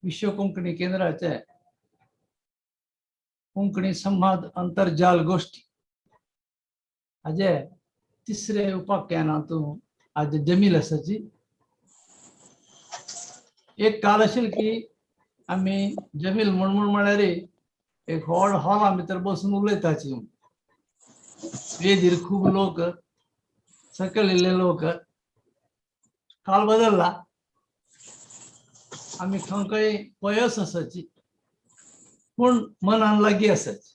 विश्व कोंकणी केंद्राचे कोंकणी संवाद अंतर्जाल गोष्टी हाजे तिसरे उपाख्यान हातून आज जमील आसाची एक काल आशिल्ली की आम्ही जमील म्हणून म्हळ्यार एक व्हड हॉला भितर बसून उलयताची वेदीर खूब लोक सकयल येयल्ले लोक काल बदलला आम्ही खंय पयस आसाची पूण मनान लागीं आसाची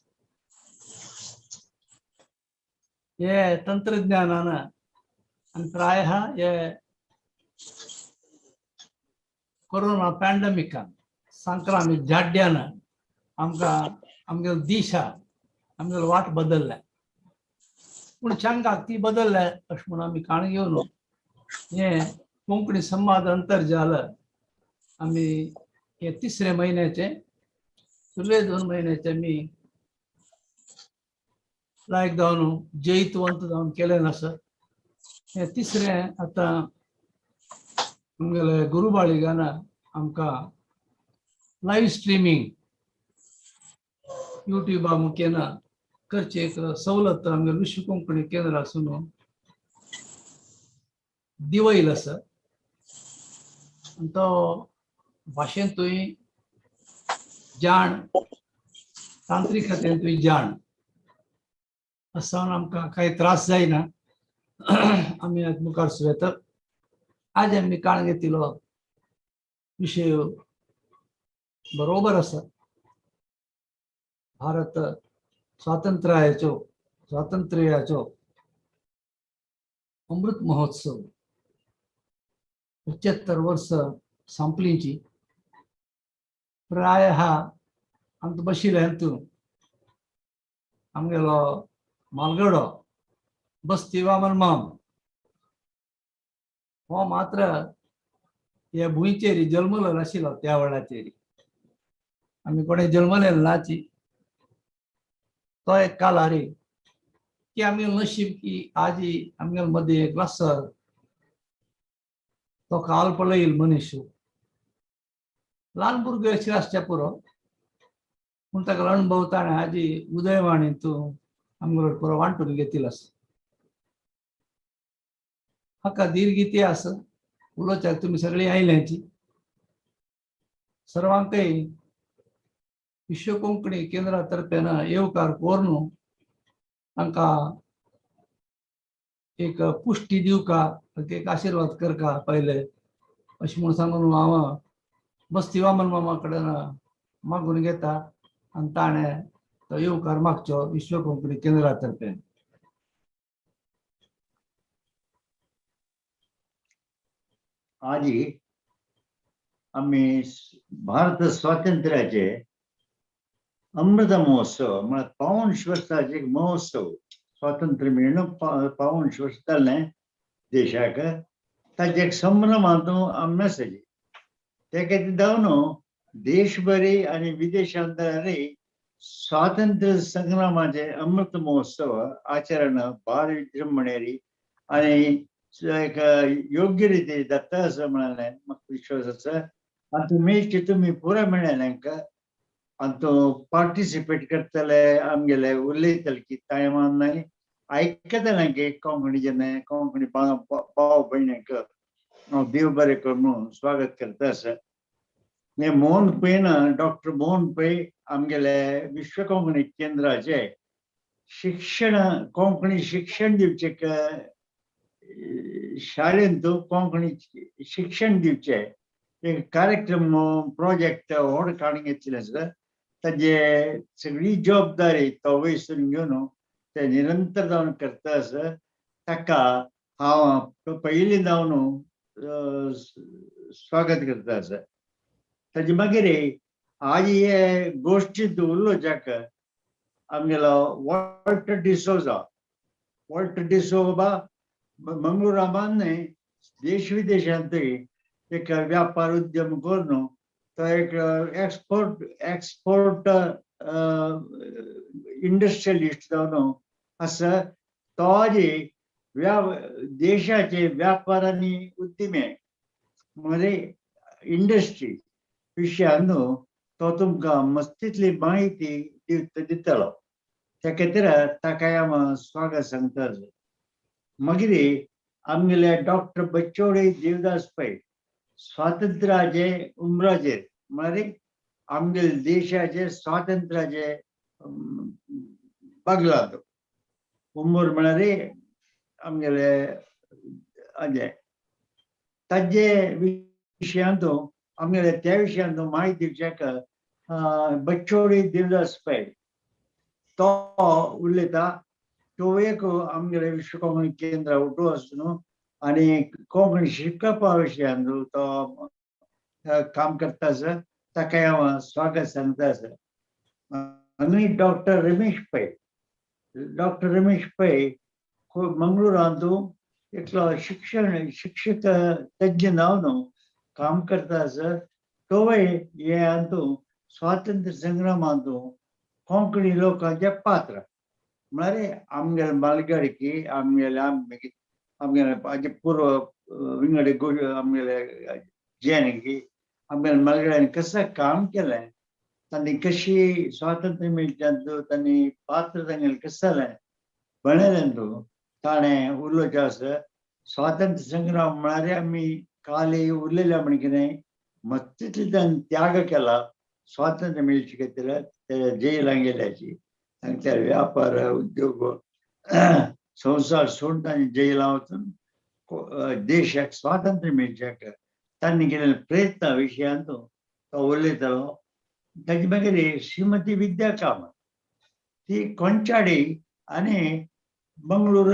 हे तंत्रज्ञानान आनी प्राय हे कोरोना पॅन्डेमिकान संक्रामीक जाड्यान आमगे दिशा आमगे वाट बदलल्या पूण चंगाक ती बदलल्या अशें म्हणून आमी काण घेवन हे कोंकणी संवाद अंतर्जाल आमी हे तिसरे म्हयन्याचे फुडले 2 म्हयन्याचे आमी लायक जावन जैतवंत जावन केलें आसा हे तिसरे आतां आमगेले गुरुबाळिगान आमकां लाईव्ह स्ट्रीमिंग युट्यूबा मुखेन करची एक सवलत आमगे विश्व कोंकणी केंद्रासून दिवयल आसा आनी तो भाशेंतूय जाण तांत्रिकतेंतूय जाण असो आमकां कांय त्रास जायना आमी आज मुखार सुरयतात आज आमी काण घेतिल्लो विशय बरोबर आसा भारत स्वातंत्र्याचो अमृत महोत्सव 75 वर्ष संपलीची प्राय अंत बशिले हातून आमगेलो मालगडो बस्ती वामन माम हो मात्र ह्या भुंयचेर जल्मलो नाशिल्लो त्या वेळाचेर आमी कोणें जल्मलेले नाची तो एक कालारी की आमगे नशीब की आज आमगे मदीं एक वासर तो काल पळयल मनीस ल्हान भुरगो अशें आसचें पुरो पूण ताका अणभव ताणें हाजी उदयवाणीतून आमगे पुरो वांटून घेतिल्लो आसा हाका दीर्घ इतिहास उलोवच्याक तुमी सगळीं आयल्यांची सर्वांकय विश्व कोंकणी केंद्रा तर्फेन येवकार कोरून तांकां एक पुष्टी दिवका एक आशीर्वाद करका पहिले अशें म्हणून सांगून हांव बस्ती वामन मामा कडेन मागून घेता आनी ताणें तो येवकार मागचो विश्व कोंकणी केंद्रा तर्फेन आज आम्ही भारत स्वातंत्र्याचे अमृत महोत्सव म्हळ्यार 55 वर्सांचे एक महोत्सव स्वातंत्र्य मेळून 55 वर्स जाल्ले देशाक ताचे एक संभ्रम हातूंत आमी आसाचे ते खातीर जावन देशभरी आनी विदेशांतरी स्वातंत्र्य संग्रामाचे अमृत महोत्सव आचरण भार विजृंभणेरी आनी एक योग्य रीती जाता असं म्हणाले म्हाका विश्वास आसा आनी तुमी पुराय मेळ्ळ्यांक आनी तो पार्टिसिपेट करतले आमगेले उलयतले की टायमान नाही आयकतले की कोंकणी जेन्ना कोंकणी भाव भयणीक हांव देव बरें कर म्हणून स्वागत करता आसा हे मोहन पैन डॉक्टर मोहन पै आमगेले विश्व कोंकणी केंद्राचे शिक्षण कोंकणी शिक्षण दिवचे शाळेंत कोंकणी शिक्षण दिवचे एक कार्यक्रम प्रोजेक्ट व्हड काडून घेतिल्ले आसा ताजे सगळी जबाबदारी तो वयसून घेवन ते निरंतर जावन करता आसा ताका हांव पयलीं जावन स्वागत करता आसा ताजे मागीर आज हे गोश्टींत उलोवच्याक आमगेलो वॉल्टर डिसोजा मंगळुरामान देश विदेशांतूय एक व्यापार उद्यम करून तो एक एक्सपोर्ट इंडस्ट्रियलिस्ट जावन आसा तो आज देशाचे व्यापार आनी उद्दिमे म्हणजे इंडस्ट्री विशयान न्हू तो तुमकां मस्तीतली माहिती दितलो त्या खातीर ताकाय हांव स्वागत सांगता मागीर आमगेले डॉक्टर बच्चोडी देवदास पै स्वातंत्र्याचे उमराचेर म्हळ्यार आमगे देशाचे स्वातंत्र्याचे बागलात उमर म्हळ्यार आमगेले हाजे ताजे विशयांत आमगेले त्या विशयांत म्हायती दिवच्याक बच्चोडी देवदास पै तो उलयता तो एक आमगेले विश्व कोंकणी केंद्र उठो आसून आनी कोंकणी शिकपा विशयांत तो काम करता ताकाय हांव स्वागत सांगता आनी डॉक्टर रमेश पै मंगळूरांत एकलो शिक्षक तज्ञ जावन काम करता तोय हे स्वातंत्र्य संग्रामांत कोंकणी लोकांचे पात्र म्हळ्यार आमगेले मालगाडकी आमगेले पूर्व विंगडे आमगेले जेनकी आमगेले मालगाड्यांनी कसं काम केलें तांणी कशी स्वातंत्र्य मेळच्यांत तांणी पात्र तांगेलें कसं जालें बणयलें ताणें उलोवचें आसा स्वातंत्र्य संग्राम म्हळ्यार आमी काल उरलेल्या म्हण कितें मस्तीतली ताणें त्याग केला स्वातंत्र्य मेळचे खातीर ते जेलांत गेल्याची तांचे व्यापार उद्योग संवसार सोडून ताणें जेलांत वचून देशाक स्वातंत्र्य मेळच्याक तांणी केलेले प्रयत्ना विशयांत तो उलयतालो ताचे मागीर श्रीमती विद्या कामत ती कोंचाडी आनी मंगळूर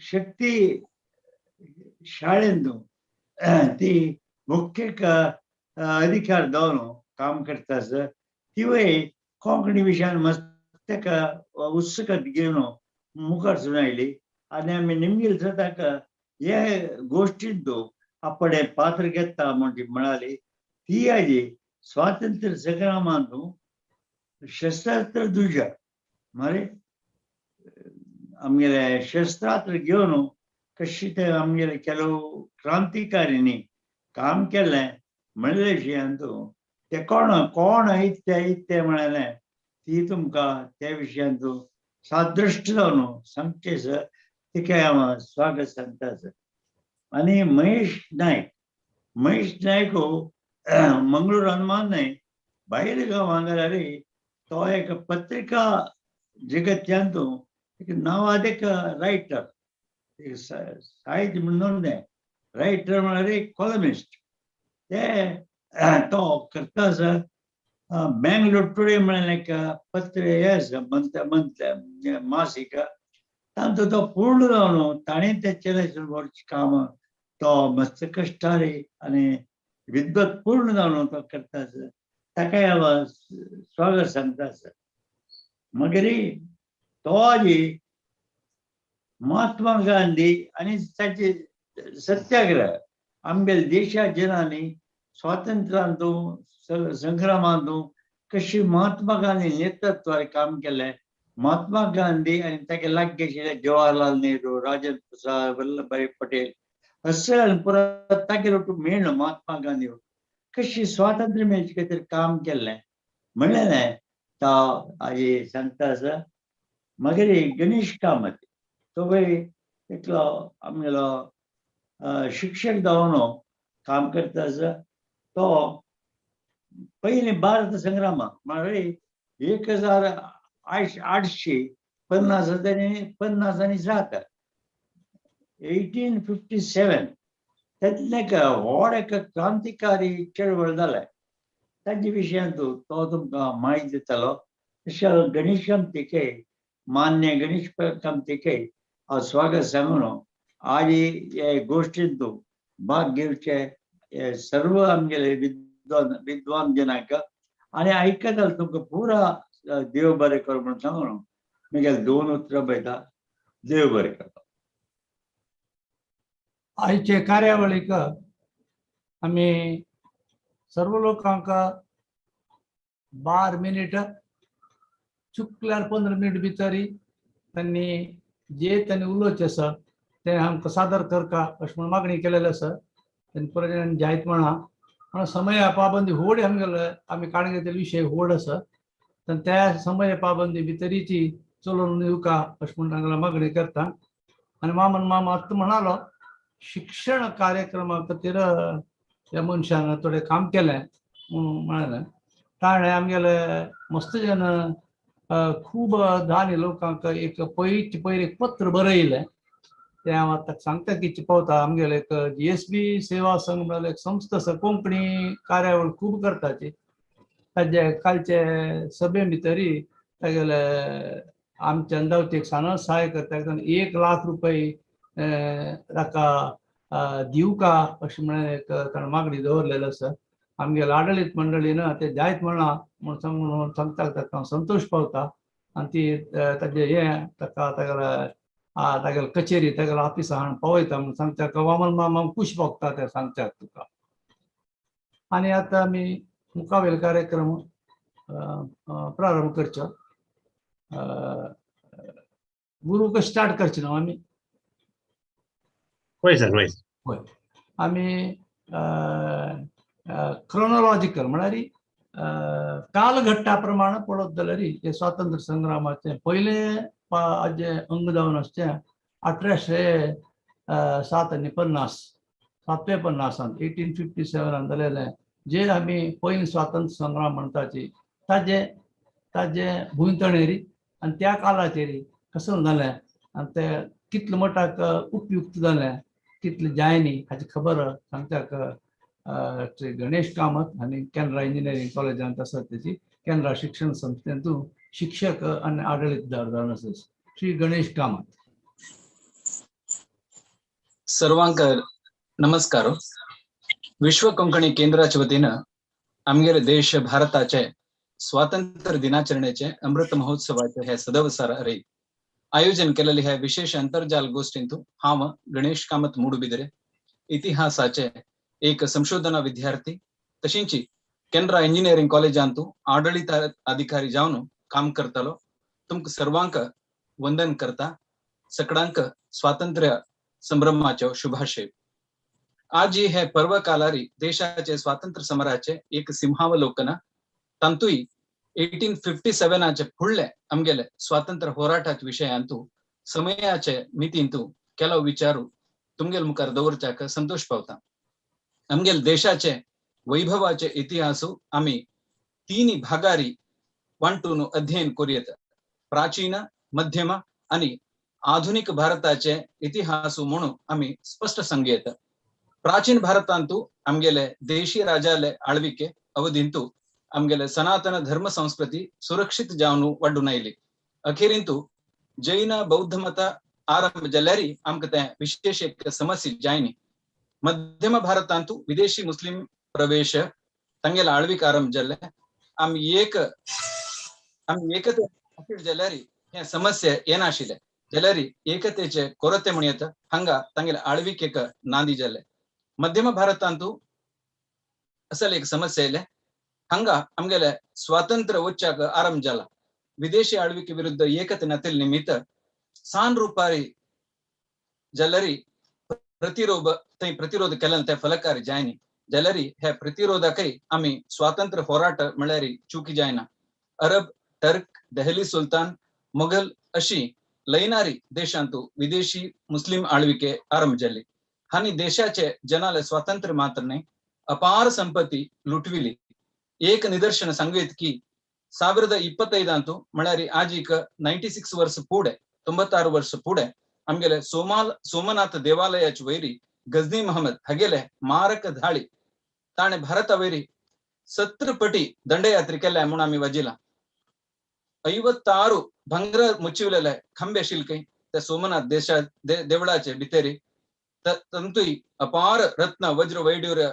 शक्ती शाळेंत ती मुख्य अधिकार जावन काम करता तिवय कोंकणी विशयान मस्त ताका उत्सुकता घेवन मुखार सुनायली आनी आमी निमगेल ताका हे गोश्टींत आपणे पात्र घेता म्हणजे म्हणाली ती हाजी स्वातंत्र्य संग्रामांत शस्त्रास्त्र झुजा म्हळ्यार आमगेले शस्त्रास्त्र घेवन कशी ते आमगेले केलो क्रांतिकारींनी काम केलें म्हणले विशयांत ते कोण इत्ते म्हळेलें ती तुमकां त्या विशयांत सादृश्ट जावन सांगचें तिका हांव स्वागत सांगता आनी महेश नायक मंगळूर हनुमान न्हय भायर गांवां गेल्यार तो एक पत्रिका जगत्यांत एक नांवादेक रायटर साहित्य म्हणून न्हय रायटर म्हळ्यार एक कॉलमिस्ट ते तो करता बेंगलोर टुडे म्हणून एक पत्र हे आसा मासीक तांचो तो पूर्ण जावन ताणें ते 40 वर्स काम तो मस्त कश्टारी आनी विद्वत पूर्ण जावन तो करता ताकाय हांव स्वागत सांगता मागीर तो हाजी महात्मा गांधी आनी ताचे सत्याग्रह आमगेल्या देशा जनांनी स्वातंत्र्यांत संग्रामांत कशी महात्मा गांधी नेतृत्वार काम केलें महात्मा गांधी आनी ताके लागीं आशिल्ले जवाहरलाल नेहरू राजेंद्र प्रसाद वल्लभभाई पटेल असं पुरो तागेर मेळ्ळो महात्मा गांधी कशी स्वातंत्र्य मेळचे खातीर काम केलें म्हणलेलें तो हाजी सांगता मागीर गणेश कामत तो एकलो आमगेलो शिक्षक जावन काम करता तो पयलीं भारत संग्रामाक म्हळ्यार 1850 1857 तातूंतले व्हड एक क्रांतिकारी चळवळ जाले ताचे विशयांत तो तुमकां म्हायती दितलो तशें गणेश कामतीके मान्य गणेश कामतीके हांव स्वागत सांगून आज हे गोश्टींत भाग घेवचे सर्व आमगेले विद्वान जनांक आनी आयकता तुमकां पुरा देव बरें कर म्हणून सांगून म्हगेले 2 उतरां पळयता देव बरें करता आयचे कार्यावळीक आमी सर्व लोकांक 12 मिनिट चुकल्यार 15 मिनिट भितर तांणी जे तांणी उलोवचें आसा ते आमकां सादर करता अशें म्हूण मागणी केलेली आसा तांणी परत जायत म्हणा पण समय पाबंदी होड आमगेले आमी काण घेतलेले विषय होड आसा तर त्या समय पाबंदी भितरीची चलोवन येवका अशें म्हणून तांगेलो मागणी करता आणि मामन मामा आत्ता म्हणालो शिक्षण कार्यक्रमा खातीर त्या मनशान थोडें काम केलें म्हणून म्हणालें ताणें आमगेले मस्त जन खूब धान्य लोकांक एक पयलीं एक पत्र बरयलें ते हांव आतां सांगता की चिपवता आमगेले एक GSB सेवा संघ म्हणून एक संस्था आसा कोंकणी कार्यावळ खूब करताची ताजे कालचे सभे भितरी तागेले आमच्या अंदावतीक सानो सहाय करता 1 लाख रुपये ताका दिवका अशें म्हणून एक ताणें मागणी दवरलेली आसा आमगेले आडळीत मंडळीन ते जायत म्हणला म्हणून सांगता ताका संतोष पावता आनी ती ताजे हें ताका तागेले कचेरी तागेले ऑफिसा हाडून पावयता म्हणून सांगता वामन मामा खूश भोगता ते सांगतात तुका आनी आतां आमी मुखावेल कार्यक्रम प्रारंभ करचो गुरुक स्टार्ट करचे न्हू आमी होय सर होय होय आमी क्रोनोलॉजिकल म्हळ्यार कालघट्टा प्रमाण पळोवप जाल्यार हे स्वातंत्र्य संग्रामाचे पयले जे अंग जावन आसचे 1857 1857 जालेले जे आमी पयले स्वातंत्र्य संग्राम म्हणटाची ताजे भुंयतणेरी आनी त्या कालाचेरी कसो जालें आनी ते कितले मटाक उपयुक्त जालें कितले जायनी हाची खबर सांगताक श्री गणेश कामत आनी केनरा इंजिनियरींग कॉलेजांत आसा तेची केनरा शिक्षण संस्थेंतून शिक्षक आनी आडळीतदार जावन आसा श्री गणेश कामत सर्वांक नमस्कार विश्व कोंकणी केंद्राच्या वतीनं आमगेले देश भारताचे स्वातंत्र्य दिनाचरणेचे अमृत महोत्सवाचे हे सदवसारी आयोजन केलेले ह्या विशेष अंतर्जाल गोष्टींतून हांव गणेश कामत मूडबिद्रे इतिहासाचे एक संशोधन विद्यार्थी तशींच केनरा इंजिनियरिंग कॉलेजांतून आडळीत अधिकारी जावन काम करतलो तुमकां सर्वांक वंदन करता सगळ्यांक स्वातंत्र्य संभ्रमाच्यो शुभाशय आज हे पर्व कालारी देशाचे स्वातंत्र्य समराचे एक सिंहावलोकन तांतूय 1857 फुडले आमगेले स्वातंत्र्य होराटाच्या विशयांतू समयाचे मितींतू केलो विचारू तुमगेल मुखार दवरच्याक संतोष पावता आमगेल देशाचे वैभवाचे इतिहासू आमी 3 भागारी वांटून अध्ययन करूयेत प्राचीन मध्यम आणि आधुनिक भारताचे इतिहासू म्हणून आमी स्पष्ट सांगयेत प्राचीन भारतांतू आमगेले देशी राजाले आळविके अवधींतू आमगेले सनातन धर्म संस्कृती सुरक्षित जावन वाडून आयली अखेरींतू जैन बौद्ध मत आरंभ जाल्यारी आमकां ते विशेष एक समस्या जायनी मध्यम भारतांतू विदेशी मुस्लिम प्रवेश तांगेले आळवीक आरंभ जाल्ले आमी एकते जाल्यारी हे समस्या येनाशिल्ले जाल्यारी एकतेचे कोरते म्हणयत हांगा तांगेले आळवीक एक नांदी जाल्ले मध्यम भारतांतू असल एक समस्या येयले हांगा आमगेले स्वातंत्र्य वच्चाक आरंभ जाला विदेशी आळविके विरुद्ध एकते नातेल निमित्त सान रुपारी जाल्यारी प्रतिरोध केले ते फलकारी जायनी जाल्यारी हे प्रतिरोधकय आमी स्वातंत्र्य होराट म्हळ्यार चुकी जायना अरब टर्क दहली सुलतान मुघल अशी लयनारी देशांतू विदेशी मुस्लिम आळविके आरंभ जाली हानी देशाचे जनाले स्वातंत्र्य मात्र नाही अपार संपत्ती लुटविली एक निदर्शन सांगेत की 2025 म्हळ्यार आजीक 96 वर्ष पुढे 96 वर्ष पुढे आमगेले सोमनाथ देवालयाची वैरी गजनी महमद हगेले मारक धाळी ताणे भारता वैरी 70 पटी दंडयात्रे केल्या म्हणून आमी वाजिला 56 भंगर मुचिवलेले खंबे शिल्के त्या सोमनाथ देवळाचे भितरी तंतुई अपार रत्न वज्र वैडूर्य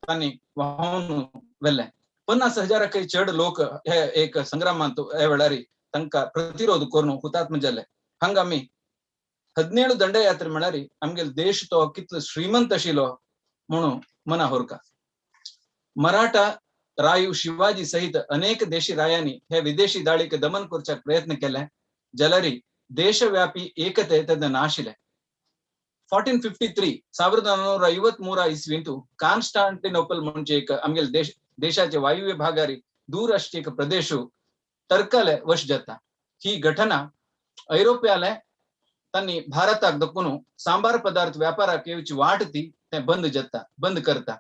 तांणी वाहून वेल्ले 50,000 चड लोक हे एक संग्रामांत हे वेळारी तांकां प्रतिरोध करून हुतात्म जाले हांगा आमी 17 दंडयात्रे म्हळ्यार आमगेलो देश तो कितलो श्रीमंत आशिल्लो म्हणून मना होरका मराठा रायू शिवाजी सहित अनेक देशी रायांनी हे विदेशी दाळीक दमन करच्याक प्रयत्न केले जाल्यार देशव्यापी एकते तेन्ना नाशिल्ले 1453 1453 इस्वींतू कान्स्टांटिनोपल म्हणजे एक आमगेले देशाचे वायुव्य भागारी दूर अशी एक प्रदेश टर्कले वश जाता. ही घटना ಐರೋಪ್ಯಾಲೆ तन्नी भारताक दखून सांबार पदार्थ व्यापाराक येवची वाट ती ते बंद करता.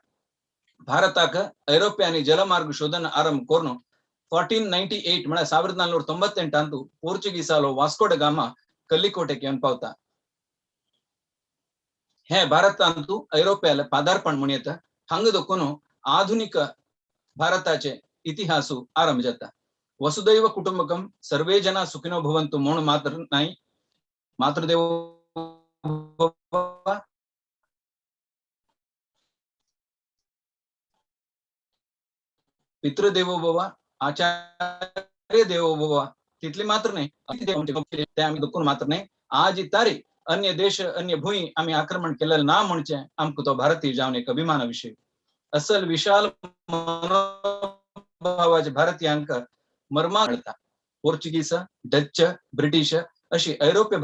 भारताक ಐರೋಪ್ಯಾನಿ जलमार्ग शोधन आरंभ करून 1498 म्हणजे 1498 अंतू पोर्चुगीसालो वास्को ड गामा कल्लिकोटेक येवन पावता. हे भारतांतू ಐರೋಪ್ಯಾಲೆ पादार्पण म्हणयत हंग दखून आधुनिक भारताचे इतिहासू आरंभ जाता. वसुदैव कुटुंबकम सर्वे जना सुखिनो भवन्तु म्हणून मात्र नाही, मातृदेवो भव, पितृदेवो भव, आचार्य देवो भव तिथले मात्र नाही. ते आम्ही दुखून मात्र नाही. आज तारीख अन्य देश अन्य भूमी आम्ही आक्रमण केलेलं ना म्हणचे आमको तो भारतीय जाऊन एक अभिमान विषय. असल विशाल मनोभावाचे भारतीयांक मर्मा कळता. पोर्चुगीस, डच, ब्रिटिश अशी ಐರೋಪ್ಯ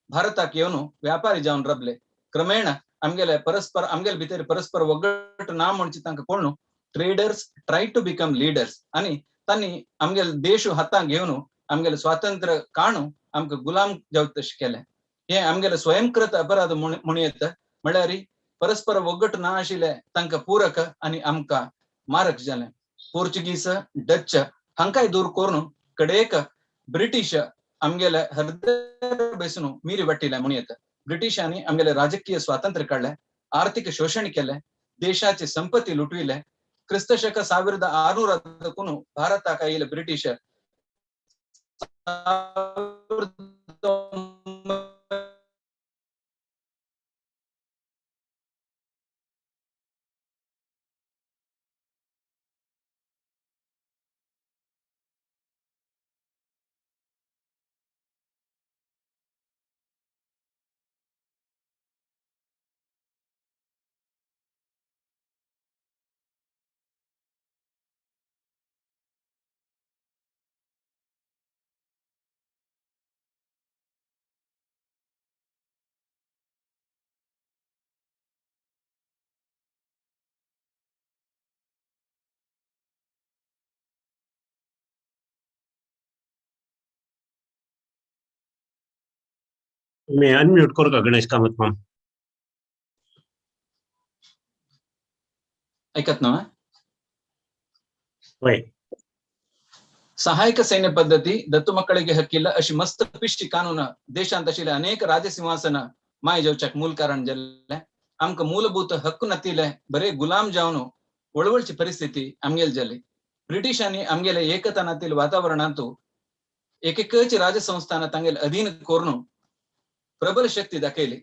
भारताक येवन व्यापारी जावन रबले. क्रमेण आमगेले भितर परस्पर वगट ना म्हणचे तांकां कोण traders try to become leaders आणि तांणी आमगेले देश हातांत घेवन आमगेले स्वातंत्र्य काणू आमकां गुलाम जावचे तशें केलें. हे आमगेले स्वयंकृत अपराध म्हणयत म्हळ्यार परस्पर वगट ना आशिल्ले तांकां पूरक आणि आमकां मारक जालें. पोर्चुगीस, डच हांकांय दूर करून कडेक ब्रिटिश आमगेले हृदय बेसून मीरी वाटिले म्हणयत. ब्रिटिशांनी आमगेले राजकीय स्वातंत्र्य काढले, आर्थिक शोषण केले, देशाची संपत्ती लुटविले. क्रिस्तशक 1600 दखून भारताक आयिल्ले ब्रिटिश मी अनम्यूट करू का गणेश कामत मॅम? ऐकत ना. होय. सहायक सैन्य पद्धती दत्तू मಕ್ಕಳಿಗೆ हक्किಲ್ಲ अशी मस्त पिष्टी कानून देशांत आशिल्ले अनेक राजसिंहासन माय जेवच्याक मूल कारण जाल्ले. आमकां मूलभूत हक्क नतिले बरे गुलाम जावन वळवळची परिस्थिती आमगेल जाली. ब्रिटिशांनी आमगेले एकतानातील वातावरणांतू एकेकची राजसंस्थान तांगेले अधीन करून प्रबल शक्ती दाखयली.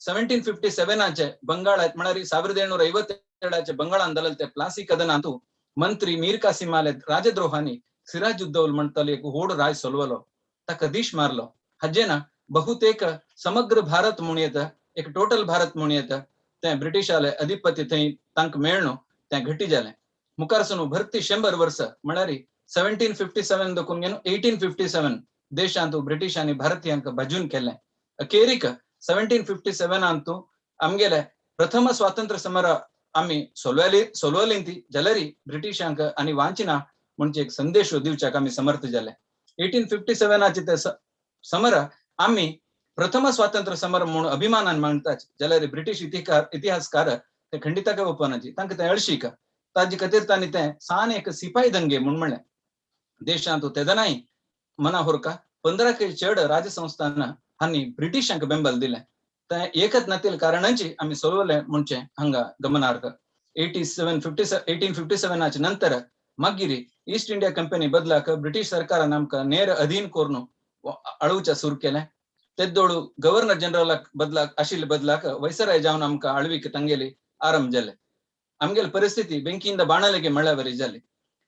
1757 बंगाळात म्हळ्यार 1757 बंगाळान जालेले ते प्लासी कदनांतू मंत्री मीर कासिम आले राजद्रोहानी सिराजुद्दौल म्हणताले एक होड राज सोलवलो, ताका दिश मारलो. हाजेन बहुतेक समग्र भारत म्हणयत एक टोटल भारत म्हणयत ते ब्रिटिशाले अधिपत्य थंय तांक मेळनो ते घटी जालें. मुखारसून भरती 100 वर्ष म्हळ्यार 1757 दखून घेवन 1857 देशांतू ब्रिटिशांनी भारतीयांक भाजून केलें. अखेरीक 1757 अंतू आमगेले प्रथम स्वातंत्र्य समर आम्ही सोलवली ती जाल्यार ब्रिटिशांक आणि वांचना म्हणजे एक संदेश दिवच्याक आम्ही समर्थ जाले. 1857 ते समर आम्ही प्रथम स्वातंत्र्य समर म्हणून अभिमानान मानतात जाल्यार ब्रिटिश इतिहासकार ते खंडिताक ओपनाची तांकां ते अळशीक ताजे खातीर तांणी ते सान एक सिपाही दंगे म्हणलें. देशांतू तेदनाय मना होरका 15 चड राजसंस्थान हांणी ब्रिटिशांक बेंबल दिलें. ते एकच नातील कारणांची आम्ही सोलवले म्हणजे हांगा गमनार्थ. 1857 नंतर मागिरी ईस्ट इंडिया कंपनी बदलाक ब्रिटिश सरकारान आमकां नेर अधीन करून आळूच्या सुरू केलें. तेदोळू गव्हर्नर जनरलाक बदलाक वैसराय जावन आमकां आळवीक तांगेली आरंभ जाले. आमगेली परिस्थिती बेंकींद बाणालेगे म्हळ्यावरी जाली.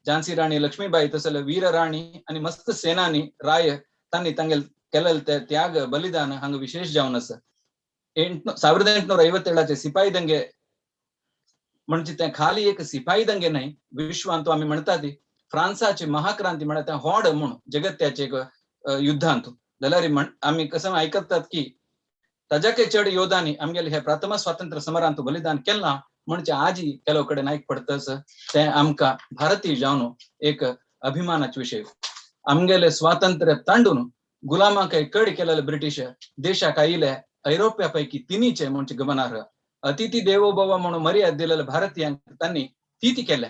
झांसी राणी लक्ष्मीबाई तसले वीर राणी आणि मस्त सेनानी राय तांणी तांगेल केलेले ते त्याग बलिदान हांगा विशेष जावन आसा. 1857 सिपाही दंगे म्हणजे ते खाली एक सिपाही दंगे नाही, विश्वांतू आम्ही म्हणतात फ्रांसाची महाक्रांती म्हणा त्या हॉड म्हणून जगत्याचे एक युद्धांतू जाल्यार आम्ही कसं ऐकतात की ताज्याके चढ योधानी आमगेले हे प्रथम स्वातंत्र्य समरांत बलिदान केला म्हणजे आजी केलो कडे नाईक पडतस ते आमका भारतीय जावनो एक अभिमानाच विषय आमगेले स्वातंत्र्य तांडून गुलामाके कड केलेले ब्रिटिश देशाक आयिले ऐरोप्यापैकी तिन्हीचे म्हणजे गमनार्ह अतिथी देवो भव म्हणून मर्याद दिलेले भारतीयांक त्यांनी तिथी केले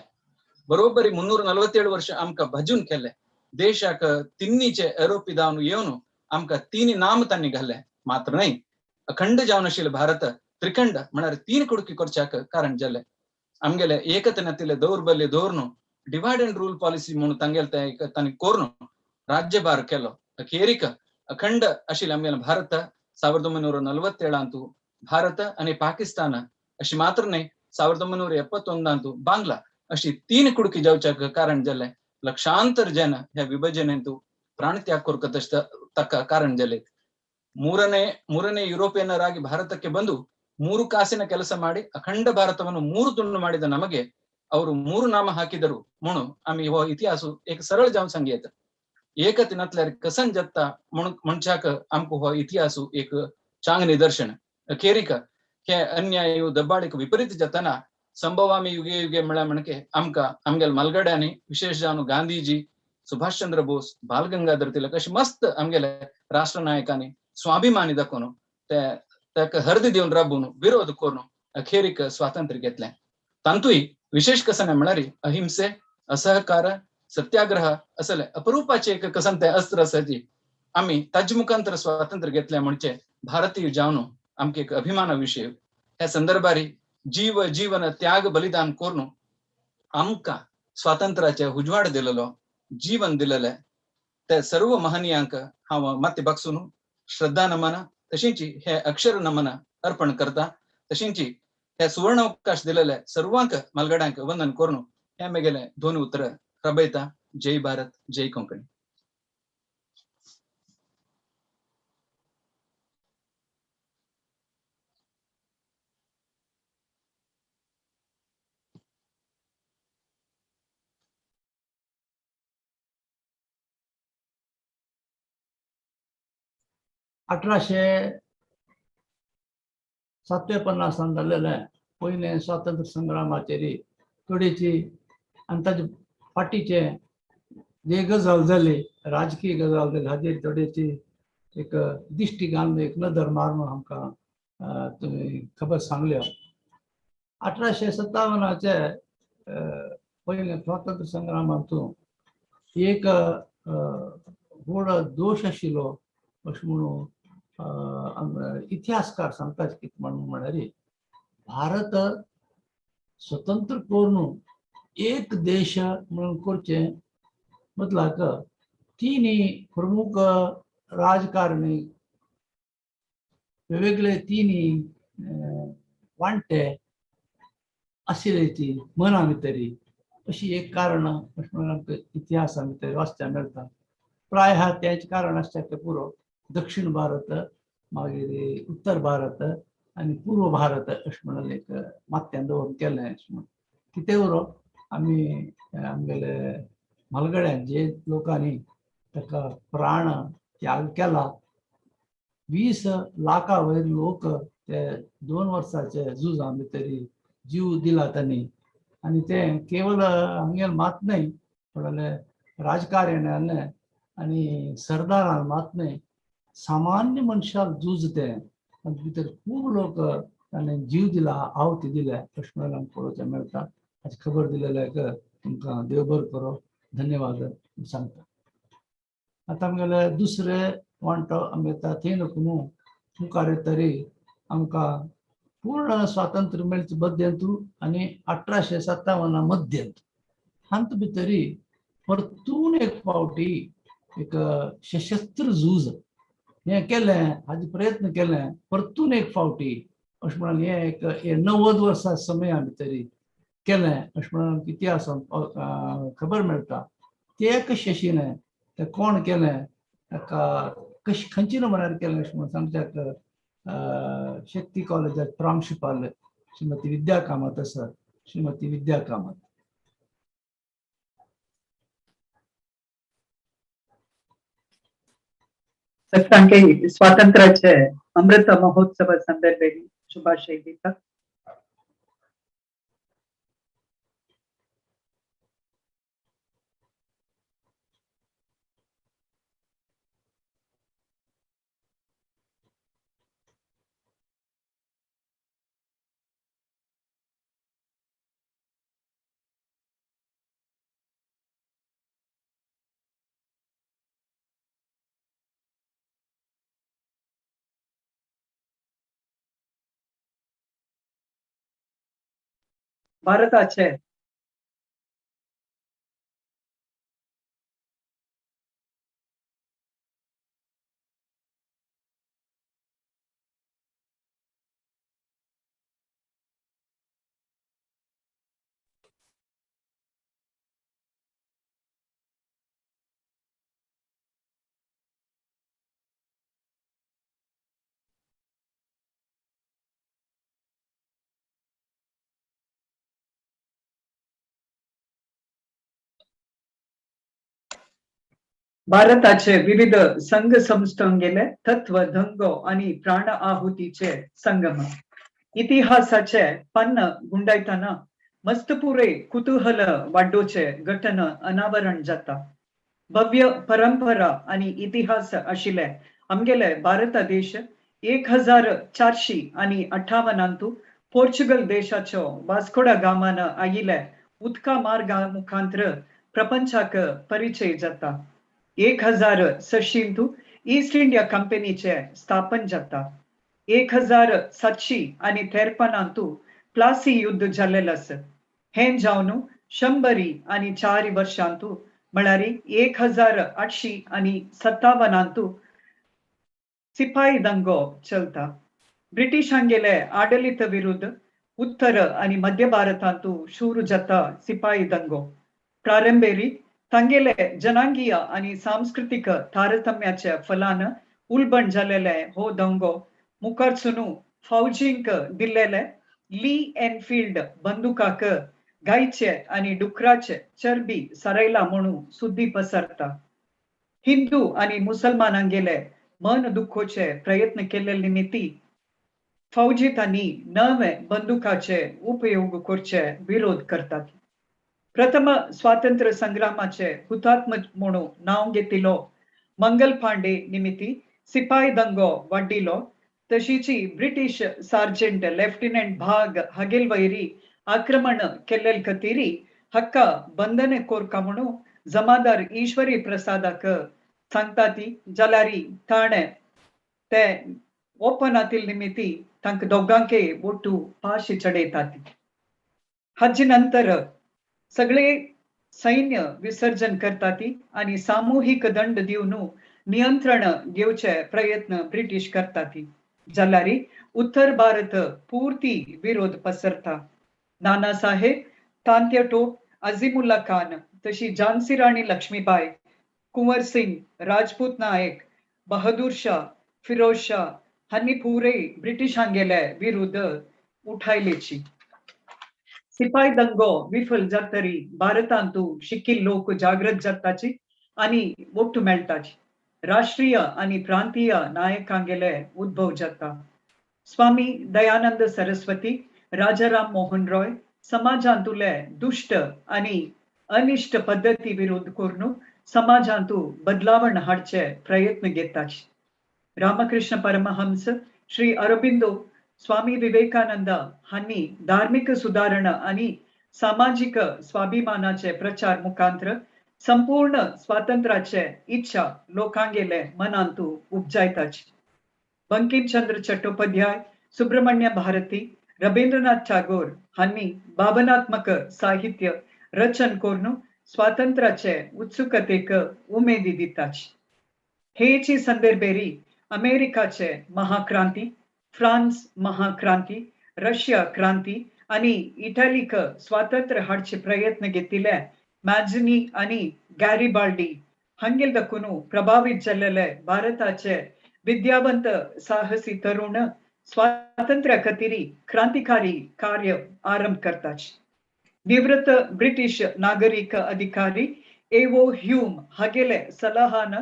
बरोबरी 347 वर्ष आमका भजून केले देशाक तिन्हीचे युरोपी जावन येऊन आमका तिन्ही नाम त्यांनी घाले मात्र नाही अखंड जावनशील भारत त्रिखंड म्हणणार 3 कुडकी करच्याक कारण जाले आमगेले एकतेनातील दौर्बल्य धोरण डिवाइड अँड रूल पॉलिसी म्हणून तांगेल तांणी कोरून राज्यभार केलो अखेरीक अखंड आशिल्ले आमगेले भारत 1947 ಅಂತೂ भारत आणि पाकिस्तान अशी मात्र नाही 1971 ಅಂತೂ बांगला अशी 3 कुडकी जावच्याक कारण जाले लक्षांतर जन ह्या विभाजनेंतू ಪ್ರಾಣತ್ಯಾಗ ಕೊರಕದಷ್ಟ ತಕ್ಕ ಕಾರಣ ಜಲೆ ಮೂರನೇ ಯುರೋಪಿಯನ್ನರಾಗಿ ಭಾರತಕ್ಕೆ ಬಂದು 3 ಕಾಸಿನ ಕೆಲಸ ಮಾಡಿ ಅಖಂಡ ಭಾರತವನ್ನು 3 ತುಂಡು ಮಾಡಿದ ನಮಗೆ ಅವರು 3 ನಾಮ ಹಾಕಿದರು म्हणून आम्ही हो इतिहास एक सरळ जाऊन सांगेत एक तिनातल्या कसन जत्ता म्हणच्याक आमको हो इतिहास एक चांग निदर्शन अखेरीक हे अन्याय दबाडीक विपरीत जतना संभवामी युगे युगे म्हणल्या म्हणके आमका आमगेल मलगड्यानी विशेष जाऊन गांधीजी सुभाषचंद्र बोस बाल गंगाधर तिलक अशी मस्त आमगेले राष्ट्रनायकांनी स्वाभिमानी दाखवून त्या हरदी देऊन राबून विरोध करून अखेरीक स्वातंत्र्य घेतले तांतूय विशेष कसं म्हणणारी अहिंसे असहकार सत्याग्रह असले अपरूपाचे एक कसन ते अस्त्र असायची आम्ही ताज मुखांतर स्वातंत्र्य घेतले म्हणजे भारतीय जावनो आमके एक अभिमान विषय ह्या संदर्भारी जीवन त्याग बलिदान करून आमका स्वातंत्र्याचे उजवाड दिलेलो जीवन दिलेले ते सर्व महनीयांक हांव माते बगसून श्रद्धा नमन तशींची हे अक्षर नमन अर्पण करता तशींची हे सुवर्ण अवकाश दिलेले सर्वांक मलगड्यांक वंदन करून हे मेगेले 2 उतर रबयता जय भारत जय कोंकणी अठराशे 57 जाल्लेले पयले स्वातंत्र्य संग्रामाचेरी थोडीची आनी ताजे फाटीचे जे गजाल जाली राजकीय गजाल जाली हाजेर थोडीची एक दिश्टी घालून एक नदर मारून आमकां तुमी खबर सांगल्यो 1857चे पयले स्वातंत्र्य संग्रामांतू एक व्हड दोश आशिल्लो अशें म्हणून इतिहासकार सांगतात कित म्हणल्यार भारत स्वतंत्र करून एक देश म्हणून करचे मतलाक तिन्ही प्रमुख राजकारणी वेगवेगळे तिन्ही वांटे आशिल्लीं मना भितरी अशी एक कारण आमकां इतिहासा भितर वाचच्या मेळटा प्राय तेच कारण आसता ते पुरो दक्षिण भारत मागीर उत्तर भारत आनी पूर्व भारत अशें म्हणून एक माथ्यान दवरून केलें अशें म्हणून कितें उरो आमी आमगेले मलगड्यान जे लोकांनी ताका प्राण त्याग केला 20 लाखा वयर लोक ते 2 वर्साचे झुजा भितरी जीव दिला तांणी आनी ते केवळ आमगेले मात न्हय पण राजकारण्यान आनी सरदारान मात न्हय सामान्य मनशाक झूज ते भितर खूब लोक ताणें जीव दिला आहुती दिल्या अशें म्हणून आमकां पळोवचें मेळटा हाची खबर दिलेल्याक तुमकां देव बरें करो धन्यवाद सांगता आतां आमगेले दुसरे वांटो आमी येता थंय न्हू मुखार येतरी आमकां पूर्ण स्वातंत्र्य मेळचे मध्यंतू आनी 1857 मध्यंत हांत भितरी परतून एक फावटी एक सशस्त्र झूज हे केलें हाजे प्रयत्न केले परतून एक फावटी अशें म्हणून हे एक 90 वर्सां समया भितरी केलें अशें म्हणून इतिहासान खबर मेळटा ते कशें आशिल्लें ते कोण केलें ताका कशें खंयच्या नंबरार केलें अशें म्हणून सांगच्याक शक्ती कॉलेजांत प्रांशुपाल श्रीमती विद्या कामत आसा श्रीमती विद्या कामत तांके स्वातंत्र्याचे ಅಮೃತ ಮಹೋತ್ಸವ ಸಂದರ್ಭದಲ್ಲಿ ಶುಭಾಶಯ ದೀಪ. ಭಾರತಾಚೆ भारताचे विविध संघ संस्थांगेले तत्व धंगो आणि प्राण आहुतीचे संगम इतिहासाचे पन्न गुंडायताना मस्तपुरे कुतूहल वाढोचे घटन अनावरण जाता. भव्य परंपरा आणि इतिहास आशिले आमगेले भारत देश 1458 पोर्चुगल देशाचो वास्को दा गामान आयिले उदका मार्गा मुखांतर प्रपंचाक परिचय जाता. 1600 ईस्ट इंडिया कंपनीचे स्थापन जाता. 1753 प्लासी युद्ध जाल्लेलें हे जावन 104 वर्षांतू म्हळ्यारी 1857 सिपाई दंगो चलता. ब्रिटिशांगेले आडಳಿತ विरुद्ध उत्तर आणि मध्य भारतांतू शुरू जाता सिपाई दंगो. प्रारंभेरी तांगेले जनांगीय आणि सांस्कृतिक तारतम्याच्या फलान उलबण झालेले हो दंगो मुखारसुनू फौजींक दिल्लेले ली एनफील्ड बंदुकाक गायचे आणि डुकराचे चरबी सरायला म्हणू सुद्धी पसरता. हिंदू आणि मुसलमानांगेले मन दुखोचे प्रयत्न केलेले निमित्ती फौजीतांनी नवे बंदुकाचे उपयोग करचे विरोध करतात. प्रथम स्वातंत्र्य संग्रामाचे हुतात्म म्हणून नाव घेतिलो Mangal Pandey निमित्ती सिपाई दंगो वाढिलो. तशीची British sergeant lieutenant भाग हगेलवैरी आक्रमण केलेल कतीरी हक्का बंधने कोरका म्हणून जमादार ईश्वरी प्रसादाक सांगताती जाल्यारी ताणे ते ओपनातील निमित्ती तांक दोगांके बोटू पाशी चढयताती. हाजे नंतर सगळे सैन्य विसर्जन करताती आणि सामूहिक दंड दिवन नियंत्रण घेवचे प्रयत्न ब्रिटिश करताती. जाल्यारी उत्तर भारत पूर्ती विरोध पसरता. नानासाहेब, तांत्या टोप, अझीमुल्ला खान तशी झांसी राणी लक्ष्मीबाई, कुंवर सिंग, राजपूत नायक, बहादूर शाह, फिरोज शाह हांनी पुरे ब्रिटिशांगेले विरुद्ध उठायलेची. सिपाई दंगो विफल जातरी भारतांतू शिकिल लोक जागृत जाताची आणि वोट मेळताची. राष्ट्रीय आणि प्रांतीय नायकांगेले उद्भव जाता. स्वामी दयानंद सरस्वती, राजाराम मोहन रॉय समाजांतुले दुष्ट आणि अनिष्ट पद्धती विरुद्ध करून समाजांतू बदलावण हाडचे प्रयत्न घेताची. रामकृष्ण परमहंस, श्री अरबिंदो, स्वामी विवेकानंद हांनी धार्मिक सुधारणा आणि सामाजिक स्वाभिमानाचे प्रचार मुखांतर संपूर्ण स्वातंत्र्याचे इच्छा लोकांगेले मनांतू उपजायताची. बंकिमचंद्र चट्टोपाध्याय, सुब्रमण्य भारती, रवींद्रनाथ टागोर हांनी भावनात्मक साहित्य रचन करून स्वातंत्र्याचे उत्सुकतेक उमेदी दिताची. हेची संदर्भेरी अमेरिकाचे महाक्रांती, फ्रांस महाक्रांती, रशिया क्रांती आणि इटलीक स्वातंत्र्य हाडचे प्रयत्न घेतिले मॅझनी आणि गॅरिबाल्डी हांगेल दखून प्रभावित जाल्लेले भारताचे विद्यावंत साहसी तरुण स्वातंत्र्य खातीरी क्रांतिकारी कार्य आरंभ करताच. निवृत्त ब्रिटिश नागरिक अधिकारी एवो ह्यूम हागेले सलहान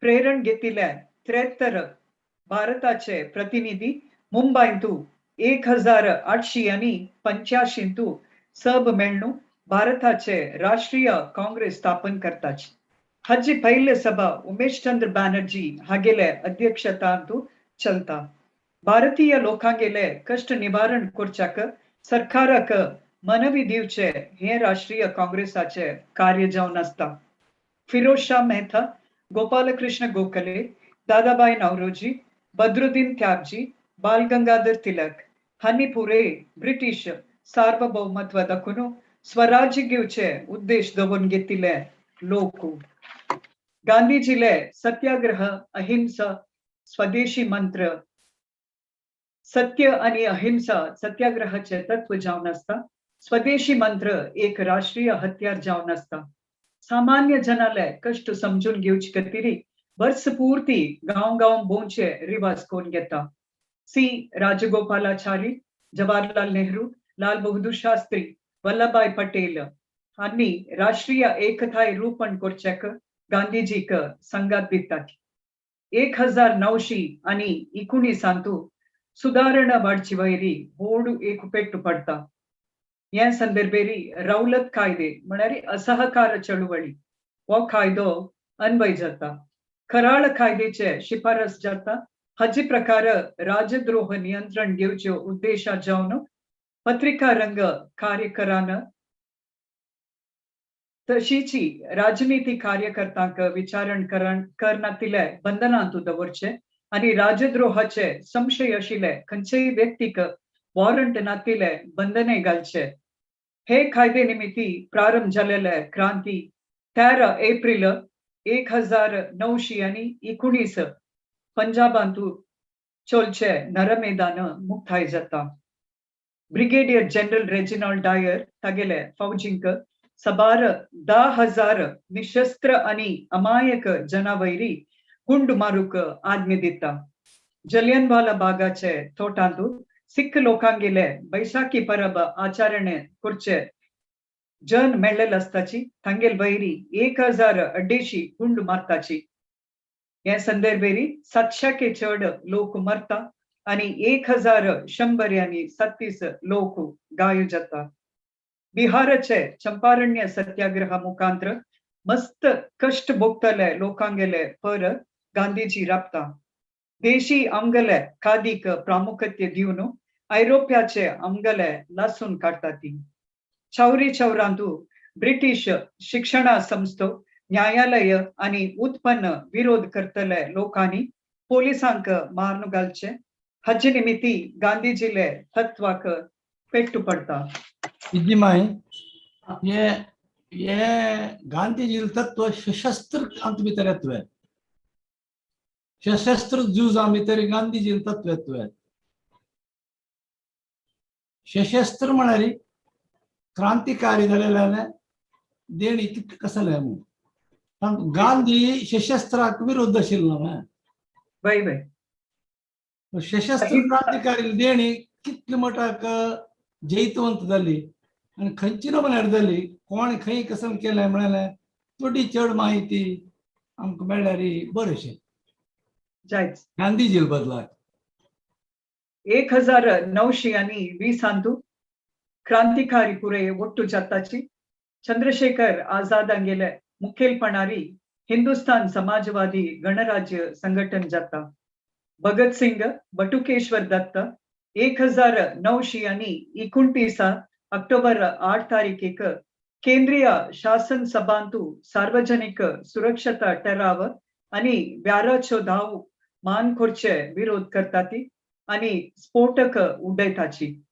प्रेरण घेतिले 73 भारताचे प्रतिनिधी मुंबईतू 1885 सब मेळणू भारताचे राष्ट्रीय काँग्रेस स्थापन करताच हजी पहिले सभा उमेश चंद्र बैनर्जी हागेले अध्यक्षतांतू चलता भारतीय लोकांगेले कष्ट निवारण करचाक सरकारक मनवी दिवचे हे राष्ट्रीय काँग्रेसाचे कार्य जावन आसता फिरोज शाह मेहता गोपालकृष्ण गोखले दादाबाई नौरोजी बद्रुद्दीन त्यागजी बाल गंगाधर तिलक हांनी पुरे ब्रिटिश सार्वभौमत्व दाखवून स्वराज्य घेवचे उद्देश दवरून घेतिले लोक गांधीजीले सत्याग्रह अहिंसा स्वदेशी मंत्र सत्य आणि अहिंसा सत्याग्रहाचे तत्व जावन आसता स्वदेशी मंत्र एक राष्ट्रीय हत्यार जावन आसता सामान्य जनाले कष्ट समजून घेवचे खातीर वर्षपूर्ती गांव गांव भोंवचे रिवाज करून घेता सी राजगोपालाचारी जवाहरलाल नेहरू लाल बहादूर शास्त्री वल्लभभाई पटेल हांनी राष्ट्रीय एकताय रूपण करचेक गांधीजीक संगात दितात 1919 सुधारणा वाडची वैरी बोर्ड एक पेट्टू पडता या संदर्भेरी रौलत कायदे म्हळ्यार असहकार चळवळी हो कायदो अन्वय जाता कराळ कायदेचे शिफारस जाता हाजी प्रकार राजद्रोह नियंत्रण घेवचे उद्देशा जावन पत्रिका रंग कार्यकरान तशीची राजनीती कार्यकर्त्यांक विचारण करण्यातले बंधनांतू दवरचे आणि राजद्रोहाचे संशय आशिल्ले खंयचेय व्यक्तीक वॉरंट नातिले बंधने घालचे हे कायदे निमित्ती प्रारंभ झालेले क्रांती 13 एप्रिल 1919 पंजाबांतू चोलचे नरमेदान मुक्ताय जाता ब्रिगेडियर जनरल रेजिनाल्ड डायर तागेले फौजींक सबार 10,000 निशस्त्र आणि अमायक जनावैरी गुंड मारूक आज्ञे दिता जलियनवाला बागाचे तोटांतू सिख लोकांगेले बैसाखी परब आचरणे करचे जन मेळ्ळेले आसताची तांगेल वैरी 1,150 गुंड मारताची या संदर्भेरी 700 के चड लोक मरता आणि 1,137 लोक घायल जाता बिहारचे चंपारण्य सत्याग्रह मुखांतर मस्त कष्ट भोगतले लोकांगेले पर गांधीजी राबता देशी आमगले खादीक प्रामुख्यते दिवन ऐरोप्याचे आमगले लासून काढतात चौरी चौरांतू ब्रिटिश शिक्षण संस्थो न्यायालय आणि उत्पन्न विरोध करतले लोकांनी पोलिसांक मारून घालचे हजे निमित्ती गांधीजीले तत्वाक पेट्टू पडता इजिमाय ये गांधीजी तत्व सशस्त्र अंत भितर येतवे सशस्त्र झुजा भितर गांधीजी तत्व येतवे सशस्त्र म्हळ्यार क्रांतिकारी जालेले देणी कितके कसले पण गांधी सशस्त्राक विरोध आशिल्लो ना वय वय सशस्त्र क्रांतिकारी देणी कितले मोठाक जैतवंत जाली आणि खंयची म्हळ्यार जाली कोण खंय कसं केलें म्हळ्यार थोडी चड माहिती आमकां मेळ्ळ्यार बरेशें जायच गांधीजी बदलाक 1920 क्रांतिकारी पुरे ಒಟ್ಟು जाताची चंद्रशेखर आझाद अंगेले मुखेलपणारी हिंदुस्तान समाजवादी गणराज्य संघटन जाता भगत सिंग बटुकेश्वर दत्त 1929 अक्टोबर 8 तारीखेक केंद्रीय शासन सभांतू सार्वजनिक सुरक्षता ठराव आणि 12 धाव मान खुर्चे विरोध करताती आणि स्फोटक उडयताची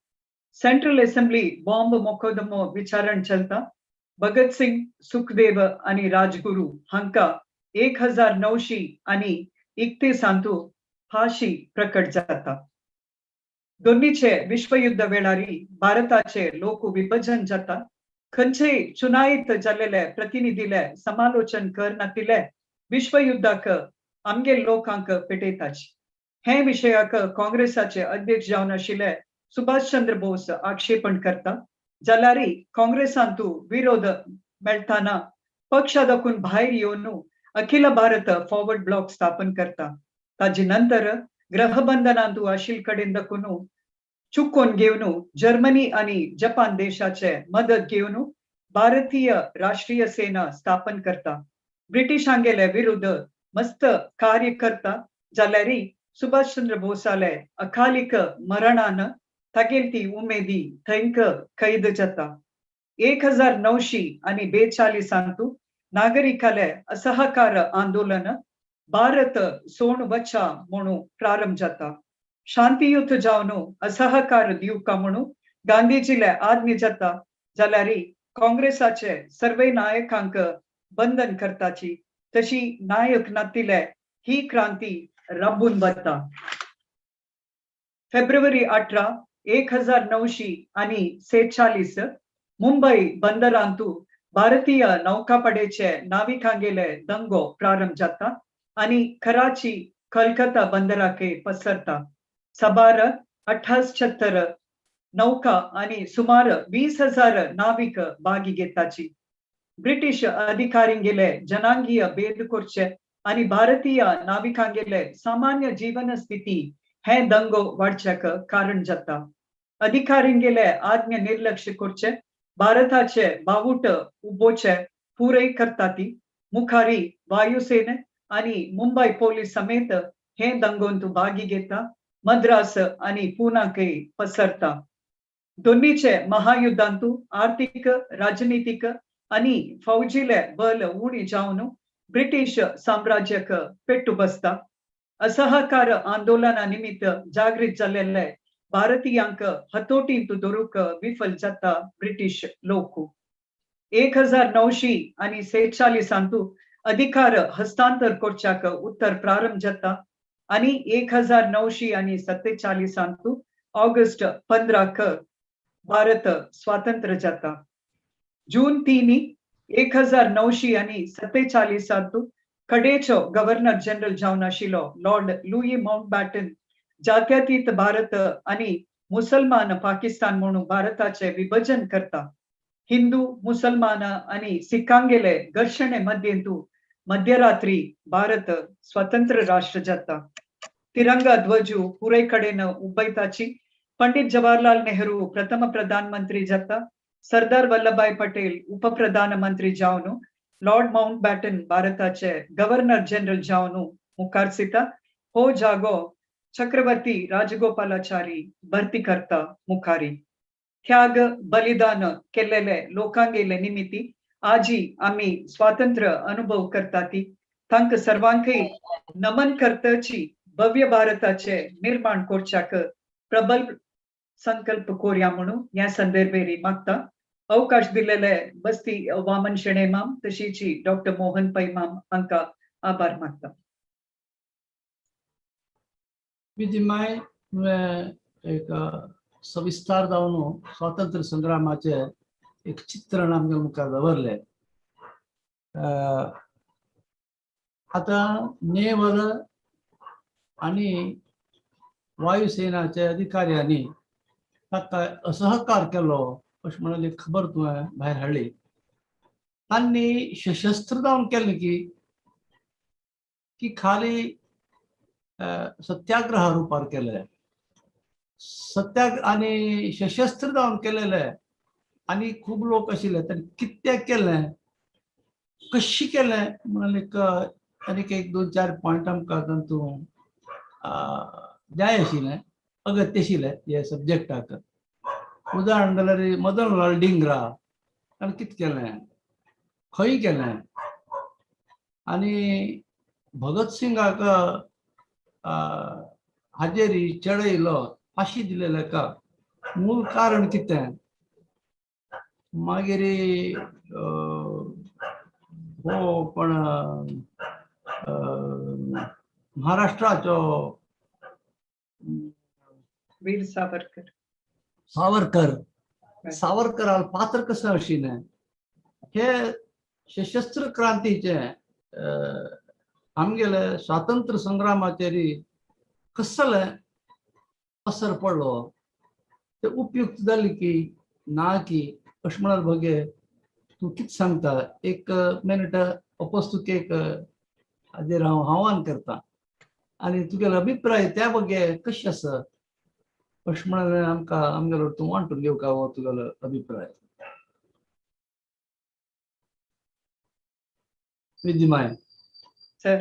सेंट्रल असेंब्ली बॉम्ब मोकदमो विचारण चलता भगत सिंग सुखदेव आणि राजगुरू हांका 1931 फाशी प्रकट जाता दोन्हीचे विश्वयुद्ध वेळारी भारताचे लोक विभजन जाता खंयचेय चुनायित जाल्लेले प्रतिनिधीले समालोचन करनातिले विश्वयुद्धाक आमगे लोकांक पेटयताचे हे विशयाक काँग्रेसाचे अध्यक्ष जावन आशिल्ले सुभाष चंद्र बोस आक्षेपण करता जाल्यारी काँग्रेसांतू विरोध मेळताना पक्ष दाखून भायर येवन अखिल भारत फॉरवर्ड ब्लॉक स्थापन करता ताजे नंतर ग्रहबंधनांतू आशिल कडेन दखून चुकोन घेवन जर्मनी आणि जपान देशाचे मदत घेवन भारतीय राष्ट्रीय सेना स्थापन करता. ब्रिटिशांगेले विरुद्ध मस्त कार्य करता जाल्यारी सुभाषचंद्र बोसाले अकालिक मरणान तगेलती उमेदी थैंक कैद जाता. 1942 नागरिकाले असहकार आंदोलन भारत सोण वचा म्हणून प्रारंभ जाता. शांतियुत जावन असहकार दिवका म्हणून गांधीजीले आज्ञा जाता जाल्यारी काँग्रेसाचे सर्वे नायकांक बंधन करताची तशी नायक नातिले ही क्रांती राबून वता. फेब्रुवारी 18, 1946 मुंबई बंदरांतू भारतीय नौकापडेचे नाविकांगेले दंगो प्रारंभ जाता आणि कराची कलकत्ता बंदराके पसरता. सबार 78 नौका आणि सुमार 20,000 नाविक भागी घेताची. ब्रिटिश अधिकारींगेले जनांगीय भेद करचे आणि भारतीय नाविकांगेले सामान्य जीवन स्थिती हे दंगो वाढच्याक कारण जाता. अधिकारींगेले आज्ञा निर्लक्ष्य करचे भारताचे बावूट उबोचे पुरे करताती. मुखारी वायुसेने आणि मुंबई पोलीस समेत हे दंगोंतू भागी घेता मद्रास आणि पुनाके पसरता. दोन्हीचे महायुद्धांतू आर्थिक राजनीतिक आणि फौजीले बल उणी जावन ब्रिटिश साम्राज्यक पेट्टू बसता. असहकार आंदोलना निमित्त जागृत झालेले भारतीयांक हतोटींतू दवरूक विफल जाता ब्रिटिश लोक. 1946 अधिकार हस्तांतर करच्याक उत्तर प्रारंभ जाता आणि 1947 ऑगस्ट 15 भारत स्वातंत्र्य जाता. जून 3, 1947 कडेचो गव्हर्नर जनरल जावन आशिल्लो लॉर्ड लुई माउंटबॅटन जात्यातीत भारत आणि मुसलमान पाकिस्तान म्हणून भारताचे विभाजन करता. हिंदू मुसलमान आणि सिखांगेले घर्षणे मध्येंतू मध्यरात्री भारत स्वतंत्र राष्ट्र जाता. तिरंगा ध्वजू पुरे कडेन उबयताची. पंडित जवाहरलाल नेहरू प्रथम प्रधानमंत्री जाता. सरदार वल्लभभाई पटेल उपप्रधानमंत्री जावन लॉर्ड माउंटबॅटन भारताचे गव्हर्नर जनरल जावन मुखारसिता. हो जागो चक्रवर्ती राजगोपालाचारी भरती करता मुखारी. त्याग बलिदान केलेले लोकांगेले निमित्ती आजी आम्ही स्वातंत्र्य अनुभव करताती. तांक सर्वांकही नमन करताची भव्य भारताचे निर्माण करच्याक प्रबल संकल्प कोरया म्हणून या संदर्भेरी मागता. अवकाश दिलेले बस्ती वामन शेणे माम तशीची डॉक्टर मोहन पै माम हांका आभार मागता. विधिमाय एक सविस्तार जावन स्वातंत्र्य संग्रामाचे एक चित्रण आमच्या मुखार दवरले. आता नेवल आणि वायुसेनाचे अधिकाऱ्यांनी ताका असहकार केलो अशें म्हणून एक खबर तुवें भायर हाडली. तांणी सशस्त्र जावन केलें की खाली सत्याग्रह रुपार केले. आनी सशस्त्र जावन केलेले आनी खूब लोक आशिल्ले. तांणी कित्याक केलें कशी केलें म्हणून आनीक एक 2-4 पॉयंट आमकां तातूंत जाय आशिल्लें अगत्य आशिल्लें ह्या सब्जेक्टाक. उदाहरण जाल्यार मदनलाल डिंगरा ताणें कितें केलें खंय केलें आनी भगत सिंगाक हाजेरी चडयलो फाशी दिलेल्याका मूळ कारण कितें. मागीर हो पण महाराष्ट्राचो वीर सावरकर सावरकराल पात्र कसं आशिल्लें हे सशस्त्र क्रांतीचे आमगेले स्वातंत्र्य संग्रामाचेर कसले असर पडलो ते उपयुक्त जाली की ना की अशें म्हणल्यार भगे तूं कितें सांगता. 1 मिनट अपोस्तुकेक हाजेर हांव आव्हान करता आनी तुगेलो अभिप्राय त्या बगे कशें आसा अशें म्हणून आमकां आमगेलो तूं वांटून घेवका हो तुगेलो अभिप्राय विद्यमाय सर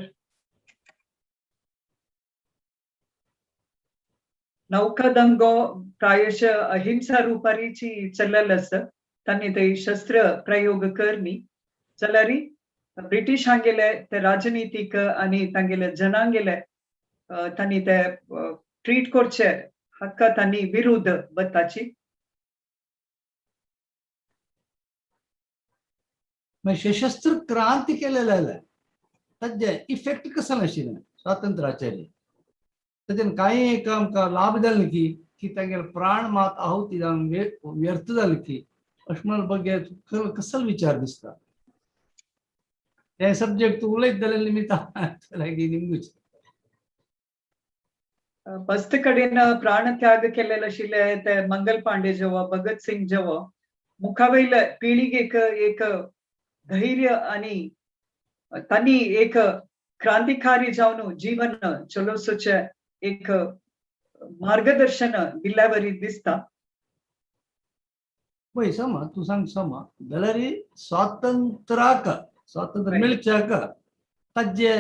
नौकादंगो प्रायशः अहिंसा रुपारीची चल्लेलो आसा तांणी ते शस्त्र प्रयोग करनी जाल्यार ब्रिटीश हांगेले ते राजनीतीक आनी तांगेले जनांगेले तांणी ते ट्रीट करचे हाका तांणी विरोध बत्ताची सशस्त्र क्रांती केलेले ताजे इफेक्ट कसो आशिल्ले स्वातंत्र्याचेर तातूंत कांय एक आमकां लाभ जाले की तांगेले प्राण मात आहुती जावन व्यर्थ जाले की अशें म्हणून बगे कसलो विचार दिसता हे सब्जेक्ट तूं उलयत जाल्यार निमित्त निमगूच बस्त कडेन प्राणत्याग केलेले आशिल्ले ते मंगल पांडे जेवो भगत सिंग जेवो मुखावयले पिळगेक एक धैर्य आनी तांणी एक क्रांतिकारी जावन जीवन चलोवचे एक मार्गदर्शन दिल्ल्या वरी दिसता पळय समा तूं सांग समा जाल्यार स्वातंत्र्य मेळच्याक ताजे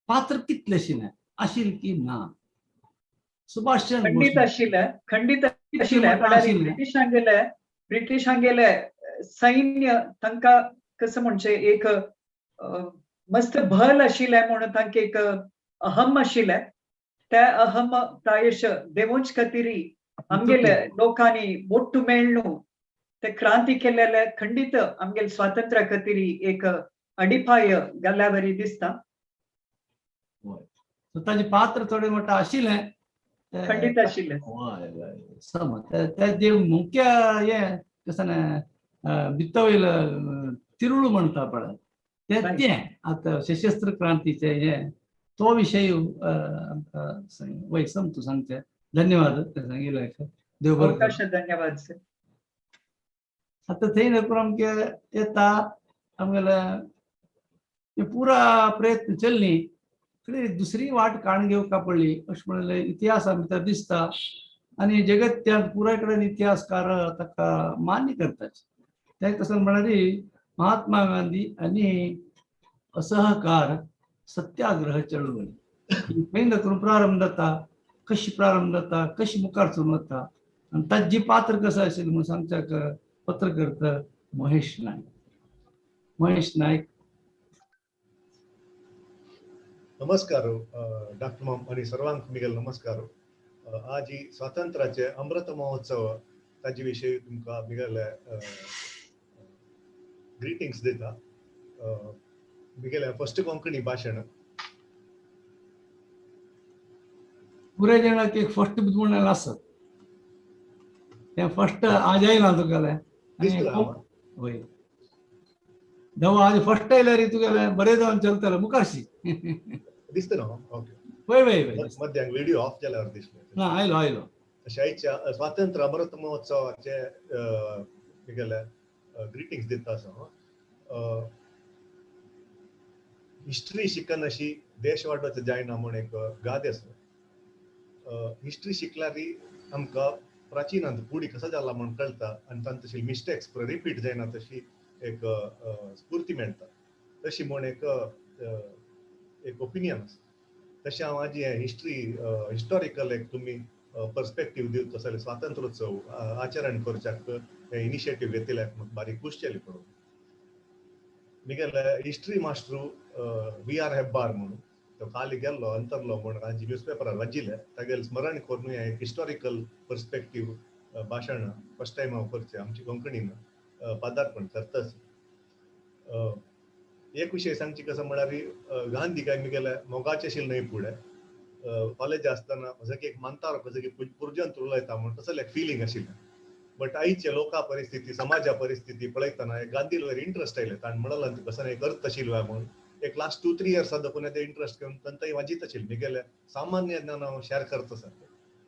पात्र कितले आशिल्ले की ना सुभाष चंद्र खंडित आशिल्ले पण ब्रिटिशांगेले सैन्य तांकां कसं म्हणजे एक मस्त भल आशिल्ले म्हणून तांकां एक अहम आशिल्ले ते अहम प्रायशः देवूंच खातीर आमगेले लोकांनी मोट्टू मेळणू ते क्रांती केलेले खंडित आमगेले स्वातंत्र्या खातीर एक अडिपाय घाल्ल्या वरी दिसता ताजे पात्र थोडे मोठे आशिल्ले खंडित आशिल्ले समज ते मुख्य हे कसं भित्त वयलं तिरुळू म्हणटा पळय ते आता सशस्त्र क्रांतीचे हे तो विषय आमकां वैसम तूं सांगचे धन्यवाद सांगिल्ले देव बरें करूं धन्यवाद सर आता थंय नकळो आमगे येता आमगेले पुरा प्रयत्न चल्ली दुसरी वाट काण घेवका पडली अशें म्हणले इतिहासा भितर दिसता आनी जगत्यान पुराय कडेन इतिहासकार ताका मान्य करतात ते कसं म्हणाली महात्मा गांधी आनी असहकार सत्याग्रह चळवळी खंय करून प्रारंभ जाता कशी मुखार सुरू जाता आनी ताजी पात्र कसं आशिल्लें म्हणून सांगच्याक पत्रकर्ता महेश नायक नमस्कार डॉक्टर मॉम आणि सर्वांक मिगेल नमस्कार आज ही स्वातंत्र्याचे अमृत महोत्सव ताजे विषयी तुमकां मिगेले ग्रीटिंग्स दिता मिगेले फर्स्ट कोंकणी भाशण पुरे जणांक एक फर्स्ट म्हणून आसत ते फर्स्ट आज आयला तुगेले वय जावं आज फर्स्ट आयल्यार तुगेले बरें जावन चलतलें मुखारशी दिसता न्हू ओके वय मध्यान व्हिडिओ ऑफ केल्यावर दिसले ना आयलो शाळेच्या स्वातंत्र्य अमृत महोत्सवाचे मिगेले ग्रीटिंग्स दिता असो हिस्ट्री शिकन अशी देश वाडोवचो जायना म्हूण एक गाद आसा हिस्ट्री शिकल्यार आमकां प्राचीनांत फुडें कसो जाला म्हूण कळटा आनी तांचे तशी मिस्टेक्स रिपीट जायना तशी एक स्फूर्ती मेळटा तशी म्हूण एक ओपिनियन आसा तशें हांव माझी हिस्ट्री हिस्टॉरिकल एक तुमी पर्स्पेक्टीव दिवचो जाल्यार स्वातंत्र्योत्सव आचरण करच्याक इनिशिएटीव घेतिल्ल्याक म्हाका बारीक खूश केली पळोवन मिगेले हिस्ट्री मास्टर VR हेब्बार म्हणून तो खाली गेल्लो अंतरलो म्हूण तांची न्यूजपेपरार वाचिल्ले तागेलें स्मरण करून एक हिस्टॉरिकल पर्स्पेक्टीव भाशण फर्स्ट टायम हांव करचें आमची कोंकणीन पदार्पण करताच एक विशय सांगची कसं म्हळ्यार गांधी काय मिगेले मोगाचें आशिल्लें न्हय फुडें कॉलेज आसतना जसं एक मानता कसं की पुर्जंत उलयता म्हूण तसलें एक फिलींग आशिल्लें बट आयचे लोका परिस्थिती समाजा परिस्थिती पळयतना गांधी वयर इंट्रस्ट आयले ताणें म्हणलें कसं एक करत आशिल्लो म्हणून एक लास्ट 2-3 years देखून ते इंट्रस्ट घेवन तांकां वाजीत आशिल्लें मिगेले सामान्य ज्ञान हांव शेअर करता सर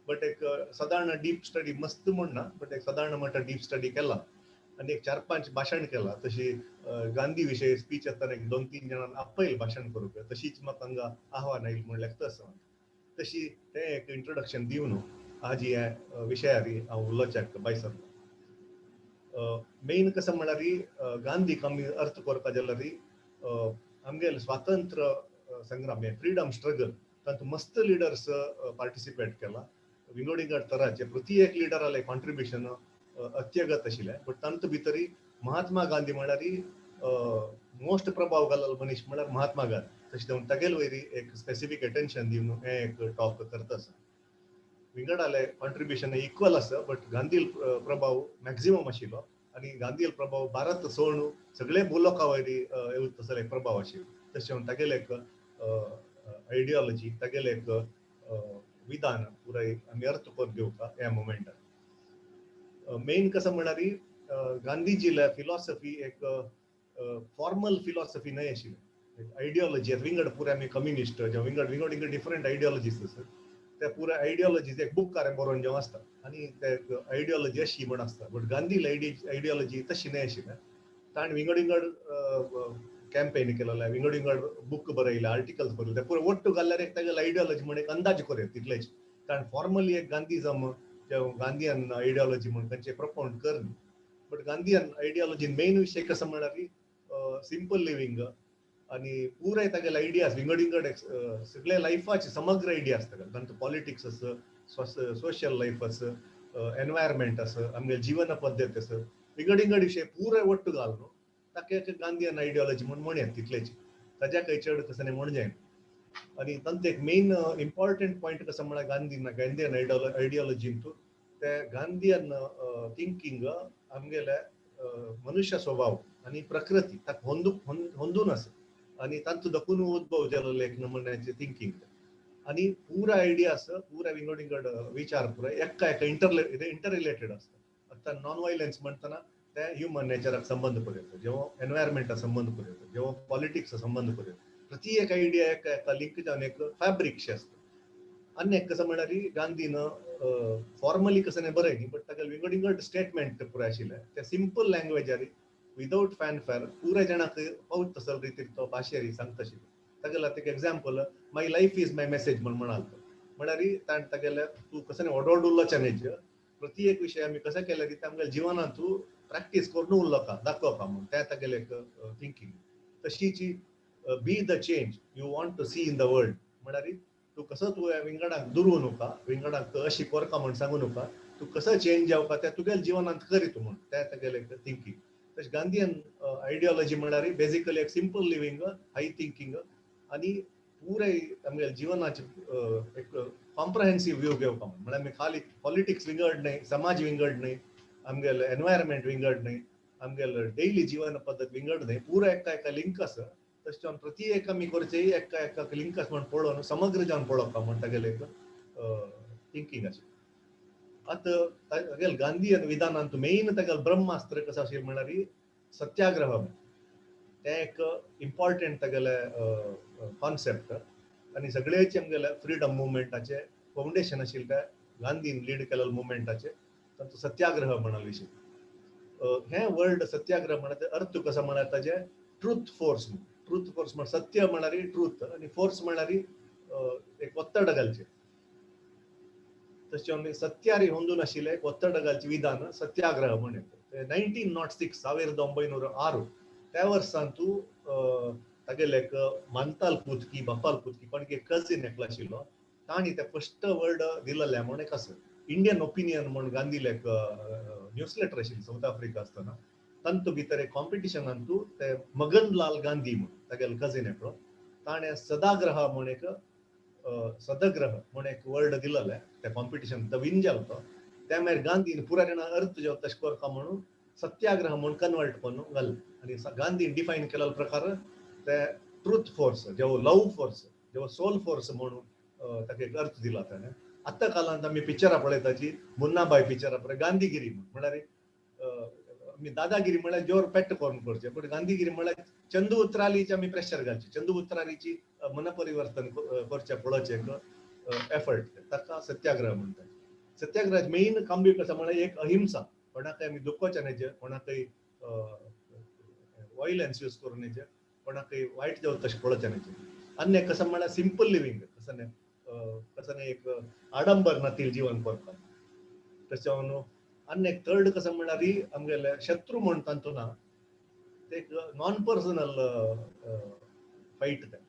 बट एक सादारण डीप स्टडी मस्त म्हण ना बट एक सादारण मोठा डीप स्टडी केला आणि एक 4-5 भाशण केला तशी गांधी विषयी स्पीच येताना एक 2-3 जणांना आपयल भाशण करूंक तशीच म्हाका हांगा आव्हान आयिल्लें म्हणल्यार तसं तशी तें एक इंट्रोडक्शन दिवन आज ह्या विशयार हांव उलोवच्याक भायर सरलो. मेन कसं म्हणल्यार गांधीक आमी अर्थ करपा जाल्यार आमगेले स्वातंत्र्य संग्राम हे फ्रीडम स्ट्रगल तातूंत मस्त लिडर्स पार्टिसिपेट केला विंगड तराचे प्रत्येक लिडरालें कॉन्ट्रिब्युशन अत्यगत आशिल्लें बट तांत भितरी महात्मा गांधी म्हळ्यार मोस्ट प्रभाव घालल मनीस म्हळ्यार महात्मा गांधी तशें जावन तागेले वयरी एक स्पेसिफीक अटेन्शन दिवन हें एक टॉक करता आसा विंगडाले कॉन्ट्रिब्युशन इक्वल आसा बट गांधी प्रभाव मॅक्झिमम आशिल्लो आनी गांधी प्रभाव भारत सोडून सगळे मुलका वयरी तसले प्रभाव आशिल्लो तशें जावन तागेले एक आयडियोलॉजी तागेले एक विधान पुराय आमी अर्थ करून घेवपाक ह्या मोमेंटार मेन कसं म्हणल्यार गांधीजीले फिलॉसॉफी एक फॉर्मल फिलॉसॉफी न्हय आशिल्ली आयडियोलॉजी विंगड पुरे आमी कम्युनिस्ट जेव्हा विंगड डिफरंट आयडियोलॉजीज आसात त्या पुऱ्या आयडियोलॉजीज एक बुक कारें बरोवन जेव्हा आसता आनी ते आयडियोलॉजी अशी म्हण आसता बट गांधी आयडियोलॉजी तशी न्हय आशिल्लें ताणें विंगड कॅम्पेन केलेलें विंगड बुक बरयले आर्टिकल्स बरयले ते पुरे वट्ट घाल्ल्यार एक तागेले आयडियोलॉजी म्हण एक अंदाज करूं तितलेच ताणें फॉर्मली एक गांधीजम गांधीयन आयडियोलॉजी म्हण तांचे प्रपोंड करना बट गांधीयन आयडियोलॉजीन मेन विशय कसं म्हणल्यार सिंपल लिव्हिंग आणि पुराय तागेले आयडियाज विंगड सगळे लायफाचे समग्र आयडिया आसता तांचो पॉलिटिक्स आसा सोशल लायफ आसा एनवायरमेंट आसा आमगे जीवन पद्दत आसा विंगड विशय पुराय वट्ट घालून ताका एक गांधीयन आयडियोलॉजी म्हण म्हणयात तितलेच ताज्या खंय चड कसं न्ही म्हण जायना आनी तांचो एक मेन इम्पॉर्टंट पॉयंट कसं म्हळ्यार गांधीयन आयडियोलॉजीन ते गांधीयन थिंकींग आमगेले मनुष्य स्वभाव आणि प्रकृती ताका होंदून आसा आणि तांचो दखून उद्भव जाल्लो एक नमुन्याचे थिंकींग आणि पुरा आयडिया आसा पुरा विंगड विचार पुरा एका इंटर रिलेटेड आसता आता नॉन व्हायलन्स म्हणटना ते ह्युमन नेचराक संबंध पडयता जेव्हा एनवायरमेंटा संबंध पडयता जेव्हा पॉलिटिक्स संबंध पडयता प्रत्येक आयडिया एका लिंक जावन एक फॅब्रिक शे आसता आनी एक कसं म्हळ्यार गांधीन फॉर्मली कसं नाही बरय न्ही बट ताका विंगड स्टेटमेंट पुराय आशिल्ले ते सिंपल लँग्वेजार विदाउट फॅनफेअर पुराय जाणांक पावत तसले रितीन तो भाशेर सांगता आशिल्लो तागेलो एक example my life is my message म्हण म्हणालो म्हळ्यार ताणें तागेले तूं कसं न्ही ओडोड उरलोच्या न्ही प्रत्येक विशय आमी कसं केले की आमच्या जिवनांत तूं प्रॅक्टीस करून उरलो का दाखोवपा म्हण तें तागेलें एक थिंकींग तशीची be the change you want to see in the world म्हळ्यार तूं कसो तुवें विंगडाक दुरू नका विंगडाक अशी करता म्हण सांगू नका तूं कसो चेंज जावपा तें तुगेल्या जिवनांत करीत म्हण तें तागेलें एक थिंकींग तशें गांधीयन आयडियोलॉजी म्हळ्यार बेजिकली एक सिंपल लिव्हिंग हाय थिंकींग आनी पुराय आमगेल्या जिवनाचे एक कॉम्प्रहेन्सीव व्यू घेवपा म्हळ्यार आमी खाली पॉलिटिक्स विंगड न्हय समाज विंगड न्हय आमगेले एनवायरमेंट विंगड न्हय आमगेले डेली जीवन पद्दत विंगड न्हय पुरा एका लिंक आसा तशें जावन प्रत्येक आमी करचे एका लिंक आसा म्हण पळोवन समग्र जावन पळोवपा म्हण तागेलें एक थिंकींग आसा आतां तागेले गांधीयन विधानांत मेन तागेलो ब्रह्मास्त्र कसो आशिल्लो म्हळ्यार सत्याग्रह तें एक इम्पॉर्टंट तागेले कॉन्सेप्ट आनी सगळेचे आमगेले फ्रिडम मुवमेंटाचे फावंडेशन आशिल्लें तें गांधीन लीड केलेले मुवमेंटाचे तांचो सत्याग्रह म्हणा विशय हे वर्ड सत्याग्रह म्हळ्यार अर्थ कसो म्हळ्यार ताजे ट्रुथ फोर्स म्हण सत्य म्हळ्यार ट्रुथ आनी फोर्स म्हळ्यार एक वत्तड घालचे तशें सत्यार होंदून आशिल्लें एक वत्तड घालचे विधान सत्याग्रह म्हण 1906 त्या वर्सान तूं तागेले एक मानताल पुतकी बापाल पुतकी पण एक कझिन एकलो आशिल्लो ताणी ते फर्स्ट वर्ड दिलेलें म्हण एक आसा इंडियन ओपिनियन म्हण गांधीले एक न्यूजलेटर आशिल्ली साऊथ आफ्रिका आसतना तांतू भितर एक कॉम्पिटिशनान तूं ते मगनलाल गांधी म्हण तागेले कझिन एकलो ताणें सदाग्रह म्हण एक सदग्रह म्हण एक वर्ड दिलेलें त्या कॉम्पिटिशन तो विन जालो तो त्या मागीर गांधीन पुराय जाणां अर्थ जो तशें करता म्हणून सत्याग्रह म्हण कन्वर्ट करून घालें आनी गांधीन डिफायन केलेलो प्रकार ते ट्रुथ फोर्स जेवो लव फोर्स जेवो सोल फोर्स म्हणून ताका एक अर्थ दिला ताणें आत्ता कालांत आमी पिक्चरां पळयताची मुन्नाबाई पिक्चरां पळय गांधीगिरी म्हळ्यार आमी दादागिरी म्हळ्यार जोर पेट्ट करून करचे पण गांधीगिरी म्हळ्यार चंदू उतरालीचे आमी प्रेशर घालचे चंदू उतरालीची मनपरिवर्तन करचे पळोवचे एक एफर्ट ताका सत्याग्रह म्हणटात सत्याग्रह मेन कांबी कसो म्हळ्यार एक अहिंसा कोणाकय आमी दुखोवचे न्हय, कोणाकय वॉयलन्स यूज करून न्हय, कोणाकय वायट जावं तशें पळोवचें न्हय. आनी एक कसं म्हळ्यार सिंपल लिव्हिंग, कसं न्हय एक आडंबर नातील जीवन करपाक तशें न्हू. आनी एक थर्ड कसं म्हळ्यार आमगेले शत्रू म्हण तांतू ना, ते एक नॉन पर्सनल फायट ते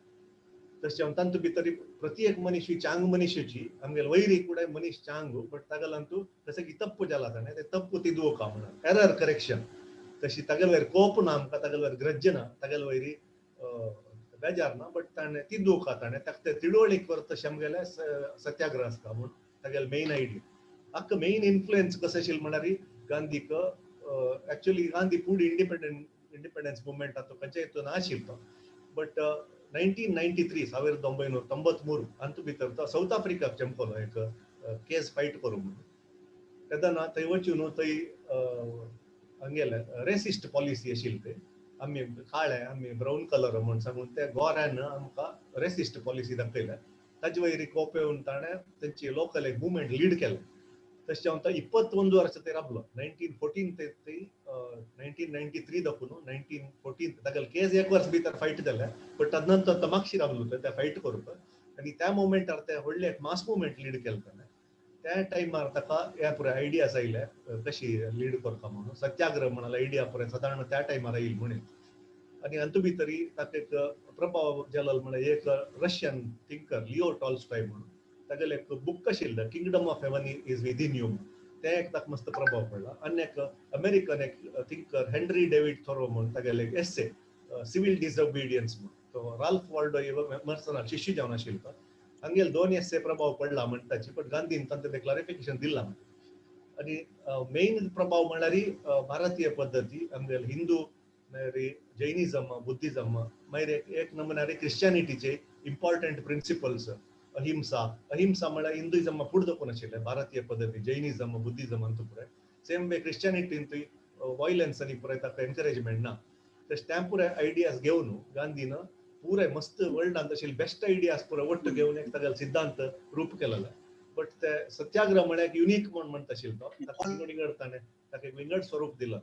तशें तांतू भितर प्रत्येक मनीस ही चांग मनीसची आमगेले वैरी कुडे मनीस चांगू, बट तागेले तांतू तशें की तप्प जाला ताणें ते तप्प तिदूका म्हणून एरर करेक्शन तशी तागेले वयर कोप ना आमकां, तागेले वयर ग्रज्ज ना, तागेले वयरी बेजार ना, बट ताणें तिदूका ताणें ताका ते तिडवळीक करता तशें आमगेले सत्याग्रह आसता म्हूण तागेले मेन आयडिया. आख्खो मेन इन्फ्लुएन्स कसो आशिल्लो म्हळ्यार गांधीक actually Gandhi food independence movement तो खंयच्या हितून नाशिल्लो, बट 1993 अंतू भितर तो साऊथ आफ्रिकाक चंपलो एक केस फायट करूंक म्हणून. तेदना थंय वचून थंय हांगेले रेसिस्ट पॉलिसी आशिल्ली ते आमी काळे आमी ब्रावन कलर म्हणून सांगून ते गोऱ्यान आमकां रेसिस्ट पॉलिसी दाखयल्या. ताजे वयरी कोप येवन ताणें तेंची लोकल एक मुवमेंट लीड केलें. तशें तो 21 वर्सां ते राबलो 1914 ते 1993 दाखून 1914 तागेले केस एक वर्स भितर फायट जाले, बट ताजे तो मागशी राबलो ते फायट करपाक. आनी त्या मुवमेंटार ते व्हडले एक मास मुवमेंट लीड केलें ताणें. त्या टायमार ताका ह्या पुराय आयडियाज आयले कशी लीड करता म्हणून. सत्याग्रह म्हणाल आयडिया पुराय सादारण त्या टायमार येयली म्हणून. आनी हातूंत भितर ताका एक प्रभाव जालो म्हळ्यार एक रशियन थिंकर लिओ टॉल्स्टॉय म्हणून तागेलें एक बूक आशिल्लें kingdom of heaven is within you, ते एक ताका मस्त प्रभाव पडला. आनी एक अमेरिकन एक थिंकर हेनरी डेव्हिड थोरो म्हणून तागेले एक एस्से सिव्हिल डिसओबिडियन्स म्हणून, तो राल्फ वॉल्डो एमर्सनार शिष्य जावन आशिल्लो. हांगेले 2 एस्से प्रभाव पडला म्हणटाची, बट गांधीन तांचें तें क्लॅरिफिकेशन दिलां. आनी मेन प्रभाव म्हळ्यार भारतीय पद्दती आमगेले हिंदू मागीर जैनिझम बुद्धिझम मागीर एक नमुन्यार क्रिश्चियनिटीचे इम्पॉर्टंट प्रिंसिपल्स अहिंसा म्हळ्यार हिंदुइझम फुडें दवरून आशिल्ले भारतीय पद्दती जैनिझम बुद्धिझम अंतू पुराय. सेम वे क्रिश्चियनिटीन वॉयलन्स आनी पुराय ताका एनकरेजमेंट ना. तशें त्या पुराय आयडियाज घेवन गांधीन पुराय मस्त वर्ल्डांत आशिल्ले बेस्ट आयडियाज पुराय वट्ट घेवन एक तागेलो सिद्धांत रूप केलेलो. बट ते सत्याग्रह म्हळ्यार युनिक म्हूण म्हणटा आशिल्लो ताका विंगड ताणें ताका एक विंगड स्वरूप दिलो.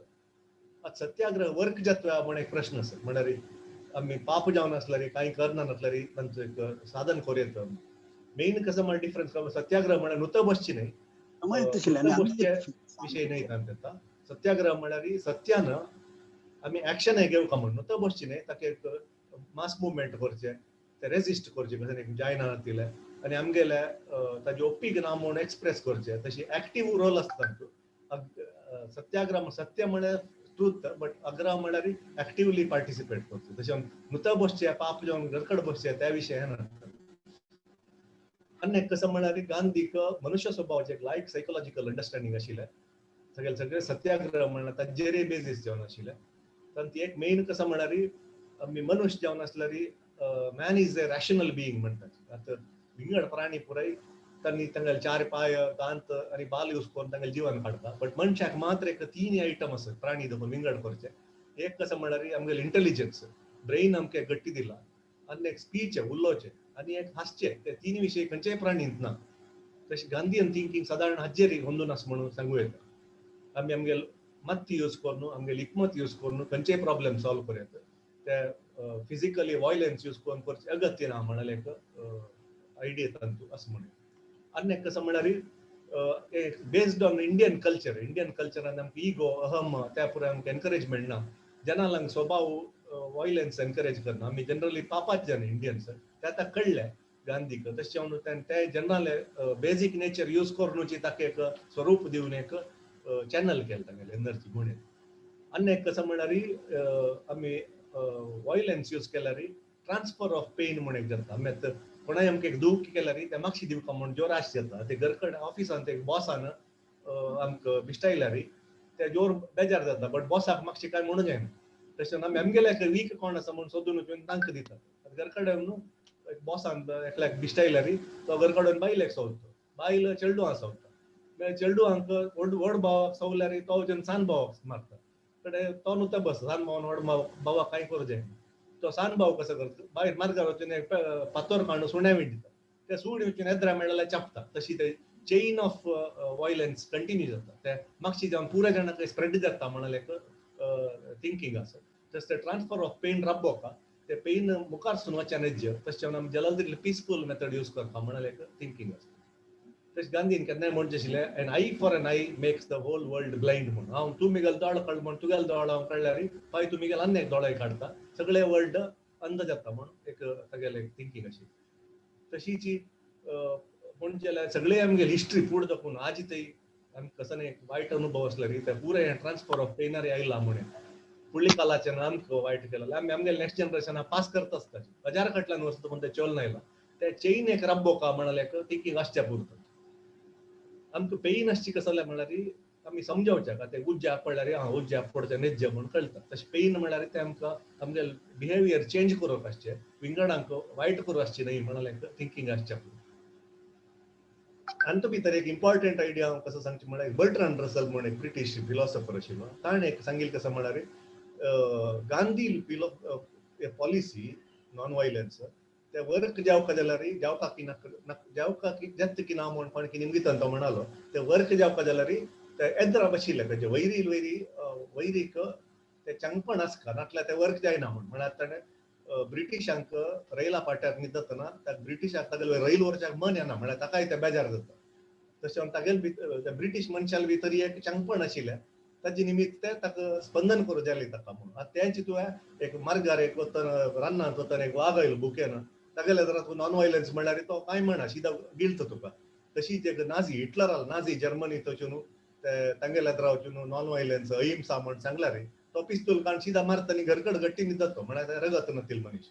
आतां सत्याग्रह वर्क जाता म्हण एक प्रश्न आसा, म्हळ्यार आमी पाप जावन आसल्यार कांय करना नासल्यार तांचो एक साधन करूं येता. मेन कसं म्हळ्यार डिफरन्स सत्याग्रह म्हळ्यार नुत बसची न्हय, विषय न्हय तांचो. सत्याग्रह म्हळ्यार सत्यान आमी एक्शन घेवका म्हणून नुत बसची न्हय, ताका एक मास मुवमेंट करचे, ते रेजिस्ट करचे कशें एक जायना दिले आनी आमगेले ताजे ओप्पीक ना म्हूण एक्सप्रेस करचे. तशी एक्टीव रोल आसता तांचो. सत्याग्रह सत्य म्हळ्यार ट्रूथ, बट अग्रह म्हळ्यार एक्टिवली पार्टिसिपेट करचे. तशें नुत बसचे पाप जावन घरकड बसचे त्या विशय ना. आनी कसं म्हळ्यार गांधीक मनुष्य स्वभावाचें एक लायक सायकोलॉजिकल अंडरस्टँडींग आशिल्लें. सगळे सत्याग्रह म्हळ्यार ताजेर बेजीस जावन आशिल्लें. तांती एक मेन कसं म्हळ्यार आमी मनुश्य जावन आसल्यार man is a rational being म्हणटात. आतां विंगड प्राणी पुराय तांणी तांगेले 4 पाय दांत आनी बाल यूज करून तांगेलें जीवन काडटा. बट मनशाक मात्र एक 3 आयटम आसात प्राणी देखून विंगड करचे. एक कसं म्हळ्यार आमगेले इंटेलिजन्स, ब्रेन आमकां गट्टी दिला, आनी एक स्पीच उलोवचें आनी एक हासचें. ते 3 विशय खंयच्याय प्राणींत ना. तशें गांधीयन थिंकींग सादारण हाजेर होंदून आसा म्हणून सांगूं येता. आमी आमगेले मत्ती यूज करून आमगेली हिकमत यूज करून खंयचेय प्रॉब्लेम सॉल्व करूं येता. ते फिजिकली वॉयलन्स यूज करून करचे अगत्य ना म्हणाले एक आयडिया तांतू असं म्हणून. आनी एक कसं म्हळ्यार बेस्ड ऑन इंडियन कल्चरान आमकां इगो अहम त्या पुराय आमकां एनकरेजमेंट ना. जनालांक स्वभाव वॉयलन्स एनकरेज करना. आमी जनरली पापाच जन इंडियन्स, ते आतां कळ्ळें गांधीक. तशें म्हणून ते जनरल बेजीक नेचर यूज करून ताका एक स्वरूप दिवन एक चॅनल केलें तागेलें एनर्जी म्हणून. आनी एक कसं म्हळ्यार आमी वॉयलन्स यूज केल्यार ट्रान्सफर ऑफ पेन म्हणून एक जाता. आमी आतां कोणाय आमकां एक दूख केल्यार ते मागशी दिवका म्हणून जोर आश जाता. ते घरकड ऑफिसान एक बॉसान आमकां बिश्टायल्यार ते जोर बेजार जाता, बट बॉसाक मागशी कांय म्हणूं जायना. तशें आमी आमगेले वीक कोण आसा म्हणून सोदून वचून तांकां दितात. घरकडेन न्हू बॉसान एकल्याक बिश्टायल्यार तो घरकडेन बायलेक सवता, बायल चेडूआंक सवता. चेडूआंक व्हड भावाक सवल्यार तो वचून सान भावाक मारता. कडेन तो न्हू तो बस सान भावान व्हड भावाक कांय करूं जायना. तो सान भाव कसो करता, भायर मार्गार वचून एक फातोर काडून सुण्या दिता. ते सूण वचून येद्रा मेळ्ळाल्यार चापता. तशी चेन ऑफ वायलन्स कंटिन्यू जाता ते मागची जावन पुऱ्या जाणांक स्प्रेड जाता म्हणाले थिंकिंग आसा तस ते ट्रान्सफर ऑफ पेन राबोवपा ते पेन मुखार सुन वचन हेज्य तशें आमी जल्दी पीसफूल मेथड यूज करता म्हणाले थिंकिंग आसा तशें गांधीन केन्नाय म्हणचे आशिल्लें an eye for an eye makes the whole world blind म्हूण हांव तूं मिगेल दोळ काड म्हण तुगेल दोळ हांव काडल्यार फाय तूं मिगेल आनी एक दोळय काडता सगळे वर्ल्ड अंध जाता म्हण एक तागेलें थिंकिंग अशी तशीच म्हणजे जाल्यार सगळे आमगे हिस्ट्री फुडें दाखोवन आज थंय आमकां कसं एक वायट अनुभव आसलो रे ते पुरे ट्रान्सफर ऑफ पेनारी आयला म्हणे फुडल्या काळाच्यान आमकां वायट केलें आमी आमगे नेक्स्ट जनरेशना पास करता आसता हजार फाटल्यान वचता पूण ते चलना आयला ते चेन एक राबोवपा म्हणाले थिंकिंग आसच्या पुरतं आमकां पेन आसची कसं जाल्यार म्हळ्यार आमी समजावचें का ते उज्ज्याक पडल्यार हां उज्ज्याक पडचें न्हय म्हूण कळटा तशें पेन म्हळ्यार ते आमकां आमगे बिहेवियर चेंज करप आसचें विंगडांक वायट करूं आसची न्हय म्हणाले थिंकिंग आसच्या पुरतं आनी भितर एक इम्पॉर्टंट आयडिया हांव कसो सांगचें म्हळ्यार बर्ट्रांड रसल म्हूण एक ब्रिटीश फिलॉसॉफर आशिल्लो ताणें एक सांगिल्लें कसं म्हळ्यार गांधी पॉलिसी नॉन वायलन्स ते वर्क जावपा जाल्यार जावपा की जावपा की जेत की ना म्हण पण की निमगितन तो म्हणालो ते वर्क जावपा जाल्यार ते येद्रा बशिल्ले तेजे वैरीक ते चांगपण आसका नाटल्यार ते वर्क जायना म्हळ्यार ताणें ब्रिटिशांक रैला पाट्यार न्हिदतना त्या ब्रिटिशाक तागेले रैल वरच्याक मन येना म्हळ्यार ताकाय ते बेजार जाता तशें तागेले ब्रिटीश मनशाले भितर एक चांगपण आशिल्लें ताजे निमित्त ते ताका स्पंदन करूं जालें ताका म्हणून आतां तेंच तुवें एक मार्गार एक रान्नांत वतना एक वाग आयलो बुकेन तागेले जर तूं नॉन वायलन्स म्हळ्यार तो कांय म्हणा सीदा गिल्त तुका तशीच एक नाझी हिटलर आला नाझी जर्मनी थंयच्यान तांगेले वचून नॉन वायलन्स अहिंसा म्हण सांगल्यार तो पिस्तूल काडून सीदा मारता आनी घरकड गट्टी न्हिदता म्हळ्यार रगत नतील मनीस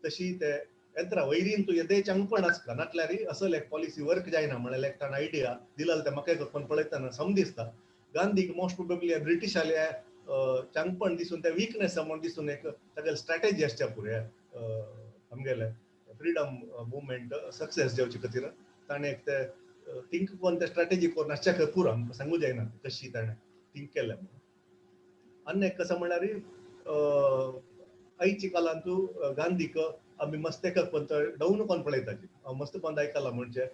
तशी ते येद्रा वैरीन तूं येदे चांगपण आसका नाटल्यार असल एक पॉलिसी वर्क जायना म्हळ्यार एक ताणें आयडिया दिला ते म्हाका कोण पळयतना समदिसता गांधीक मोस्ट प्रोबेबली ब्रिटिशाले चांगपण दिसून ते विकनेस म्हूण दिसून एक तागेले स्ट्रॅटेजी आसच्या पुरे आमगेले फ्रीडम मुवमेंट सक्सेस जावचे खातीर ताणें एक ते थिंक कोण ते स्ट्रॅटेजी करून आसच्या पुरो आमकां सांगूं जायना कशी ताणें थिंक केलें आनी एक कसं म्हळ्यार आयच्या काळान तूं गांधीक आमी मस्त एका कोण डावन कोण पळयताची हांव मस्त कोण आयकलां म्हणजे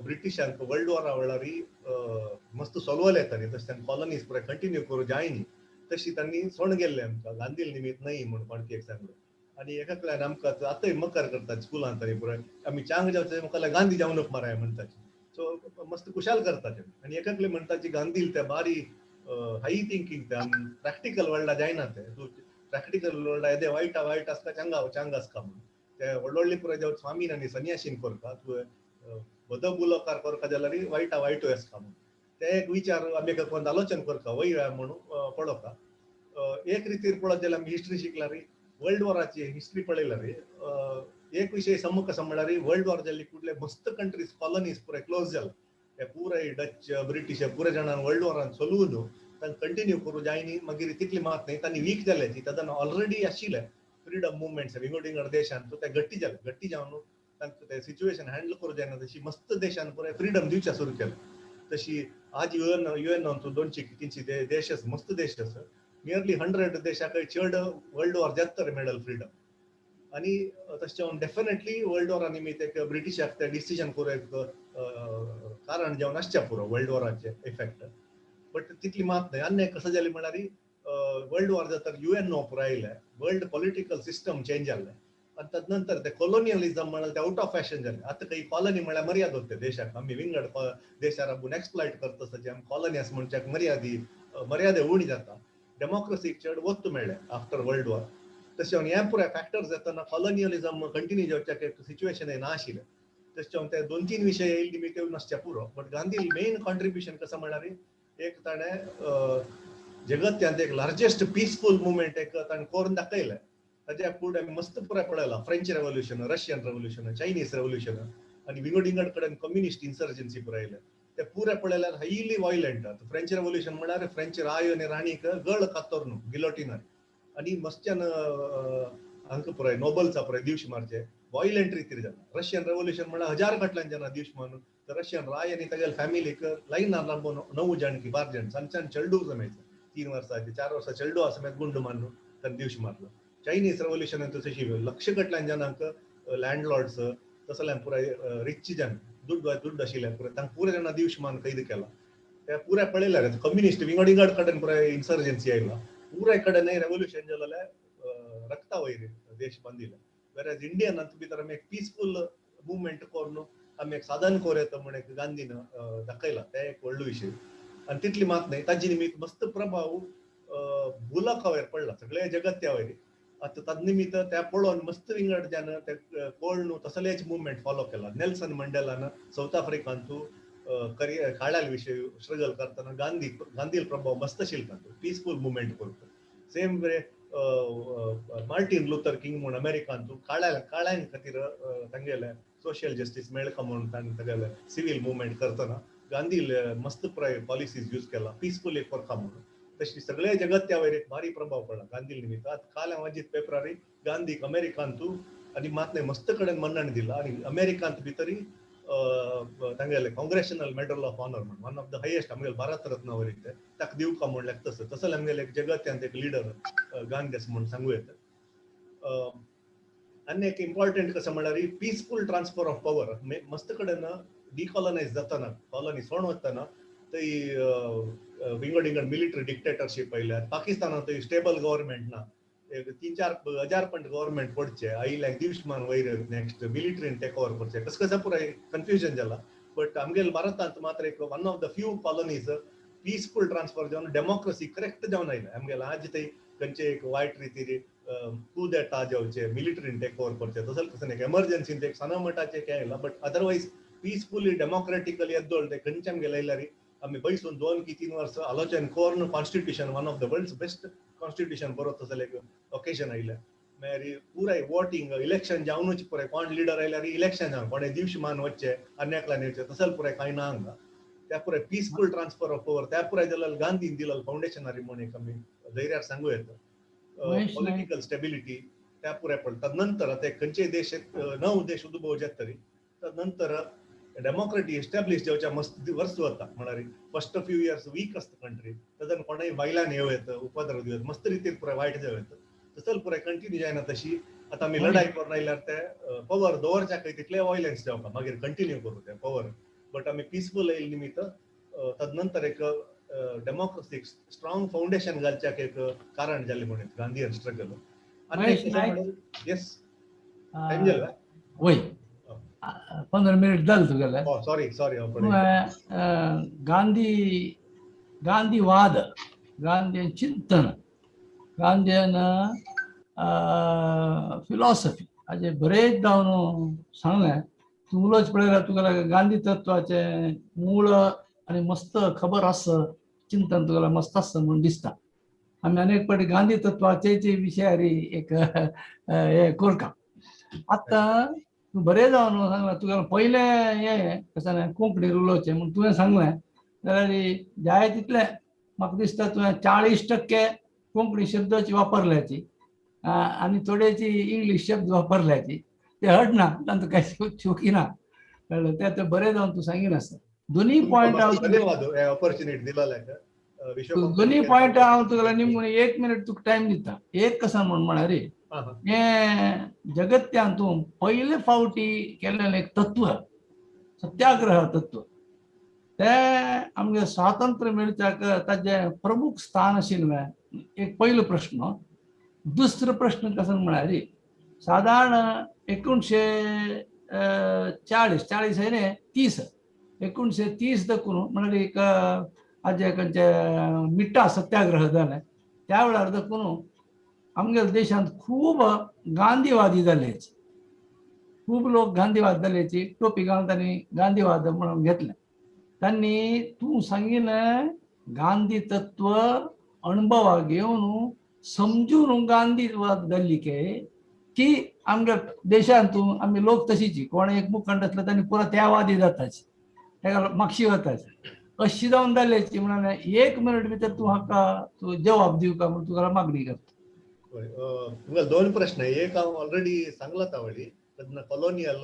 ब्रिटिशांक वर्ल्ड वॉरा वेळार मस्त सोलवले तांणी तशें तांणी कॉलनीज पुराय कंटिन्यू करूं जायनी तशी तांणी सोण गेल्ले आमकां गांधी निमित्त न्हय म्हूण कोणकी सांगलें आनी एका कडल्यान आमकां आतांय मकर करतात स्कुलांत तरी पुराय आमी चांग जावचे म्हाका गांधी जावनूक माराय म्हणटाची सो मस्त खुशाल करताचे आनी एका कडले म्हणटाची गांधी ते बारी हाय थिंकींग ते प्रॅक्टिकल वर्ल्डा जायना ते तूं प्रॅक्टिकल वर्ल्डा येदे वायट आसता चांग आसका म्हणून ते व्हडली पुराय जावन स्वामीन आनी संन्यासीन करता तुवें बदबुलोकार करता जाल्यार वायटूय आसता म्हणून ते एक विचार आमी एका कोण आलोचन करता वय म्हणून पळोवता एक रितीर पळोवत जाल्यार आमी हिस्ट्री शिकल्यार वर्ल्ड वॉराची हिस्ट्री पळयल्यार एक विशय समूख कसं म्हळ्यार वर्ल्ड वॉर जाल्ली कुठले मस्त कंट्रीज कॉलनीज पुराय क्लोज जाला हे पुराय डच ब्रिटीश पुराय जाणां वर्ल्ड वॉरान चलून तांकां कंटिन्यू करूं जायनी मागीर तितली मात न्हय तांणी वीक जाल्याची तातूंत ऑलरेडी आशिल्ले फ्रीडम मुवमेंट्स विंगड देशान ते गट्टी जावन तांकां ते सिच्युएशन हँडल करूं जायना तशी मस्त देशान पुराय फ्रीडम दिवच्या सुरू केलें तशी आज युएन दोनशे कितींची देश आसा मस्त देश आसा नियरली 100 देशाक चड वर्ल्ड वॉर जाता मेडल फ्रीडम आनी तशें डेफिनेटली वर्ल्ड वॉरा निमित्त एक ब्रिटिशाक ते डिसिजन करूं एक कारण जावन आसचें पुरो वर्ल्ड वॉराचे इफेक्ट बट तितली मात न्हय आनी कसं जालें म्हळ्यार वर्ल्ड वॉर जाता युएन नो पुरो आयले वर्ल्ड पॉलिटिकल सिस्टम चेंज जाल्लें आनी ताजे नंतर ते कॉलोनियलिझम म्हळ्यार ते आउट ऑफ फॅशन जालें आतां काही कॉलनी म्हळ्यार मर्याद होते देशाक आमी विंगड देशार आपूण एक्सप्लॉयट करता तशें आमी कॉलनी आसा म्हणच्याक मर्यादे उणी जाता डेमोक्रेसीक चड वस्त मेळ्ळें आफ्टर वर्ल्ड वॉर तशें हे पुराय फॅक्टर्स येतना कॉलोनियलिझम कंटिन्यू जावच्याक एक सिच्युएशन ना आशिल्लें तशें ते 2-3 विशय येयले निमित्त नासचे पुरो बट गांधी मेन कॉन्ट्रिब्युशन कसं म्हळ्यार एक ताणें जगत्यांत एक लार्जेस्ट पीसफूल मुवमेंट एक ताणें करून दाखयलें ताज्या फुडें आमी मस्त पुराय पळयलां French revolution Russian revolution Chinese revolution आनी विंगड कडेन कम्युनिस्ट इन्सर्जन्सी पुराय आयले ते पुरे पळयल्यार हायली वायलंट फ्रेंच रेवोल्युशन म्हळ्यार फ्रेंच राय आनी राणीक गळ कातोर गिलोटिनार आनी मस्त्यान हांकां पुराय नोबल्सा पुराय दिवश मारचे वायलंट रितीर जाता रशियन रेवोल्युशन म्हळ्यार 1000 फाटल्यान जेन्ना दिवश मारून तर रशियन राय आनी तागेले फॅमिलीक लायनार लांबून 9 जाण की 12 जाण सांच्यान चेडू समेत 3 वर्सांचे 4 वर्सां चेडू समेत गुंड मारून ताणें दिवश मारलो चायनीज रेवोल्युशन तशी लक्ष गटल्यान जनांक लँडलॉर्ड्स तसल्यान पुराय रिच जन दुड्ड आशिल्ले पुराय तांकां पुराय जाणां दिवशमान कैद केला ते पुराय पळयल्यार कम्युनिस्ट विंगड कडेन पुराय इन्सर्जन्सी आयला पुराय कडेन रेव्होल्युशन जालें जाल्यार रक्ता वयर देश बांदिले वेरएज इंडियनांत भितर आमी एक पीसफूल मुवमेंट करून आमी एक साधन कोर येता म्हण एक गांधीन दाखयला ते एक व्हडलो विशय आनी तितली मात न्हय ताजी निमित्त मस्त प्रभाव भुलाखा वयर पडला सगळे जगत त्या वयर आतां ताजे निमित्त त्या पळोवन मस्त विंगड ज्यानं ते कोळ न्हू तसलेच मुवमेंट फॉलो केला नेल्सन मंडेलान साऊथ आफ्रिकांतू काळ्याल विषय स्ट्रगल करतना गांधी प्रभाव मस्त आशिल्लो पीसफूल मुवमेंट करता same way Martin Luther king म्हणून अमेरिकांतू काळ्यां खातीर तांगेले सोशियल जस्टीस मेळका म्हणून ताणें तागेले सिव्हिल मुवमेंट करतना गांधी मस्त प्राय पॉलिसीज यूज केला पीसफूल एक परखा म्हणून तशी सगळे जगत त्या वयर एक भारी प्रभाव पडला गांधी निमित्त आतां काल हांव वाचीत पेपरारी गांधीक अमेरिकांतू आनी मात न्हय मस्त कडेन मन्नण दिला आनी अमेरिकांत भितरी तांगेले काँग्रेशनल मेडल ऑफ ऑनर म्हणून वन ऑफ द हायेस्ट आमगेले भारत रत्न वरीत ते ताका दिवका म्हणल्यार तसं आमगेले एक जगत्यांत एक लिडर गांधी असं म्हणून सांगू येता आनी एक इम्पॉर्टंट कसं म्हळ्यार पीसफूल ट्रान्सफर ऑफ पॉवर मस्त कडेन डिकॉलनायज जातना कॉलनी सोडून वतना थंय विंगड मिलिटरी डिक्टेटरशीप आयल्यात पाकिस्तानांत थंय स्टेबल गव्हर्मेंट ना 3-4 हजार पण गव्हर्मेंट पडचे आयल्याक दिवशमान वयर नेक्स्ट मिलिटरीन टेक ओवर करचे कसं पुराय कन्फ्युजन जाला बट आमगेले भारतांत मात्र एक one of the few colonies peaceful transfer जावन डेमोक्रेसी करेक्ट जावन आयले आमगेले आज थंय खंयचे एक वायट रितीन कू देता जेवचे मिलिटरीन टेक ओवर करचे तसं एक एमर्जन्सीन एक सनामटाचे केला बट अदरवायज पीसफुली डेमोक्रेटिकली येद्दोळ ते खंयचे आमगेले आयल्यार आमी बैसून 2 की 3 वर्स आलोचन कोर्न constitution one of the world's best constitution बरोवप तसले एक ओकेजन आयले मागीर पुराय वोटिंग इलेक्शन जावनूच पुराय कोण लिडर आयल्यार इलेक्शन जावन कोणे दिवशमान वचचे अन्याकला नेवचे तसले पुराय कांय ना हांगा त्या पुराय पीसफूल ट्रान्सफर ऑफ पॉवर त्या पुराय जाल्यार गांधीन दिलेलो फाउंडेशनारी म्हणून एक आमी धैर्यार सांगू येता पॉलिटिकल स्टेबिलिटी त्या पुराय पडटा नंतर ते खंयचे देश 9 देश उद्भव जात तरी नंतर डेमोक्रेटी एस्टॅब्लिश जावच्या मस्त वर्स वता म्हळ्यार फर्स्ट फ्यू इयर्स वीक आसता कंट्री तातूंत कोणाय बायलांनी येव येता उपद्रव दिवप मस्त रितीन पुराय वायट जाव येता तसले पुराय कंटिन्यू जायना तशी आतां आमी लढाई करून आयल्यार ते पॉवर दवरच्या खंय तितले वायलन्स जावपा मागीर कंटिन्यू करूं ते पॉवर बट आमी पीसफूल येयले निमित्त तदनंतर एक डेमोक्रेसीक स्ट्रॉंग फाउंडेशन घालच्याक एक कारण जालें म्हणून गांधीयन स्ट्रगल येस टाइम जाला वय 15 मिनिट जालें तुगेलें सॉरी गांधीवाद गांधी चिंतन गांधीन फिलॉसॉफी हाजे बरेच जावन सांगलें तूं उलोवच पळयल्यार तुगेल्या गांधी तत्वाचे मूळ आनी मस्त खबर आसा चिंतन तुगेलें मस्त आसा म्हूण दिसता आमी अनेक फावटी गांधी तत्वाचे विशयार एक हे करता आतां तूं बरें जावन सांगलें तुगेलें पयलें हें कशें कोंकणी उलोवचें म्हूण तुवें सांगलें जाल्यार जाय तितलें म्हाका दिसता तुवें 40% कोंकणी शब्दाची वापरल्याची आनी थोडेची इंग्लीश शब्द वापरल्याची ते हडना तांचो कांय चुकी ना कळ्ळें तें बरें जावन तूं सांगिना आसता दोनी पॉयंट धन्यवाद ऑपॉर्च्युनिटी दिलेल्या दोनी पॉयंट हांव तुगेलें निमून 1 मिनिट तुका टायम दिता एक कसा म्हळ्यार हें जगत्यांतून पयले फावटी केल्लें एक तत्व सत्याग्रह तत्व ते आमगे स्वातंत्र्य मेळच्याक ताजें प्रमुख स्थान आशिल्लें एक पयलो प्रश्न दुसरो प्रश्न कसो म्हळ्यार साधारण 1930 देखून म्हळ्यार एक हाजे खंयचे मिठा सत्याग्रह जालें त्या वेळार देखून आमगे देशांत खूब गांधीवादी जालेच खूब लोक गांधीवाद जाल्याची टोपी घालून तांणी गांधीवाद म्हणून घेतलें तांणी तूं सांगिल्लें गांधी तत्व अणभवाक घेवन समजून गांधीवाद जाल्ली की आमच्या देशांतून आमी लोक तशीची कोण एक मुखंड आसलो तांणी पुरो त्यावादी जाताच ताका मागशी वताच अशी जावन जाल्ल्याची म्हणून 1 मिनिट भितर तूं हाका तूं जवाब दिवका म्हूण तुका मागणी करता तुमकां 2 प्रश्न एक हांव ऑलरेडी सांगला तावळी कॉलोनियल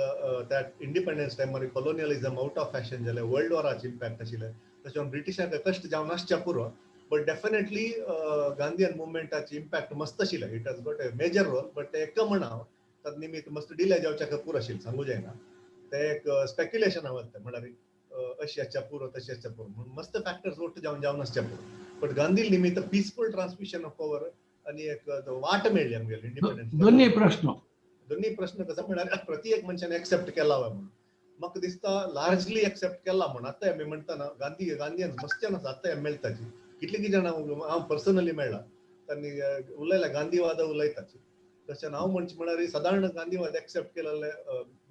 त्या इंडिपेंडन्स टायमार कॉलोनियलिझम आउट ऑफ फॅशन जालें वर्ल्ड वॉराचें इम्पॅक्ट आशिल्लें तशें ब्रिटिशांक कश्ट जावन आसच्या पुरो बट डेफिनेटली गांधीयन मुवमेंटाची इम्पॅक्ट मस्त आशिल्लें it has got a major role but ते एक म्हणा ताजे निमित्त मस्त डिले जावच्या पुरो आशिल्लें सांगू जायना ते एक स्पेक्युलेशन आवडतं म्हळ्यार अशेच्या पुरो तशेच्या पुरो म्हणून मस्त फॅक्टर्स ओट्ट जावन आसचे पुरो बट गांधी निमित्त पीसफुल ट्रान्समिशन ऑफ पॉवर आणि एक वाट मेळ्ळी आमगेली इंडिपेंडन्स दोन्ही प्रश्न कसं म्हळ्यार प्रति एक मनशान एक्सेप्ट केला म्हणून म्हाका दिसता लार्जली एक्सेप्ट केला म्हणून आतां आमी म्हणटाना गांधीयन मस्त्यान आसा आतां मेळटाची कितली जाणां हांव पर्सनली मेळ्ळा तांणी उलयला गांधीवाद उलयताची तशें हांव म्हणचे म्हळ्यार सादारण गांधीवाद एक्सेप्ट केलेले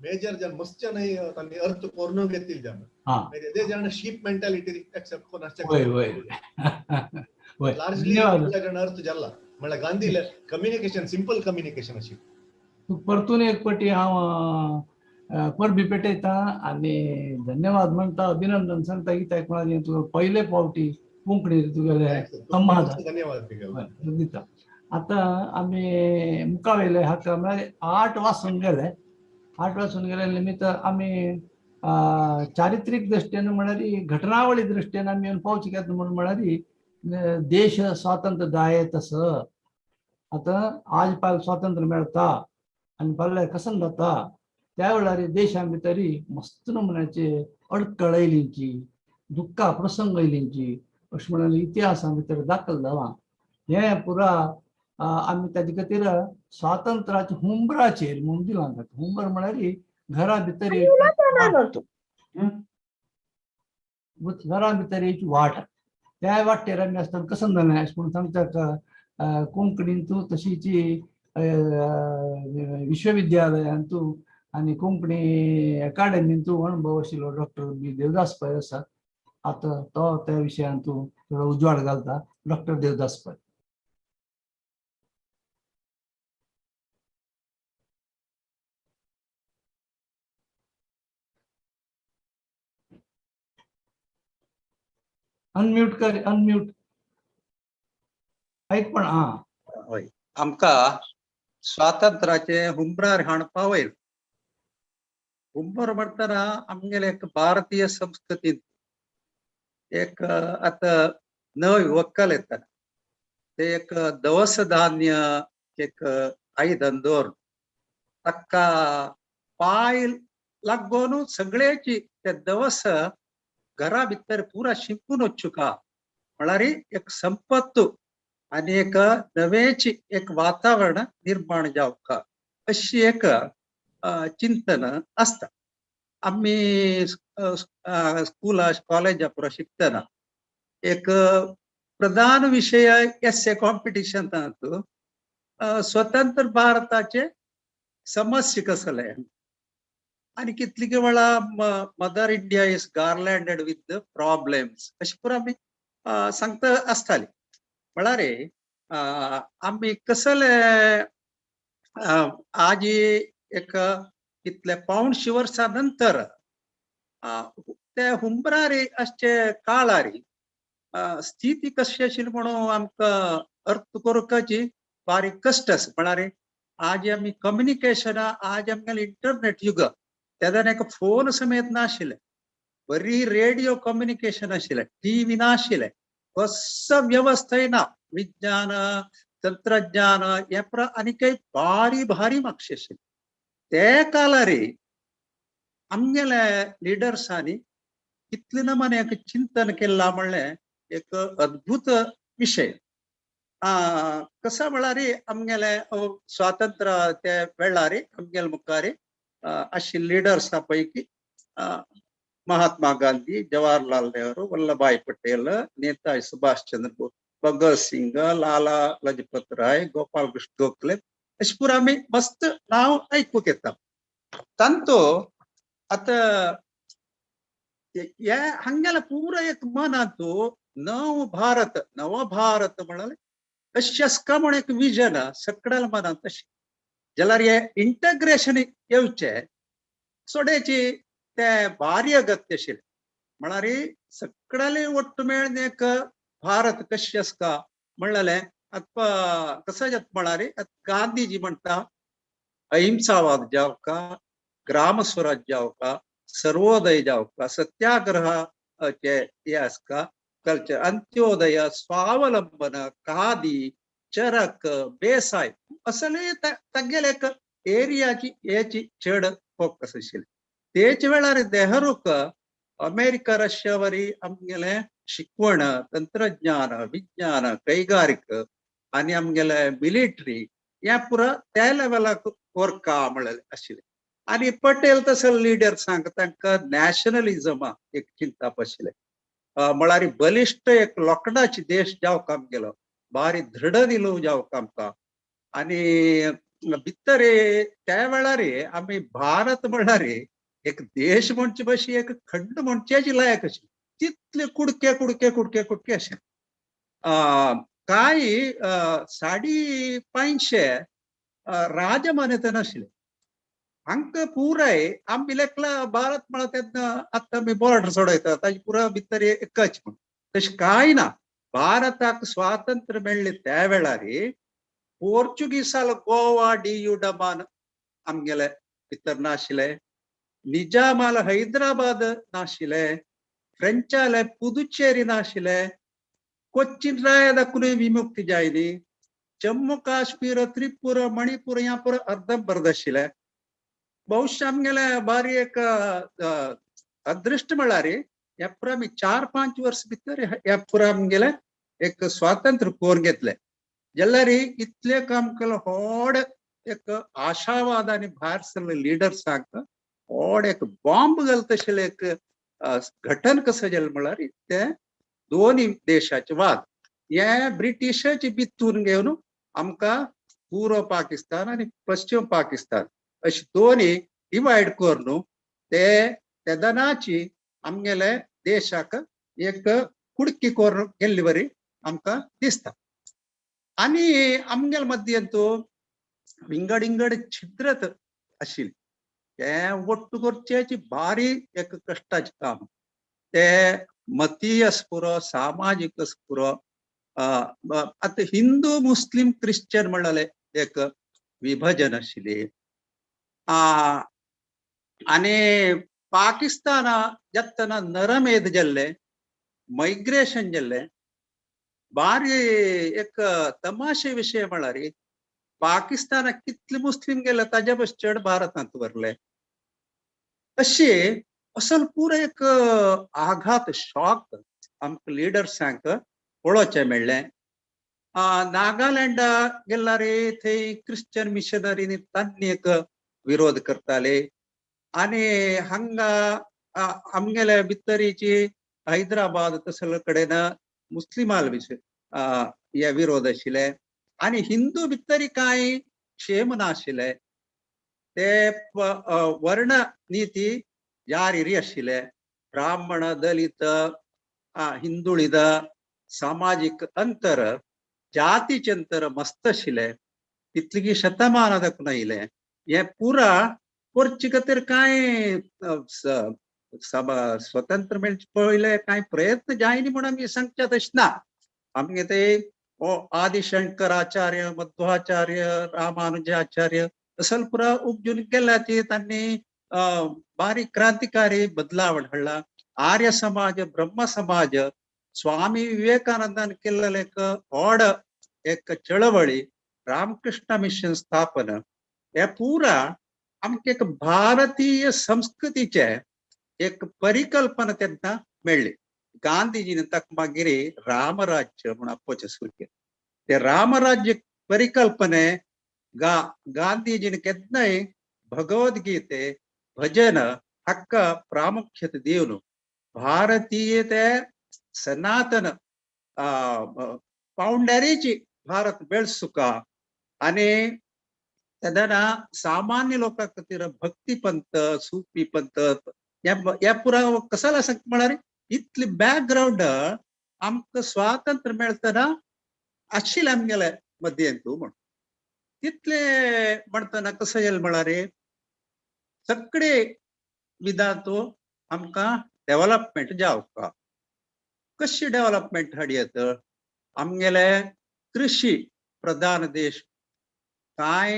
मेजर जन मस्त्यानय तांणी अर्थ कोरून घेतली जाण ते जाण शीप मेंटॅलिटी एक्सेप्ट कोणाचे लार्जली जाण अर्थ जाला म्हळ्यार गांधी कम्युनिकेशन सिंपल कम्युनिकेशन अशी परतून एक पटी हांव परबी पेटयता आनी धन्यवाद म्हणटा अभिनंदन सांगता कित्याक म्हळ्यार तुका पयले फावटी कोंकणी तुगेले संवाद धन्यवाद दिता आतां आमी मुखा वयले हाका म्हळ्यार 8 वाजून गेले निमित्त आमी चारित्रीक दृश्टेन म्हळ्यार घटनावळी दृश्टेन आमी येवन पावचे घेता म्हणून म्हळ्यार देश स्वातंत्र्य जाय तसं आतां आज पाल स्वातंत्र्य मेळटा आनी फाल्यां कसन जाता त्या वेळार देशा भितरी मस्त नमुन्याचे अडकळ येयलींची दुख्खा प्रसंग येयलींची अशें म्हळ्यार इतिहासा भितर दाखल जाला हे पुरा आमी ताजे खातीर स्वातंत्र्याच्या हुंबराचेर म्हणून दिलां हुंबर म्हळ्यार घरा भितर एक वाट त्या वाटेर आमी आसतना कसन जालें अशें म्हणून सांगता कोंकणींतू तशीच विश्वविद्यालयांतू आनी कोंकणी अकादेमींतू अणभव आशिल्लो डॉक्टर बी देवदास पै आसा आतां तो त्या विशयांतू थोडो उजवाड घालता डॉक्टर देवदास पै अनम्यूट कर अनम्यूट ऐक पण हय आमकां स्वातंत्र्याचे हुंबरार हाण पावयल हुंबर म्हणटना आमगेले एक भारतीय संस्कृतींत एक आतां नवी व्हंकल येता ते एक दवस धान्य एक आयदन दवर ताका पाय लागून सगळ्याची ते दवस घरा भितर पुरा शिंपून वचुका म्हळ्यार एक संपत्त आणि एक नवेची एक वातावरण निर्माण जावका अशी एक चिंतन असता आम्ही स्कूला कॉलेजा पुरा शिकतना एक प्रधान विषय एस्से कॉम्पिटिशन स्वतंत्र भारताचे समस्या कसले आणि कितली वेळा mother India is garlanded with the problems अशी पुरा आम्ही सांगता आसताली म्हळ्यार आम्ही कसले आज एक कितले 500 वर्सां नंतर ते हुंबरार असचे काळार स्थिती कशी आशिल्ली म्हणून आमकां अर्थ करपाची बारीक कश्ट आसा म्हळ्यार आज आमी कम्युनिकेशन आज आमगेले इंटरनेट युग तेदन एक फोन समेत नाशिल्ले बरी रेडिओ कम्युनिकेशन आशिल्ले टीव्ही नाशिल्ले कसो व्यवस्थाय ना विज्ञान तंत्रज्ञान हे आनी काही भारी भारी म्हापशे आशिल्ले ते काळार आमगेले लिडर्सांनी कितले नमाने एक चिंतन केला म्हणलें एक अद्भुत विषय कसं म्हळ्यार आमगेले स्वातंत्र्य ते वेळार आमगेले मुखार अशी लिडर्सा पैकी महात्मा गांधी जवाहरलाल नेहरू वल्लभभाई पटेल नेताजी सुभाष चंद्र बोस भगत सिंग लाला लजपत राय गोपाल कृष्ण गोखले अशी पुरा आमी मस्त नाव ऐकूंक येता तांतो आता हांगेला पुरा एक मनांतू नव भारत म्हणाले कशा म्हणून एक विजन सगळ्या मनांत तशें जाल्यार हे इंटग्रेशन येवचे सोडेची ते भारी अगत्य आशिल्लें म्हळ्यार सगळ्याले ಒಟ್ಟು मेळून एक भारत कशें आसता म्हणलें कसं जाता म्हळ्यार गांधीजी म्हणटा अहिंसावाद जावका ग्राम स्वराज जावका सर्वोदय जावका सत्याग्रहाचे हे आसका कल्चर अंत्योदय स्वावलंबन खादी चरक बेसाय असले तागेले एक एरियाची हेची चड फोकस आशिल्ली तेच वेळार नेहरूक अमेरिका रशिया वरी आमगेले शिकवण तंत्रज्ञान विज्ञान कैगारिक आणि आमगेले मिलिटरी या पुरा त्या लेवलाक वर्का म्हळ्यार आशिल्ले आणि पटेल तसो लिडर सांग तांकां नॅशनलिझम एक चिंता पशिल्ले म्हळ्यार बलिष्ठ एक लोखंडाची देश जावंक आमगेलो भारी दृढ दिलो जावंक आमकां आणि भितर त्या वेळार आमी भारत म्हळ्यार एक देश म्हणचे बशी एक खंड म्हणच्याची लायक अशी तितले कुडके कुडके कुडके कुडके अशे काय 550 राजमान्यता नाशिल्ले हांकां पुराय आमी लेखला भारत म्हळ्यार तेन्ना आतां आमी बॉर्डर सोडयता ताजे पुरा भितर एकच म्हण तशें कांय ना भारताक स्वातंत्र्य मेळ्ळें त्या वेळार पोर्चुगीसाल गोवा डियू डमान आमगेले भितर नाशिल्ले निजामाल हैदराबाद नाशिल्ले फ्रेंचाले पुदुचेरी नाशिल्ले कोच्चिन राय दाखून विमुक्ती जायली जम्मू काश्मीर त्रिपुरा मणिपूर ह्या पुरा अर्धंबर्ध आशिल्ले बहुशः आमगेले बारी एक अदृश्ट म्हळ्यार ह्या पुरा आमी 4-5 वर्स भितर ह्या पुरा आमगेले एक स्वातंत्र्य कोर घेतले जाल्यार इतले काम केलं व्हड एक आशावाद आणि भायर सरले लिडर्सांक व्हड एक बॉम्ब घाल तशें एक घटन कसं जालें म्हळ्यार ते दोन्ही देशाचे वाद हे ब्रिटिशाचे भितून घेवन आमकां पूर्व पाकिस्तान आणि पश्चिम पाकिस्तान अशी दोन्ही डिवायड करून ते दनाची आमगेले देशाक एक कुडकी करून गेल्ली बरी आमकां दिसता आणि आमगेल मध्यंतू विंगड इंगड छिद्रत आशिल्ली ते वट्ट करचेची भारी एक कश्टाचे काम ते मतीय पुरो सामाजिक पुरो आता हिंदू मुस्लिम क्रिश्चन म्हणले एक विभाजन आशिल्ली आणि पाकिस्तान जेन्ना नरमेध जाल्ले मायग्रेशन जाल्ले भारी एक तमाशे विषय म्हळ्यार पाकिस्तानाक कितले मुस्लिम गेले ताजे बस चड भारतांत व्हरले अशे असल पुरो एक आघात शॉक आमकां लिडर्सांक पळोवचें मेळ्ळें नागालँड गेल्यार थंय क्रिश्चन मिशनरीनी तांणी एक विरोध करताले आणि हांगा आमगेले भितरीची हैदराबाद तसले कडेन मुस्लिमाल हे विरोध आशिल्ले आणि हिंदू भितरी कांय क्षेम नाशिल्ले ते वर्ण नीती जारी आशिल्ले ब्राह्मण दलित हिंदुळीद सामाजिक अंतर जातीचे अंतर मस्त आशिल्ले तितली शतमान दाखून आयिल्ले हे पुरा करचे खातीर कांय स्वतंत्र मेळचे पयले कांय प्रयत्न जायनी म्हणून आमी सांगचे तशें ना आमगे ते आदिशंकराचार्य मध्वाचार्य रामानुजाचार्य असल पुरा उपजून गेल्या ती तांणी भारी क्रांतिकारी बदलावण हाडला आर्य समाज ब्रह्म समाज स्वामी विवेकानंदान केलेले एक व्हड एक चळवळी रामकृष्ण मिशन स्थापन हे पुरा आमकां एक भारतीय संस्कृतीचे एक परिकल्पना तेन्ना मेळ्ळी गांधीजीन ताका मागीर रामराज्य म्हूण आपोवचें सुरू केलें ते रामराज्य परिकल्पने गांधीजीन केन्नाय भगवद्गीते भजन हाका प्रामुख्यता दिवन भारतीय ते सनातन पावंड्यारीची भारत बेळसुका आणि तेदना सामान्य लोकां खातीर भक्ती पंथ सुफी पंथ या पुरा कसाला सांग म्हळ्यार इतली बॅकग्राऊंड आमकां स्वातंत्र्य मेळतना आशिल्लें आमगेले मध्यंतू म्हण तितले म्हणटना कसो जालें म्हळ्यार सगळे विधांतू आमकां डेव्हलपमेंट जावपाक कशी डेव्हलपमेंट हाडयत आमगेले कृषी प्रधान देश कांय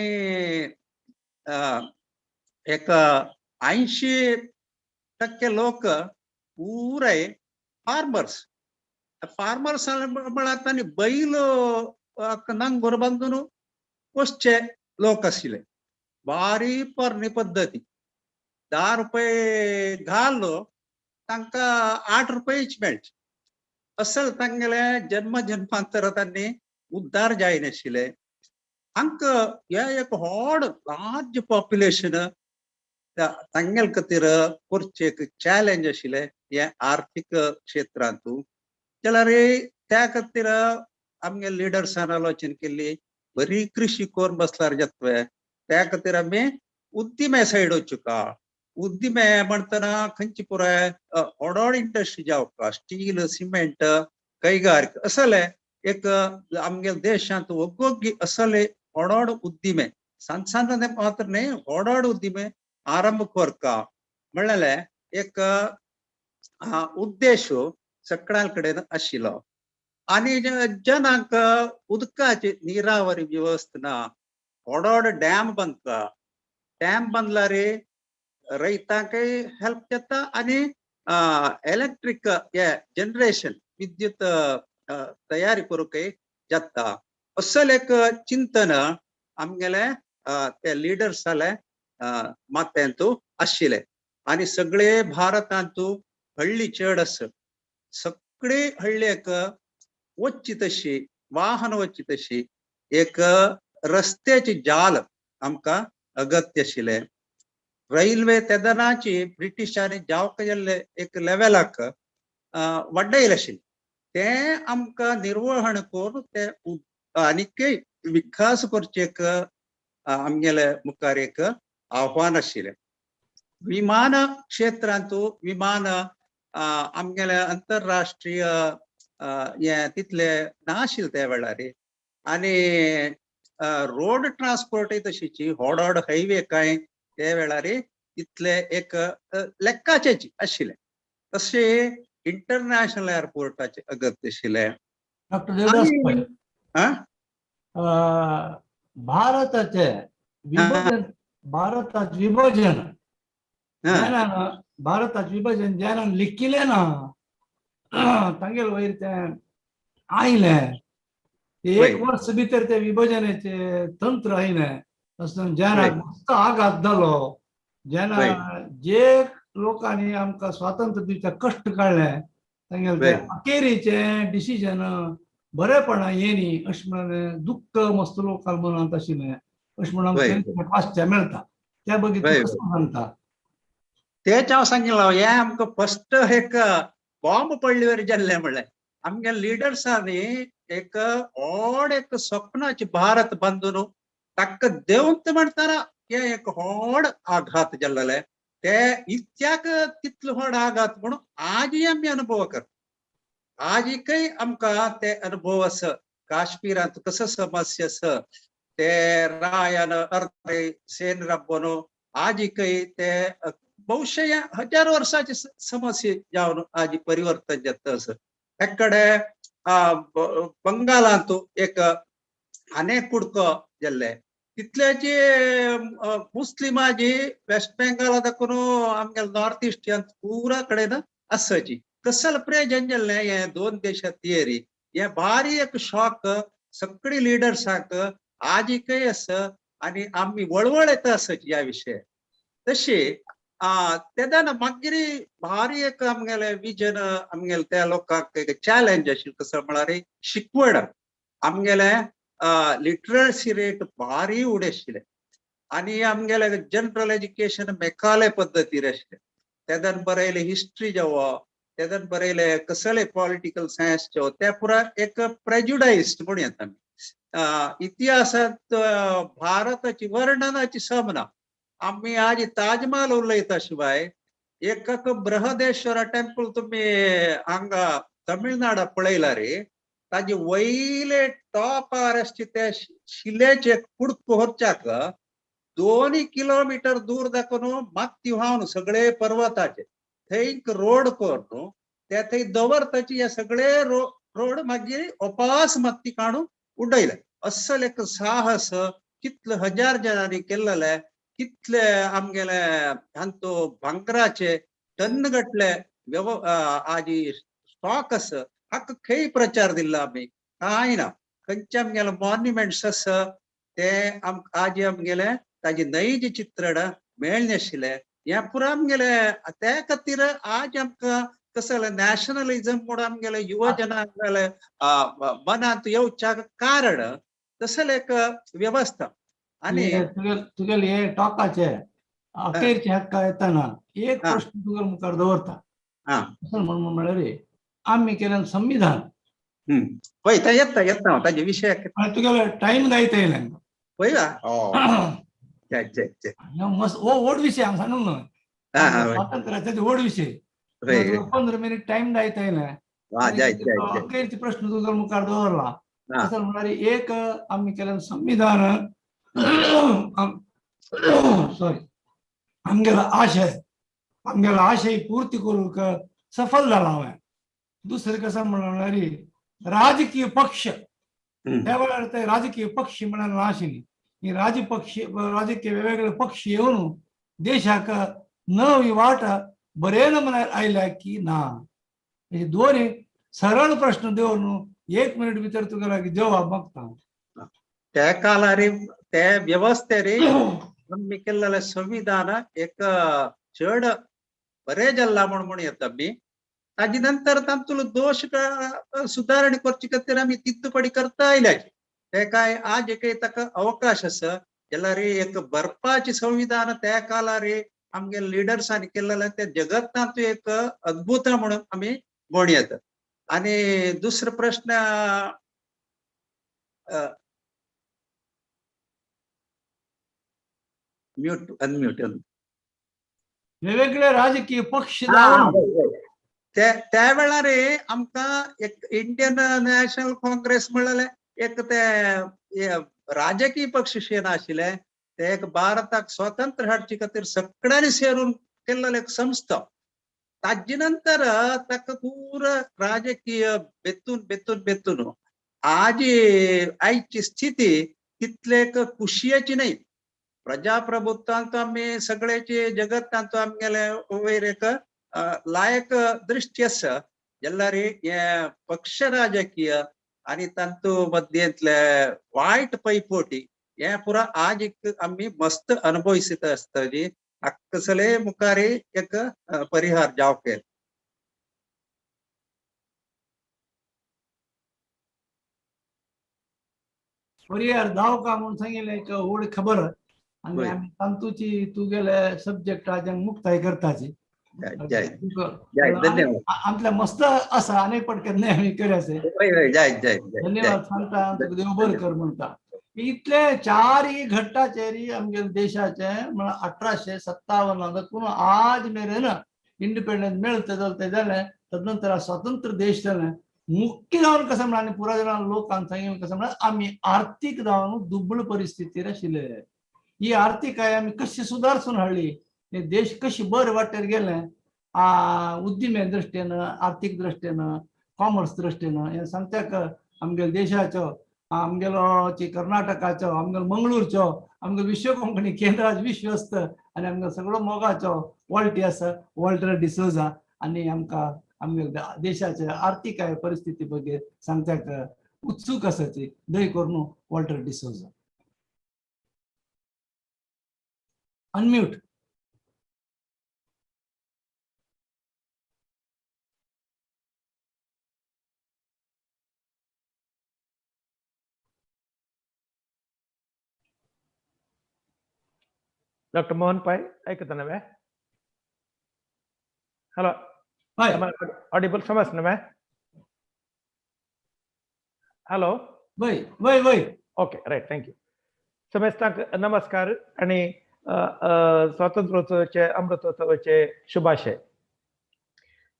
एक 80% लोक पुराय फार्मर्स म्हळ्यार तांणी बैल नांगर बांदून पोसचे लोक आशिल्ले भारी पोरणी पद्दती ₹10 घालो तांका ₹8 मेळचे असल तांगेले जन्म जन्मांतर तांणी उद्धार जायनाशिल्ले हांक हे एक व्हड लार्ज पॉप्युलेशन तांगेल खातीर करचे एक चॅलेंज आशिल्ले हे आर्थीक क्षेत्रांत जाल्यार त्या खातीर आमगे लिडर्सान आलोचना केल्ली बरी कृषी कोरून बसल्यार जातवे त्या खातीर आमी उद्दिमे सायड वचुका उद्दिमे म्हणटना खंयची पुराय ओडोड इंडस्ट्री जावका स्टील सिमेंट कैगारिका असले एक आमगे देशांत ओग्गी असले ओडोड उद्दिमे सಣ್ಣ मात्र न्ही ओडोड उद्दिमे आरंभ करका म्हणलेले एक उद्देश सगळ्यां कडेन आशिल्लो आणि जनांक उदकाची निरावरी व्यवस्था ना ओडोड डॅम बांदता डॅम बांदल्यार रैतांकय हेल्प जाता आणि इलेक्ट्रिक जनरेशन विद्युत तयारी करूंकय जाता असले एक चिंतन आमगेले ते लिडर्स जाले मातेंतू आशिल्ले आणि सगळे भारतांतू हळ्ळी चड आसा सगळी हळ्ळेक वच्ची तशी वाहन वच्ची तशी एक रस्त्याची जाल आमकां अगत्य आशिल्ले रैल्वे तेदनाची ब्रिटिशांनी जावक गेल्ले एक लेवलाक वाडयले आशिल्ले ते आमकां निर्वहण करून ते आनीकय विकास करचे एक आमगेले मुखार एक आव्हान आशिल्ले विमान क्षेत्रांतू विमान आमगेले आंतरराष्ट्रीय हे तितले नाशिल्ले त्या वेळार आणि रोड ट्रान्सपोर्टय तशीची व्हड हायवे काय त्या वेळार तितले एक लेक्काचेची आशिल्ले तशे इंटरनॅशनल एअरपोर्टाचे अगत्य आशिल्ले डॉक्टर देवदास पै, हा भारताचे विभाजन भारतात विभाजन ज्ञानान भारतात विभाजन ज्ञानान लिखिले ना तांगेल वयर ते आयले एक वर्ष भितर ते विभाजनाचे तंत्र आयले तसं ज्ञानाक मस्त आघात जालो जेन्ना जे लोकांनी आमकां स्वातंत्र्य दिवचे कश्ट काडले तांगेले ते अखेरीचे डिसिजन बरेपणां येनी अशें म्हणून दुख्ख मस्त लोकांक मनांत आशिल्लें अशें म्हणून वाचचे मेळटा त्या बगी तूं कसो सांगता तेच हांव सांगिल्लो हे आमकां फस्ट एक बॉम्ब पडले जाल्ले म्हणलें आमगे लिडर्सांनी एक व्हड एक स्वप्नाचे भारत बांदून ताका देंवत म्हणटाना हे एक व्हड आघात जाल्ले ते इतक्याक तितलो व्हड आघात म्हणून आजय आमी अनुभव करता आजिकय आमकां ते अनुभव आसा काश्मीरांत कसो समस्या आसा ते रायान अर्दे सेन राबोवन आजिकय ते बहुशे हजार वर्षाची समस्या जावन आज परिवर्तन जाता आसा एकडे बंगालांत एक अनेक कुडको जाल्ले तितल्याची मुस्लिमाची वेस्ट बेंगाला दाखून आमगे नॉर्थ इस्टियन पुरा कडेन आसाची कसल प्रेजन जाल्ले हे दोन देशां तियेरी हे भारी एक शॉक सगळी लिडर्सांक आजिकय आसा आणि आमी वळवळ येता आसाची ह्या विशय तशी तेदान मागीर भारी एक आमगेले विजन आमगेले त्या लोकांक एक चॅलेंज आशिल्लें कसो म्हळ्यार शिकवण आमगेले लिटरसी रेट भारी उणे आशिल्ले आणि आमगेले जनरल एज्युकेशन मेकाले पद्दतीर आशिल्ले तेदान बरयले हिस्ट्री जावो तेदान बरयले कसले पॉलिटिकल सायन्स जावो त्या पुरा एक प्रेज्युडायस्ड म्हणून येता इतिहासांत भारताची वर्णनाची समना आम्ही आज ताजमहल उलयता शिवाय एक बृहदेश्वर टेम्पल तुम्ही हांगा तमिळनाडा पळयला रे ताजे वयले टॉपार आसचे ते शिलेचे कुडको व्हरच्याक 2 किलोमीटर दूर दाखोवन माती व्हांवन सगळे पर्वताचे थंय रोड कर न्हू ते थंय दवरताचे हे सगळे रोड मागीर ओपास माती काडून उडयले असल एक साहस कितले हजार जणांनी केल्लेले कितले आमगेले हांतो भांगराचे टन गटले आजी स्टॉक आसा हाका खंय प्रचार दिल्लो आमी कांय ना खंयचे आमगेले मॉन्युमेंट्स आसा ते आजी आमगेले ताजी नैज चित्रण मेळनाशिल्ले या पुरा आमगेले त्या खातीर आज आमकां कसं नॅशनलिझम म्हणून आमगेले युवा जनांगेले मनांत येवच्या कारण तसले एक व्यवस्था आणि तुगेले हे टॉकाचे अखेरचे हक्का येताना एक हा. प्रश्न तुगेले मुखार दवरता हा असं म्हणून म्हळ्यार आम्ही केलें संविधान पळय ते येता हांव ताजे विशय आणि तुगेले टाइम गायता येयलें पळय जय जय जय मस्त व्हड विशय हांव सांगूंक हा, न्हय वय. स्वातंत्र्याचे व्हड विशय वय, वय. 15 मिनिट टाइम गायता येयलें वा, जय जय जय अखेरचे प्रश्न तुगेले मुखार दवरला हा. असं म्हळ्यार एक आम्ही केलें संविधान सॉरी आमगेलो आशय पूर्ती करूंक सफल जाला हांवें दुसरें कसं म्हणल्यार राजकीय पक्ष त्या वेळार ते राजकीय पक्ष म्हणाल नाशिल्ली ही राजकीय वेगवेगळे पक्ष येवन देशाक नवी वाट बरे नमुन्यान आयल्या की ना हे दोन सरळ प्रश्न दवरून 1 मिनिट भितर तुका जवाब मागता त्या काळार ते व्यवस्थेर आमी केल्लेले संविधान एक चड बरें जाल्ला म्हणून येता मी ताजे नंतर तांतूलो दोष सुदारण करचे खातीर आमी तिद्दुपडी करता आयल्याचे ते काय आज एक ताका अवकाश आसा जाल्यार एक बरपाचे संविधान त्या काळार आमगे लिडर्सांनी केल्लेले ते जगतांत एक अद्भुत म्हणून आमी म्हणयेता आणि दुसरो प्रश्न म्यूट अनम्यूट वेगवेगळे राजकीय पक्ष जावन त्या वेळार आमकां एक इंडियन नॅशनल काँग्रेस म्हणलेले एक ते राजकीय पक्ष शे नाशिल्ले ते एक भारताक स्वातंत्र्य हाडचे खातीर सगळ्यांनी सेरून केल्लेले एक संस्था ताजे नंतर ताका पूर्ण राजकीय बेतून आज आयची स्थिती तितले खुशयेची नाही प्रजाप्रभुत्वांत आमी सगळ्याचे जगतांत आमगेले वयर एक लायक दृश्य आसा जाल्यार हे पक्ष राजकीय आणि तांतू मध्येंतले वायट पैपोटी हे पुरा आज एक आमी मस्त अनुभवित आसतली कसले मुखार एक परिहार जावंक येता परिहार जावका म्हणून सांगिल्लें एक व्हड खबर आनी वय. आमी तांतूची तुगेले सब्जेक्टाचे मुक्ताय करताची जय धन्यवाद आमतल्या मस्त आसा आनी पण केन्नाय आमी करयासे जय धन्यवाद सांगता तुका देव बरें कर म्हणटा इतले चारय घट्टाचेर आमगे देशाचे म्हळ्यार 1857 देखून आज मेरेन इंडिपेंडन्स मेळता ते जालें तदनंतर स्वतंत्र देश जालें मुख्य जावन कसं म्हणल्यार पुराय जाणां लोकांक सांगिल्लें कसं म्हणल्यार आमी आर्थीक जावन दुबळ परिस्थितीर आशिल्ले ही आर्थिकाय आमी कशी सुदारसून हाडली हे देश कशी बरे वाटेर गेले उद्दिमे दृश्टेन आर्थीक दृश्टेन कॉमर्स दृश्टेन हे सांगत्याक आमगे देशाचो आमगेलो कर्नाटकाचो आमगेलो मंगळूरचो आमगे विश्व कोंकणी केंद्राचो विश्वस्त आनी आमगे सगळो मोगाचो वॉल्टी आसा वॉल्टर डिसोजा आनी आमकां आमगे देशाच्या आर्थीक परिस्थिती बद्दल सांगत्याक उत्सुक आसाची दय करून Walter D'Souza unmute doctor Mohan पै ऐकता नव्हे हॅलो ऑडिबल समज नव्हे हॅलो वय वय वय ओके राईट थँक्यू समेस्तांक नमस्कार आणि स्वातंत्र्योत्सवाचे अमृतोत्सवाचे शुभाशय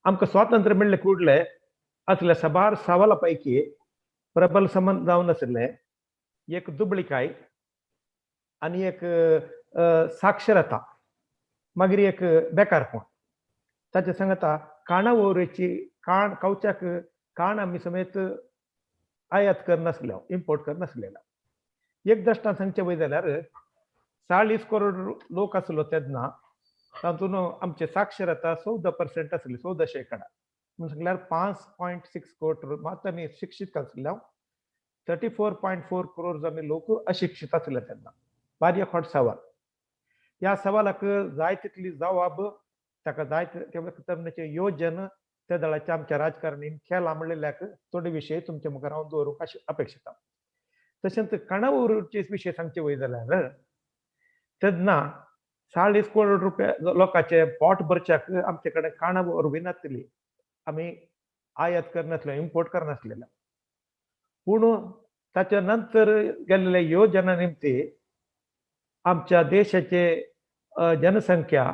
आमकां स्वातंत्र्य म्हणले कुडले असले सबार सवाला पैकी प्रबल संबंध जावन आशिल्ले एक दुबळीकाय आणि एक साक्षरता मागीर एक बेकारपण ताचे सांगता काणा वोवरेची काण कवच्याक काण आमी समेत आयात करनासले इम्पोर्ट करनासलेला एक दृश्टांत सांगचे वय जाल्यार 40 करोड लोक आसलो तेन्ना तातूंत आमचे साक्षरता 14% आसली 14% म्हणून सांगल्यार 5.6 कोटी मात आमी शिक्षीत आसल्या 34.4 करोड आमी लोक अशिक्षीत आसले तेन्ना बारीक खोट सवाल ह्या सवालाक जाय तितली जबाब ताका जाय तरेचे योजन त्या दळाच्या आमच्या राजकारणी केला म्हणलेल्याक थोडे विशय तुमच्या मुखार हांव दवरूंक अपेक्षिता. तशेंच काणावळूचे विशय सांगचे वय जाल्यार तेन्ना 40 करोड रुपया लोकांचे पोट भरच्याक आमचे कडेन काणावळ उरवी नासली. आमी आयात करनासले, इम्पोर्ट करनासलेले. पूण ताच्या नंतर गेल्ल्या योजना निमती आमच्या देशाचे जनसंख्या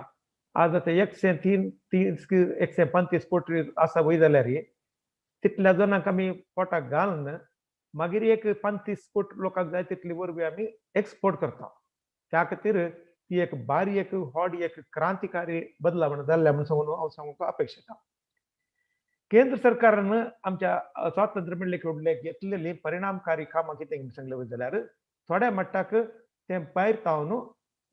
आज आता 135 कोटी आसा वय जाल्यार तितल्या जणांक आमी पोटाक घालून मागीर एक 35 कोटी लोकांक जाय तितली वरवीं आमी एक्सपोर्ट करता. त्या खातीर ती एक बारीक व्हड एक क्रांतिकारी बदलावण जाल्ल्या म्हणून हांव सांगूंक अपेक्षिता. केंद्र सरकारान आमच्या स्वातंत्र्य मेळ्ळे कडले घेतलेली परिणामकारी कामां कितें सांगलें वय जाल्यार थोड्या मट्टाक ते भायर तावन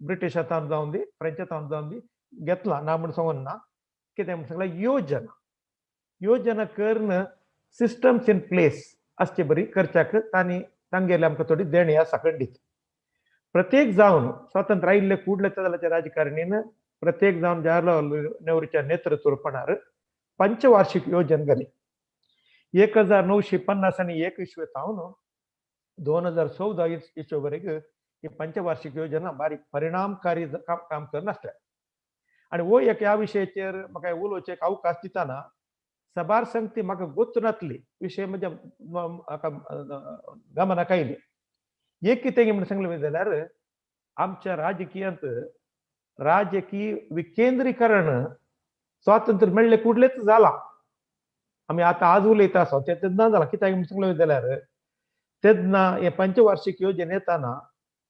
ब्रिटिशांतावन जावन दी फ्रेंचांतावन जावन दी घेतला ना म्हण सांगून ना. कितें म्हण सांगलां योजना करून सिस्टम्स इन प्लेस आसचे बरी करच्याक तांगेली आमकां थोडी देणी आसा खंडीत. प्रत्येक जावन स्वातंत्र्य आयिल्ले कुडले जाल्याच्या राजकारणीन प्रत्येक जावन जवाहरलाल नेहरूच्या नेतृत्वपणान पंचवार्षिक योजना घाली. 1950 आनी 21 तावन 2014 इसवे वरेग ही पंचवार्षिक योजना बारीक परिणामकारी काम करनासल्या. आणि वो एक ह्या विशयाचेर म्हाका उलोवचें अवकाश दितना सभार संगती म्हाका गोच नासली विशय म्हणजे म्हाका गमनाक आयली. एक कितें म्हणून सांगलें जाल्यार आमच्या राजकीयांत राजकीय विकेंद्रीकरण स्वातंत्र्य मेळ्ळे कुडलेच जाला. आमी आतां आज उलयता आसा तेन्ना जाला. कित्याक म्हणून सांगलें जाल्यार तेन्ना हे पंचवार्षिक योजने येताना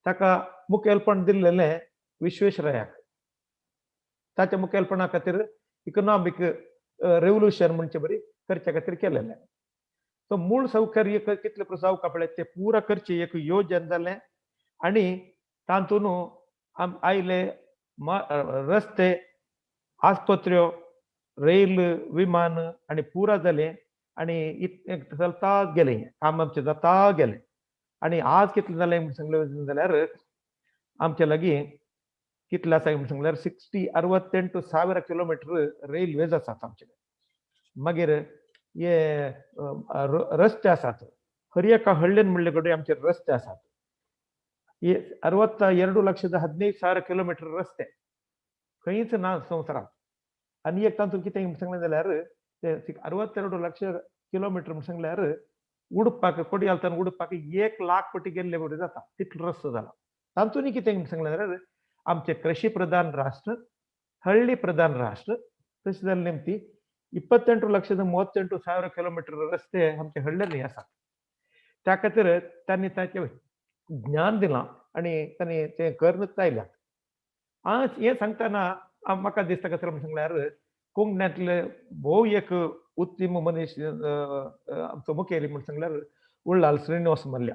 ताका मुखेलपण दिल्लेलें विश्वेश्वरैयाक. ताच्या मुखेलपणा खातीर इकॉनॉमिक रेव्होल्युशन म्हणचे बरी करचे खातीर केलेलें. तो मूळ सौकर्य कितले पळय जावंक पडलें ते पुरा करची एक योजन जालें. आनी तातूंत आयले रस्ते, आस्पत्र्यो, रेल, विमान आनी पुरा जालें. आनी चलता गेलें काम आमचें जाता गेलें. आनी आज कितलें जालें म्हूण सांगलें जाल्यार आमचे लागीं कितले आसा म्हूण सांगल्यार 68,000 किलोमिटर रेल्वेज आसात आमचे. मागीर हे रस्ते आसात. हर एका हळ्ळेन म्हणले कडेन आमचे रस्ते आसात. 62,15,000 किलोमिटर रस्ते खंयच ना संवसारांत. आनी एक तातूंत कितें सांगलें जाल्यार ते 62,00,000 किलोमिटर म्हूण सांगल्यार उडपाक कोडयालतान उडपाक 1 लाख पटी गेल्ले बरें जाता तितलो रस्तो जाला. तातूंत कितें सांगलें जाल्यार आमचे कृषी प्रधान राष्ट्र, हळ्ळी प्रधान राष्ट्र तशें जालें निमती 28,38,000 किलोमिटर रस्ते आमचे हळ्ळेनी आसात. त्या खातीर तांणी ताचें ज्ञान दिलां आनी तांणी तें करूनच आयल्यात. आज हें सांगतना म्हाका दिसता कसलो म्हूण सांगल्यार कोंकणांतले भोव एक उत्तीम मनीस आमचो मुखेली म्हूण सांगल्यार उल्हाल श्रीनिवास मल्ल्या.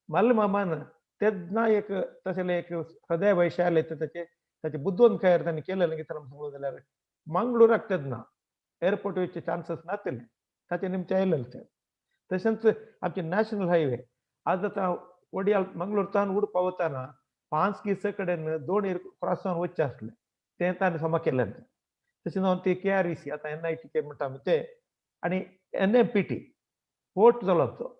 मल्ल मामान तेन्ना एक तशें एक हृदय वैशाल्य ताचे बुद्धोन खैर तांणी केलेलें कितें सांगलें जाल्यार मंगळुराक तेन्ना एअरपोर्ट वयचे चान्सीस नासले. ताचे निमते आयलेले ते. तशेंच आमचे नॅशनल हायवे आज आतां वडियाल मंगळूरतान उडपा वताना 5 किस कडेन 2 क्रॉस जावन वचचें आसलें तें ताणें समा केलेलें. तशें जावन ती KREC आतां NITK म्हणटा आमी ते आनी NMPT पोर्ट जालो तो.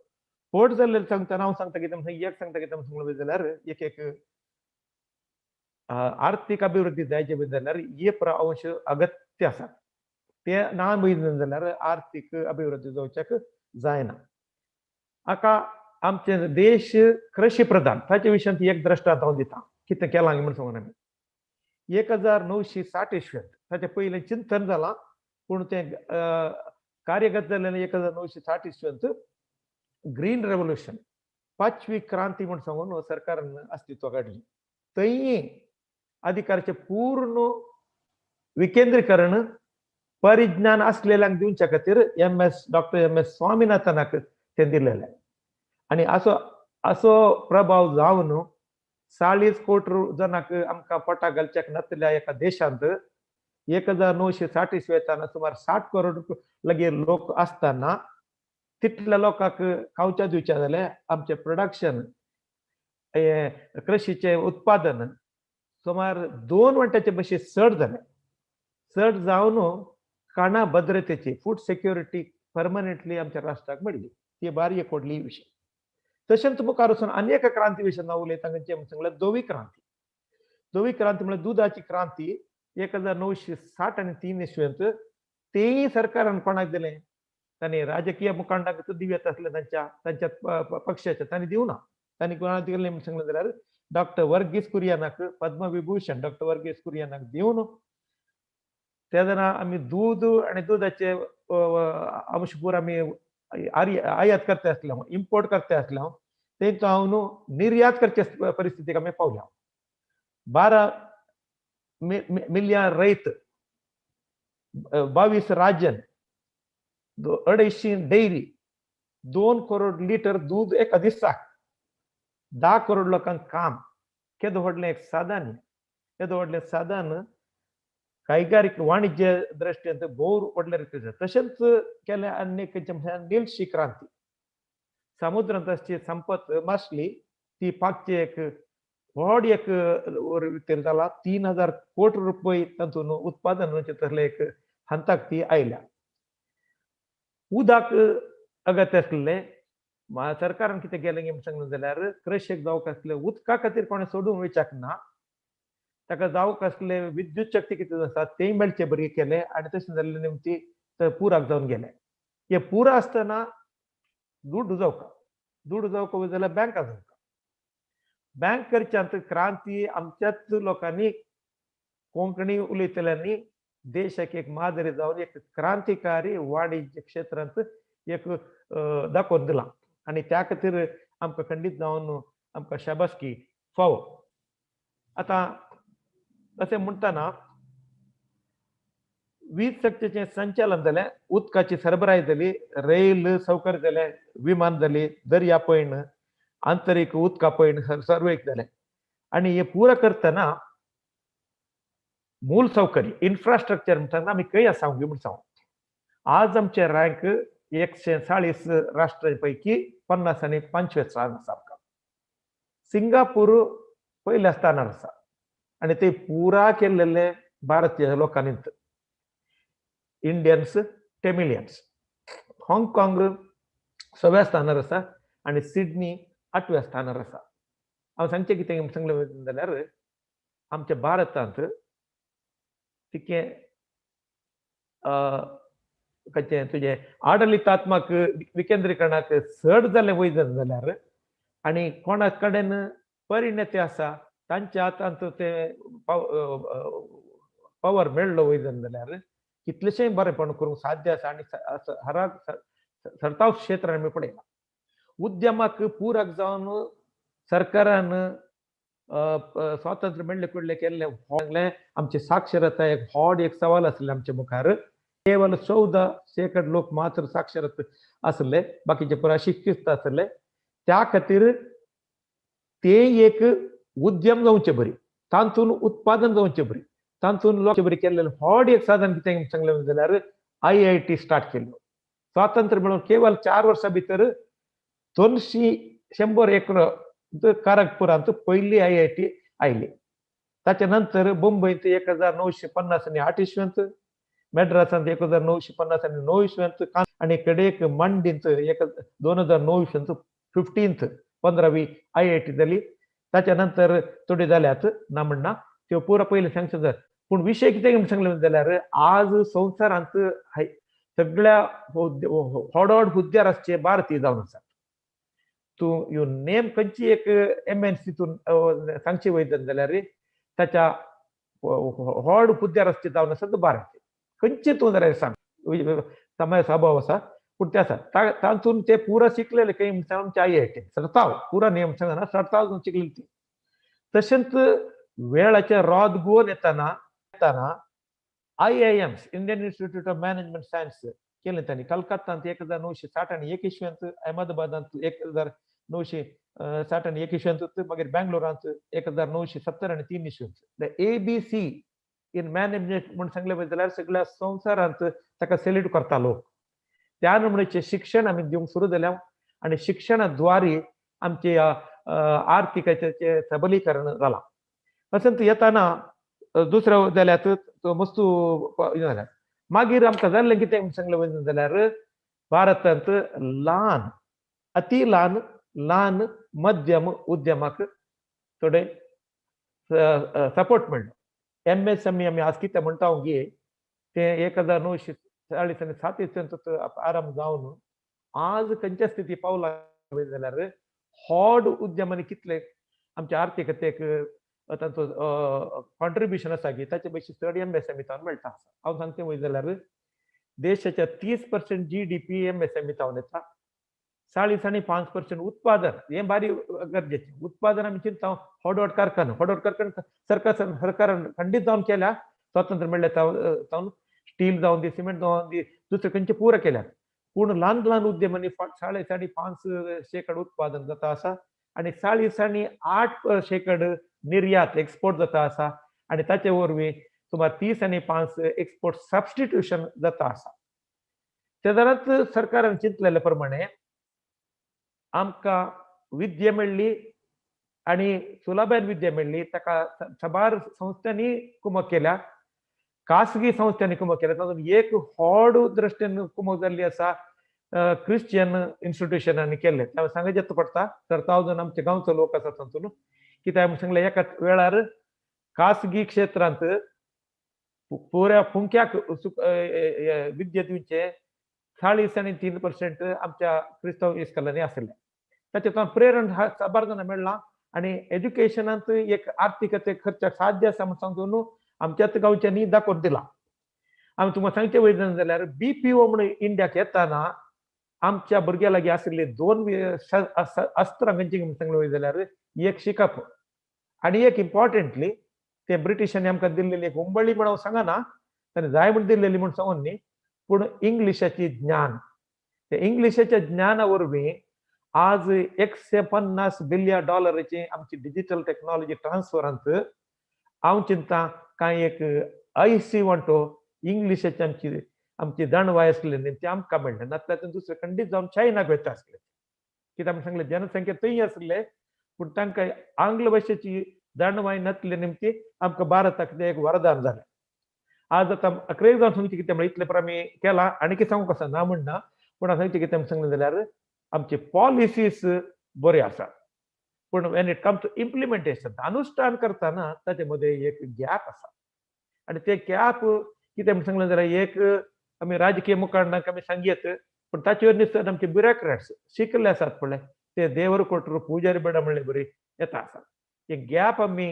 पोर्ट जाल्ले सांगतना हांव सांगता कितें एक सांगता कितें सांगलें जाल्यार एक आर्थीक अभिवृद्धी जायचे जाल्यार हे अंश अगत्य आसात. ते ना जाल्यार आर्थीक अभिवृद्धी जावच्याक जायना. हाका आमचे देश कृषी प्रधान ताचे विशयान एक दृश्टांत हांव दितां कितें केलां म्हणून सांगून आमी. 1960 इसवेंत ताचे पयलें चिंतन जालां पूण तें कार्यगत जाल्लें 1960 इसवेंत ग्रीन रेव्होल्युशन 5वी क्रांती म्हूण सांगून सरकारान अस्तित्वाक हाडली. थंय अधिकाराचें पूर्ण विकेंद्रीकरण परिज्ञान असलेल्यांक दिवच्या खातीर डॉक्टर MS स्वामीनाथनाक तें दिलेलें. आनी असो प्रभाव जावन 40 कोटी जणांक आमकां पोटाक घालच्याक नासलेल्या एका देशांत 1960 इसवेतान सुमार 60 करोड लगीर लोक आसतना तितल्या लोकांक खावच्या दिवच्या जाल्यार आमचें प्रोडक्शन कृषीचें उत्पादन सुमार 2 वंटाचे बशी चड जाले. चड जावन काणा भद्रतेची फूड सेक्युरिटी परमनंटली आमच्या राष्ट्राक मेळ्ळी. ती बारी एक व्हडली विशय. तशेंच मुखार वचून आनी एका क्रांती विशीं हांव उलयतां म्हणजे सांगल्यार धवी क्रांती. धवी क्रांती म्हळ्यार दुदाची क्रांती 1960 इसवेंत तेय सरकारान कोणाक दिलें? तांणी राजकीय मुखांडाक दिव्यात आसले तांच्या पक्षाचे तांणी दिवना. तांणी कोणाक दिलें म्हण सांगलें जाल्यार डॉक्टर वर्गीस कुरियनाक पद्मविभूषण डॉक्टर वर्गीस कुरियनाक दिवन त्या जाणां आमी दूद आनी दुधाचे अंशपूर आमी आयात करता आसले इम्पोर्ट करता आसले तेंचो हांव न्हू निर्यात करचे परिस्थितीक आमी पावल्या. 12 मिलियन रैत, 22 राज्य, 250 डेअरी, 2 करोड लिटर दूध एका दिसाक, 10 करोड लोकांक काम. केदो व्हडलें एक साधन. केदो व्हडलें साधन कैगारिक वाणिज्य दृश्टीन भोव व्हडलें रितीन. तशेंच केलें आनी नीलशी क्रांती. समुद्रांतची संपत मासली ती पागची एक व्हड एक भितर जाला. 3000 कोटी रुपये तातूंत उत्पादन तसले एक हंताक ती आयल्या. उदक अगत्य आसलें. सरकारान कितें केलें म्हण सांगलें जाल्यार कृषीक जावंक आसलें उदका खातीर कोणें सोडून वयच्याक ना. ताका जावंक आसलें विद्युत शक्ती कितें आसा तेंय मेळचें बरें केलें आनी तशें जाल्लें निमती पुराक जावन गेलें. हे पुरा आसतना दूड जावंक जाल्यार बँका जावंक. बँक करच्यांत क्रांती आमच्याच लोकांनी कोंकणी उलयतल्यांनी देशाक एक मादरी जावन एक क्रांतिकारी वाणिज्य क्षेत्रांत एक दाखोवन दिला आनी त्या खातीर आमकां खंडीत जावन आमकां शाबासकी फावो. आतां अशें म्हणटना वीज शक्तीचें संचालन जालें, उदकाची सरबराय जाली, रेल सौकर्य जालें, विमान जाली, दर्या पैण, आंतरीक उदका पैण सर्व एक जालें. आनी हे पुरा करतना मूल सौकर्य इन्फ्रास्ट्रक्चर म्हणटा आमी खंय आसा म्हूण सांगू. आज आमचे रँक 140 राष्ट्रांपैकी 50 आनी 25 स्थान आसा आमकां. सिंगापूर पयल्या स्थानार आसा आनी ते पुरा केल्लेले भारतीय लोकांनीच. इंडियन्स, टेमिलियन्स. हाँगकाँग 6व्या स्थानार आसा आनी सिडनी 8व्या स्थानार आसा. हांव सांगचें कितें सांगलें जाल्यार आमच्या भारतांत तितकें कशें तुजें आडलितात्मक विकेंद्रीकरणाक चड जालें वयत जाल्यार आनी कोणा कडेन परिणती आसा तांच्या हातांत तें पावर मेळ्ळो वयत जाल्यार कितलेशेंय बरेंपण करूंक साध्य आसा आनी सरताव क्षेत्रांत आमी पळयला. उद्यमाक पुरक जावन सरकारान स्वातंत्र्य मेळ्ळे कुडले केल्लें आमची साक्षरताय एक व्हड एक सवाल आसलें आमच्या मुखार. केवळ 14% लोक मात्र साक्षरत आसले, बाकीचे पुरो अशिक्षीत आसले. त्या खातीर ते एक उद्यम जावचें बरी, तातूंत उत्पादन जावचें बरी, तातूंत लोक बरी केल्लें व्हड एक साधन कितें सांगलें जाल्यार IIT स्टार्ट केल्लो. स्वातंत्र्य मेळून केवळ 4 वर्सां भितर 200 एकर कारागपुरांत पयली IIT आयली. ताच्या नंतर मुंबईत 1950 इसवेंत, मद्रासांत 1950 आनी 9 इसवेंत आनी कडेक मंडींत 2009 इसवेंत 15वी IIT जाली. ताच्या नंतर थोडी जाल्यात ना म्हणना त्यो पुरो पयलीं सांगचे जाय. पूण विशय कितें सांगलें जाल्यार आज संवसारांत सगळ्या व्हड हुद्द्यार आसचे भारतीय जावन आसात. तूं ह्यो नेम खंयची एक MNC तूं सांगची वयत जाल्यार ताच्या व्हड हुद्द्यार आसचे जावन आसात भारतीय. खंयचे तूं जाल्यार सांग समय स्वभाव आसा पूण ते आसा तातूंत ते पुरो शिकलेले खंय आमच्या IIT सरताव पुरो नेम सांगना सरताव शिकलेली ती. तशेंच वेळाचे रोद गुवन येताना IIMs Indian institute of management science केलें तांणी. कलकत्तांत 1960 आनी 1 इसवेंत, अहमदाबादांत 1960 आनी 1 इसवेंत, मागीर बँगलोरांत 1970 आनी 3 इसवेंत. ABC इन मॅनेजमेंट म्हूण सांगलें जाल्यार सगळ्या संवसारांत ताका सेल्यूट करता लोक. त्या नमुन्याचें शिक्षण आमी दिवंक सुरू जाल्या आनी शिक्षणा द्वारे आमचे आर्थिकाचें सबलीकरण जालां. असंत येताना दुसऱ्या जाल्यार तो वस्तू जाल्यार मागीर आमकां जाल्लें कितें म्हूण सांगलें वयता जाल्यार भारतांत ल्हान अति ल्हान मध्यम उद्यमाक थोडे सपोर्ट मेळ्ळो. MSME आमी आज कितें म्हणटा गे ते 1947 आरंभ जावन आज खंयच्या स्थिती पावला जाल्यार व्हड उद्यमांनी कितले आमच्या आर्थीकतेक तांचो कॉन्ट्रिब्युशन आसा की ताचे पैकी चड MSME तावन मेळटा. हांव सांगता वय जाल्यार देशाच्या 30% GDP MSME तावन येता. 40.5% उत्पादन हे बारी गरजेचें. उत्पादन आमी चिंता व्हड कारखानो सरकारान खंडीत जावन केल्या स्वातंत्र्य मेळ्ळे तावन स्टील जावन दी सिमेंट जावन दी दुसरे खंयचे पुरो केल्यात. पूण ल्हान उद्यमांनी 5.5% उत्पादन जाता आसा आनी 40.8% निर्यात एक्सपोर्ट जाता आसा आनी ताचे वरवीं सुमार 30.5 एक्सपोर्ट सबस्टिट्यूशन जाता आसा. शेजारांत सरकारान चिंतलेले प्रमाणे आमकां विद्या मेळ्ळी आनी सुलभान विद्या मेळ्ळी ताका साबार संस्थांनी कुमक केल्या, खासगी संस्थांनी कुमक केल्या. तातूंत एक व्हड दृश्टीन कुमक जाल्ली आसा क्रिश्चियन इन्स्टिट्यूशनांनी केल्ले. हांवें सांगचें पडटा तर तावजन आमचे गांवचो लोक आसा तातूंत कित्याक हांवें सांगलें एका वेळार खासगी क्षेत्रांत पुऱ्या फुंक्याक विद्या दिवचे 40.3% आमच्या क्रिस्तांव इस्कॉलांनी आसले. ताचे प्रेरण साबार जाणां मेळ्ळां आनी एज्युकेशनांत एक आर्थीकते खर्चाक साध्य आसा म्हूण सांगून आमच्याच गांवच्यांनी दाखोवन दिला. हांवें तुमकां सांगचें वयता जाल्यार BPO म्हणून इंडियाक येताना आमच्या भुरग्यां लागीं आशिल्ले 2 अस्त्रां खंयची म्हूण सांगलें वय जाल्यार एक शिकप आनी एक इम्पॉर्टंटली ते ब्रिटिशांनी आमकां दिल्लेली एक उंबळी म्हणून सांगना ताणें जाय म्हूण दिल्लेली म्हूण सांगून न्ही पूण इंग्लिशाची ज्ञान. ते इंग्लिशाच्या ज्ञाना वरवीं आज $150 बिलियन आमची डिजिटल टेक्नॉलॉजी ट्रान्सफरांत हांव चिंता कांय एक 80 वांटो इंग्लिशाची आमची दणवाय आसले न्ही ते आमकां मेळ्ळे नातल्यार ते दुसरे खंडीत जावन चायनाक वयता आसले. कित्याक आमी सांगलें जनसंख्या थंय आसले पूण तांकां आंग्ल भाशेची दणवाय नासले निमती आमकां भारताक तें एक वरदान जालें. आज आतां 11 जावन सांगचें कितें म्हळ्यार इतले प्रमाणे केला आनी कितें सांगूंक आसा ना म्हणना पूण हांव सांगचें कितें सांगलें जाल्यार आमचे पॉलिसीज बऱ्यो आसात पूण when it comes to implementation अनुष्ठान करतना ताचे मदें एक गॅप आसा आनी ते गॅप कितें म्हूण सांगलें जाल्यार एक आमी राजकीय मुखारणाक आमी सांगयत पूण ताचेर निसत आमचे ब्युरोक्रेट्स शिकले आसात पळय ते देवर कोटरू पुजारी बेडा म्हणलें बरी येता आसात. एक गॅप आमी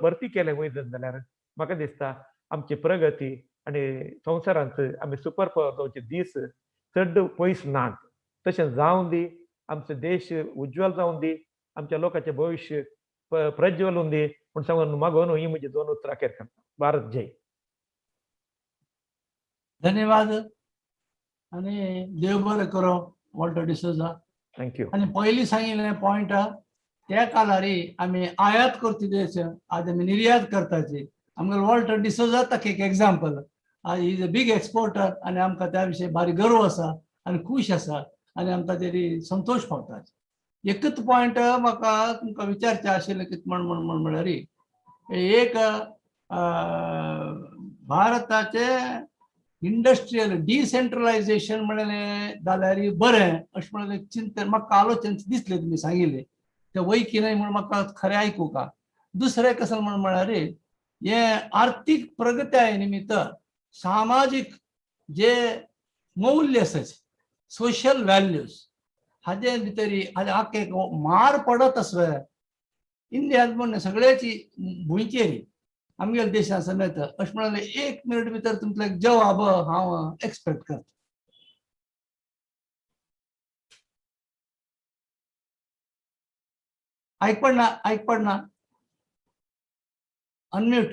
भरती केलें वयत जाल्यार म्हाका दिसता आमची प्रगती आनी संवसारांत आमी सुपर पावर जावचे दीस चड पयस नात. तशें जावं दी आमचो देश उज्ज्वल जावं दी आमच्या लोकांचें भविश्य प्रज्वल उरूं दी म्हूण सांगून मागोवन ही म्हजी 2 उतरां अखेर करता. भारत जय. धन्यवाद आनी देव बरें करो वॉल्टर डिसोजा. थँक्यू. आनी पयलीं सांगिल्लें पॉयंट त्या कालारी आमी आयात करता देश आज आमी निर्यात करताचे. आमगेलो वॉल्टर डिसोजा ताका एक example. He is a big exporter आनी आमकां त्या विशीं बारी गर्व आसा आनी खूश आसा आनी आमकां तेरी संतोश पावता. एकच पॉयंट म्हाका तुमकां विचारचें आशिल्लें कितें म्हळ्यार एक भारताचे इंडस्ट्रियल डिसेंट्रलायझेशन म्हणलें जाल्यार बरें अशें म्हणून एक चिंतन म्हाका आलोचन दिसलें तुमी सांगिल्लें तें वैकी न्हय म्हणून म्हाका खरें आयकूंक. दुसरें कसं म्हळ्यार हे आर्थीक प्रगत्या निमित्त सामाजीक जे मौल्य आसात सोशल व्हॅल्यूज हाजे भितर आख्खे मार पडत आसले इंडियान म्हण सगळ्याची भुंयचेर आमगेल्या देशांत समेत अशें म्हणलें 1 मिनट भितर तुमचो एक जवाब हांव एक्सपेक्ट करता. आयकपडना अनम्यूट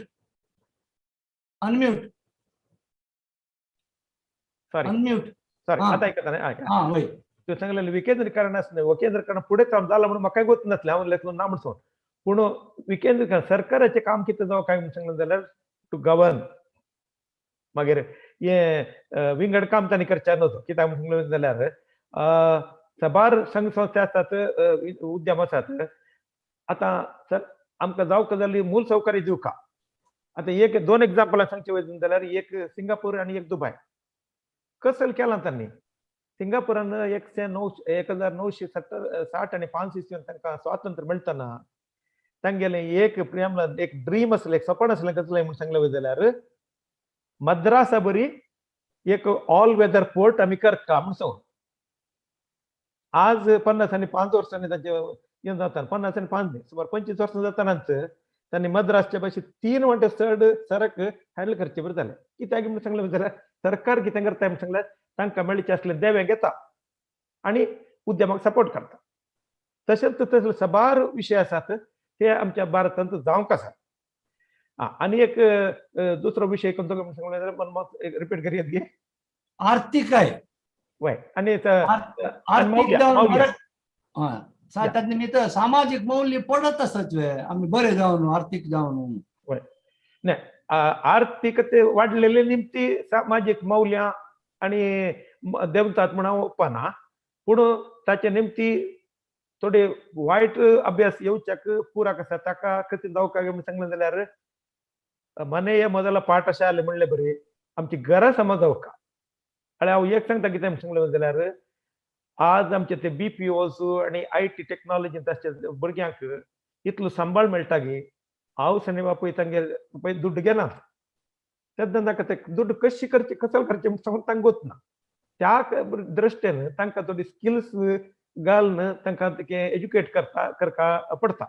सॉरी आतां आयकता हां वय तूं सांगलेलें विकेंद्रीकरण आसलें विकेंद्रीकरण फुडें जावन जालां म्हणून म्हाकाय गोत नासलें हांव लेखलो ना म्हणून पूण विकेंद्रीकरण सरकाराचें काम कितें जावं काय म्हणून सांगलें जाल्यार टू गवर्न मागीर हे विंगड काम तांणी करचें नव्हतं. कित्याक सांगलें जाल्यार साबार संघ संस्था आसात उद्यम आसात. आतां आमकां जावंक जाली मूल सौकर्य दिवका. आता एक 2 एक्झाम्पल सांगचे वयत जाल्यार एक सिंगापूर आणि एक दुबय. कसं केलां त्यांनी. सिंगापुरान 1960 आणि 5 इस्वीन तांकां स्वातंत्र्य मेळटना तांगेलें एक प्रेमला एक ड्रीम असलें, एक सपन असलें कसलें म्हूण सांगलें वय जाल्यार मद्रासा बरी एक ऑल वेदर पोर्ट आमी करता म्हूण सांगून. आज 50 आणि 5 वर्सांनी तांचे येवन जाता 50 आणि 5 न्ही सुमार 25 वर्सां जातानाच त्यांनी मद्रासच्या भाशेन 3 वांटे चड सडक हँडल करचे बरें जालें. कित्याक म्हूण सांगलें वय जाल्यार सरकार कितें करता म्हूण सांगल्यार तांकां मेळचें असलें देवें घेता आणि उद्यमाक सपोर्ट करता. तशेंच तसले साबार विशय आसात ते आमच्या भारतांत जावंक आसा. आणि एक दुसरो विशय खंयचो म्हूण सांगलें जाल्यार मनमोहन एक रिपीट करीत घे. आर्थिक आहे वय आणि आर्थिक जावन ताच्या निमित्त सामाजिक मौल्य पडत असत आम्ही बरे जावन आर्थिक जावन. नाही आर्थिकते वाडलेले निमती सामाजिक मौल्यां आणि देंवतात म्हण हांव ओपना. पूण ताचे निमती थोडे वायट अभ्यास येवच्याक पुराक आसा. ताका कशें जावंक म्हूण सांगलें जाल्यार मनेय ಮೊದಲ ಪಾಠಶಾಲೆ म्हणले बरे आमची घरां समजावका. आणि हांव एक सांगता कितें सांगलें जाल्यार आज आमचे ते BPOs आणि IT टेक्नॉलॉजी भुरग्यांक इतलो सांबाळ मेळटा गे. हांव सिनेमा पळय तांगेर पळय दुड्ड घेना तेन्ना ताका ते दुड्ड कशी करचे कसो करचे म्हूण सांगून तांकां गोतना. त्या दृश्टेन तांकां थोडी स्किल्स घालून तांकां एज्युकेट करता पडटा.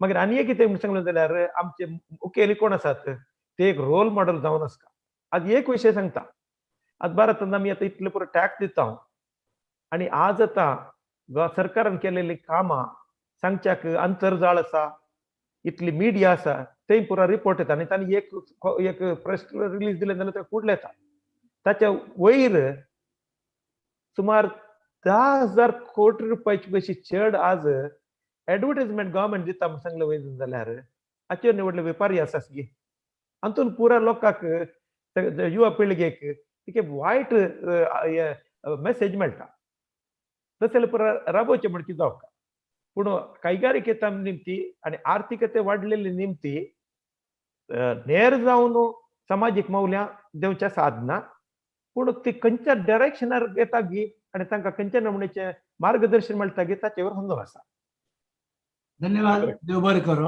मागीर आनी एक कितें म्हूण सांगलें जाल्यार आमचे मुखेली कोण आसात ते एक रोल मॉडेल जावन आसता. आज एक विशय सांगता. आज भारतांत आमी आतां इतले पुरो टॅक्स दिता आणि आज आतां सरकारान केलेली कामां सांगच्याक अंतर्जाळ आसा, इतली मिडिया आसा, थंय पुरो रिपोर्ट येता आनी तांणी एक प्रेस रिलीज दिलें जाल्यार ते फुडलें येता. ताच्या वयर सुमार 10,000 कोटी रुपयाची कशी चड आज एडवर्टाइजमेंट गव्हर्मेंट दिता म्हूण सांगलें वय जाल्यार हाचेर निवडले वेपारी आसा गे. हातून पुरा लोकांक युवा पिळगेक तिके वायट मेसेज मेळटा. तशें पुरा राबोवचें म्हणची जावका. पूण कैगारिकेता निमती आनी आर्थीकते वाडलेली निमती नेर जावन सामाजीक मौल्यां देंवच्या साधना. पूण ती खंयच्या डायरेक्शनार येता गी आनी तांकां खंयच्या नमुन्याचें मार्गदर्शन मेळटा गे ताचेर समजून आसा. धन्यवाद. देव बरें करो.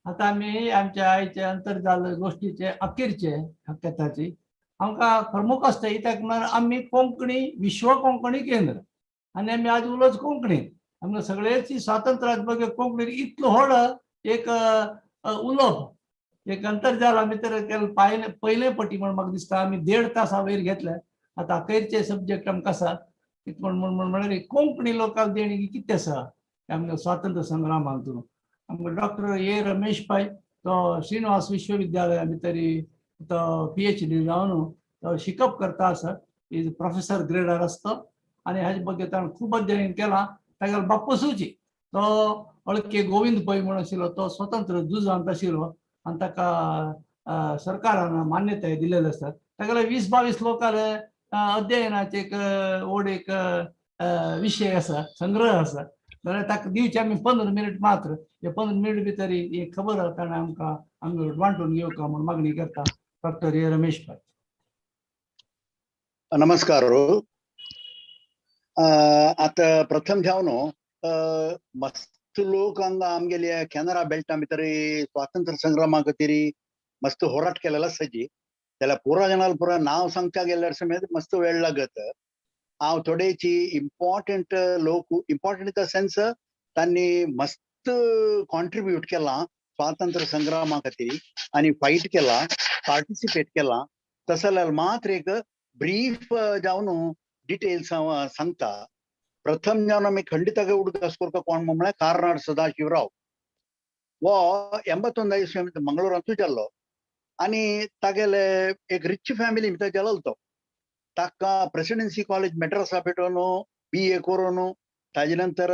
आता आम्ही आमच्या आयच्या अंतर्जाल गोष्टीचे अखेरचे हक्कताची आमकां प्रमुख आसता कित्याक आमी कोंकणी विश्व कोंकणी केंद्र आनी आमी आज उलोवच कोंकणीन. आमकां सगळ्याची स्वातंत्र्यात बघे कोंकणीन इतलो व्हड एक उलोवप एक अंतर्जाल आमी तर केलें पयले पटी म्हण म्हाका दिसता आमी 1.5 तास वयर घेतले. आतां अखेरचे सब्जेक्ट आमकां आसा म्हळ्यार कोंकणी लोकांक देणगी कितें आसा आमकां स्वातंत्र्य संग्रामांतून. आमकां डॉक्टर ए रमेश पै तो श्रीनिवास विश्वविद्यालया भितर तो PhD जावन तो शिकप करता आसा. इज प्रोफेसर ग्रेडर आसता आनी हाजे बद्दल ताणें खूब अध्ययन केलां. तागेलो बाप्पू सुची तो अळके गोविंद पै म्हणून आशिल्लो तो स्वतंत्र झुजांत आशिल्लो आनी ताका सरकारान मान्यताय दिलेली आसता. तागेले 20-22 लोकांले अध्ययनाचे एक व्हड एक विशय आसा संग्रह आसा. जाल्यार ताका दिवचे आमी 15 मिनिट मात्र. हे 15 मिनिट भितर ही खबर ताणें आमकां आमी वांटून घेवका म्हूण मागणी करता. डॉक्टर ए रमेश पै. नमस्कार. आता प्रथम जावन मस्त लोक हांगा आमगेल्या कॅनरा बेल्टा भितर स्वातंत्र्य संग्रामा खातीर मस्त होराट केलेलो आसाची जाल्यार पुरा जनाला पुरा नांव सांगता गेल्यार समेत मस्त वेळ लागत. हांव थोडेची इम्पॉर्टंट लोक इम्पॉर्टंट इन द सेन्स तांणी मस्त कॉन्ट्रिब्यूट केला स्वातंत्र्य संग्रामा खातीर आनी फायट केला पार्टिसिपेट केला. तसो जाल्यार मात्र एक ब्रीफ जावन डिटेल्स हांव सांगता. प्रथम जावन आमी खंडितागे उडकास कोरता कोण म्हळ्यार कार्नाड सदाशिवराव वो 81 इसवी मंगळूरांतूच जाल्लो आनी तागेले एक रिच फॅमिली भितर जाल्लो तो. ताका प्रेसिडेन्सी कॉलेज मॅड्रासा भेटून BA करून ताजे नंतर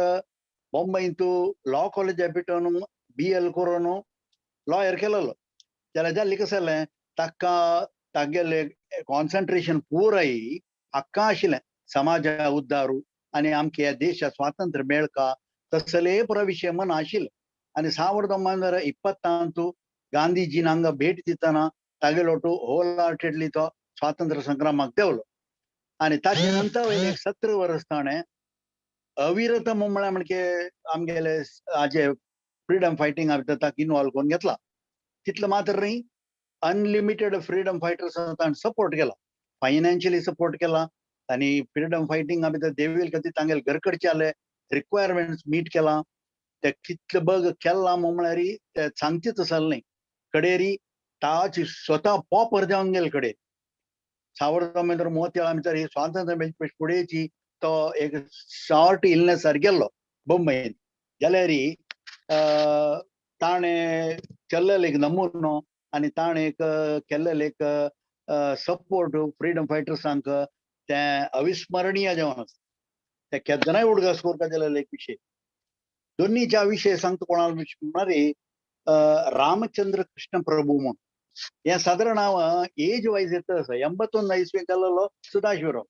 बॉम्बेंत लॉ कॉलेजा भेटून BL करून लॉयर केलेलो. जाल्यार जाल्लें कशें जालें ताका तागेले कॉन्सन्ट्रेशन पुराय हक्का आशिल्लें समाजा उद्दारू आनी आमच्या देशा स्वातंत्र्य मेळका तसले पुरा विशय मन आशिल्ले. आनी 1920 गांधीजीन हांगा भेट दितना तागेलोटू होल हार्टेडली तो स्वातंत्र्य संग्रामाक देवलो आनी ताचे नंतर एक 17 वर्स ताणें अविरत म्हळ्यार म्हणजे आमगेले हाजे फ्रीडम फायटिंगा भितर ताका इन्वॉल्व करून घेतला तितले मात्र न्ही अनलिमिटेड फ्रीडम फायटर्स ताणें सपोर्ट केला फायनान्शियली सपोर्ट केला आनी फ्रीडम फायटिंगा भितर देंवले खातीर तांगेले घरकडचे रिक्वायरमेंट्स मीट केला ते कितले बग केला म्हळ्यार ते सांगचेच असल न्ही कडेरी ताची स्वता पॉपर जावन गेले कडेन 1937 भितर ही स्वातंत्र्य मेळचे फुडेची तो एक शॉर्ट इलनेस गेल्लो बंबईन जाल्यार ताणें केल्लेलो एक नमुनो आनी ताणें एक केल्लेलो एक सपोर्ट फ्रीडम फायटर्सांक ते अविस्मरणीय जावन आसा ते केन्नाय उडगास कोरता जाल्यार एक विशय दोनीच्या विशय सांगता कोणाला म्हळ्यार रामचंद्र कृष्ण प्रभू म्हणून हे सादारण हांव एज वायज येता आसा 81 इसवी जाल्लो सदाशिवराव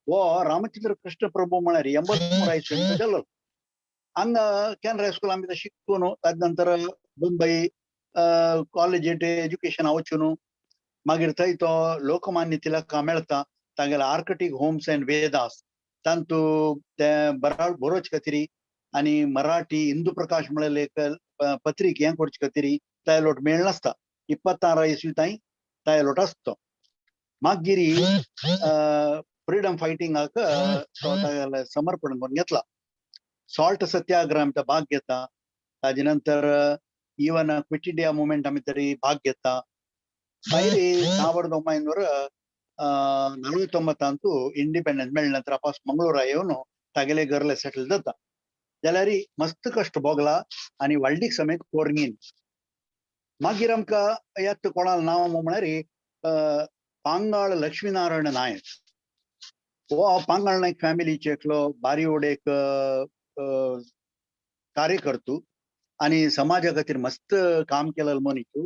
वो रामचंद्र कृष्ण प्रभू म्हळ्यार 83 इसवी जाल्लो हांगा कॅनरा स्कुलान भितर शिकून ताजे नंतर मुंबई कॉलेज एज्युकेशन वचून मागीर थंय तो लोकमान्य तिलका मेळता तांगेले आर्कटिक होम्स एंड वेदास तांतू ते बरोवचे खातीर आनी मराठी हिंदू प्रकाश म्हणलेले एक पत्रिक हें करचे खातीर तायलोट मेळनासता 26 इसवी ताईं तायलोट आसता मागीर फ्रीडम फायटिंगाक समर्पण करून घेतला सॉल्ट सत्याग्रह भितर भाग घेता ताजे नंतर इवन क्विट इंडिया मुवमेंटा भितर भाग घेता मागीर 1949 इंडिपेंडन्स मेळ्ळे नंतर वापस मंगळूरा येवन तागेले घरले सेटल जाता जाल्यार मस्त कश्ट भोगला आनी व्हडलीक समेत पोरगीन मागीर आमकां येता कोणालें नांव म्हळ्यार पांगाळ लक्ष्मीनारायण नायक हो पांगाळ नायक फॅमिलीचे एकलो बारी एक कार्यकर्तो आनी समाजा खातीर मस्त काम केलेलो मनीस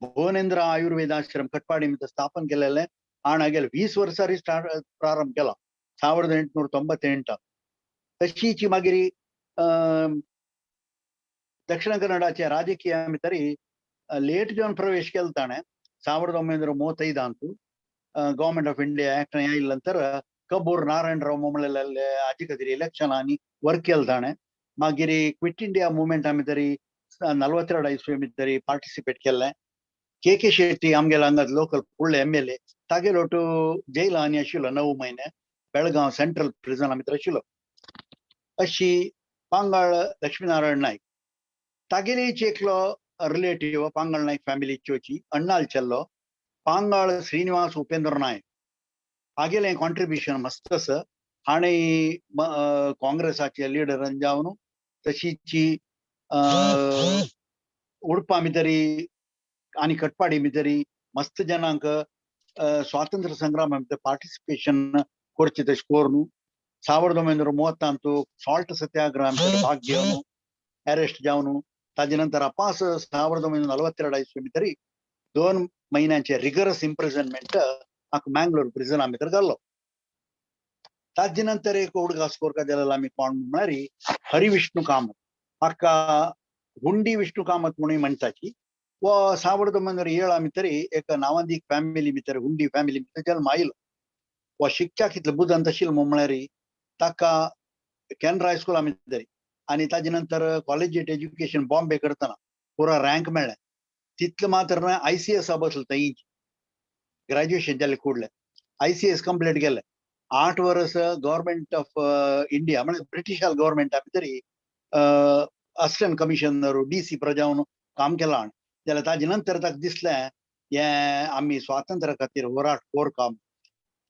भुवनेंद्र आयुर्वेद आश्रम कटपाडी भितर स्थापन केलेलें आनी हागेले 20 वर्सांनी प्रारंभ केला 1898 तशीच मागीर दक्षिण कन्नडाचे राजकीय भितर लेट जावन प्रवेश केलो ताणें 1935 गव्हर्मेंट ऑफ इंडिया एक्ट आयिल्ले नंतर कबूर नारायणराव म्हणलेले हाजे खातीर इलेक्शनांनी वर्क केलें ताणें मागीर क्विट इंडिया मुवमेंटा भितर 42 इसवी भितर पार्टिसिपेट केल्लें के शेट्टी आमगेले हांगा लोकल फुडले MLA तागेलोट जेलांनी आशिल्लो 9 म्हयने बेळगांव सेंट्रल प्रिझना भितर आशिल्लो अशी पांगाळ लक्ष्मीनारायण नायक तागेलीच एकलो रिलेटिव्ह पांगाळ नायक फॅमिलीची अण्णाल चेल्लो पांगाळ श्रीनिवास उपेंद्र नायक हागेलें कॉन्ट्रिब्युशन मस्त आसा हाणें काँग्रेसाचे लिडर जावन तशीच उडपा भितर आनी कटपाडी भितर मस्त जनांक स्वातंत्र्य संग्रामा भितर पार्टिसिपेशन करचें तशें करून 1930 सॉल्ट सत्याग्रह भितर भाग घेवन अरेस्ट जावन ताजे नंतर वापस 1942 इसवी भितर 2 महिन्यांचे रिगरस इम्प्रिझनमेंट हाका मँगलोर प्रिझना भितर घाल्लो ताजे नंतर एक उडगास कोरका जाल्यार आमी कोण म्हळ्यार हरिविष्णू कामत हाका हुंडी विष्णू कामत म्हणून म्हणटाची वो 1907 भितर एक नावांदीक फॅमिली भितर हुंडी फॅमिली भितर जल्म आयलो वो शिक्षा कितले बुदंत आशिल्लो म्हळ्यार ताका कॅनरा स्कुला भितर आनी ताजे नंतर कॉलेजिएट एज्युकेशन बॉम्बे करतना पुरो रँक मेळ्ळें तितले मात्र ICS बसलो थंय ग्रॅज्युएशन जाले फुडले ICS कंप्लीट केलें 8 वर्स गव्हर्मेंट ऑफ इंडिया म्हणजे ब्रिटिश गव्हर्मेंटा भितर असिस्टंट कमिशनर DC प्रजावन काम केलां जाल्यार ताजे नंतर ताका दिसलें हे आमी स्वातंत्र्या खातीर होराट कोरता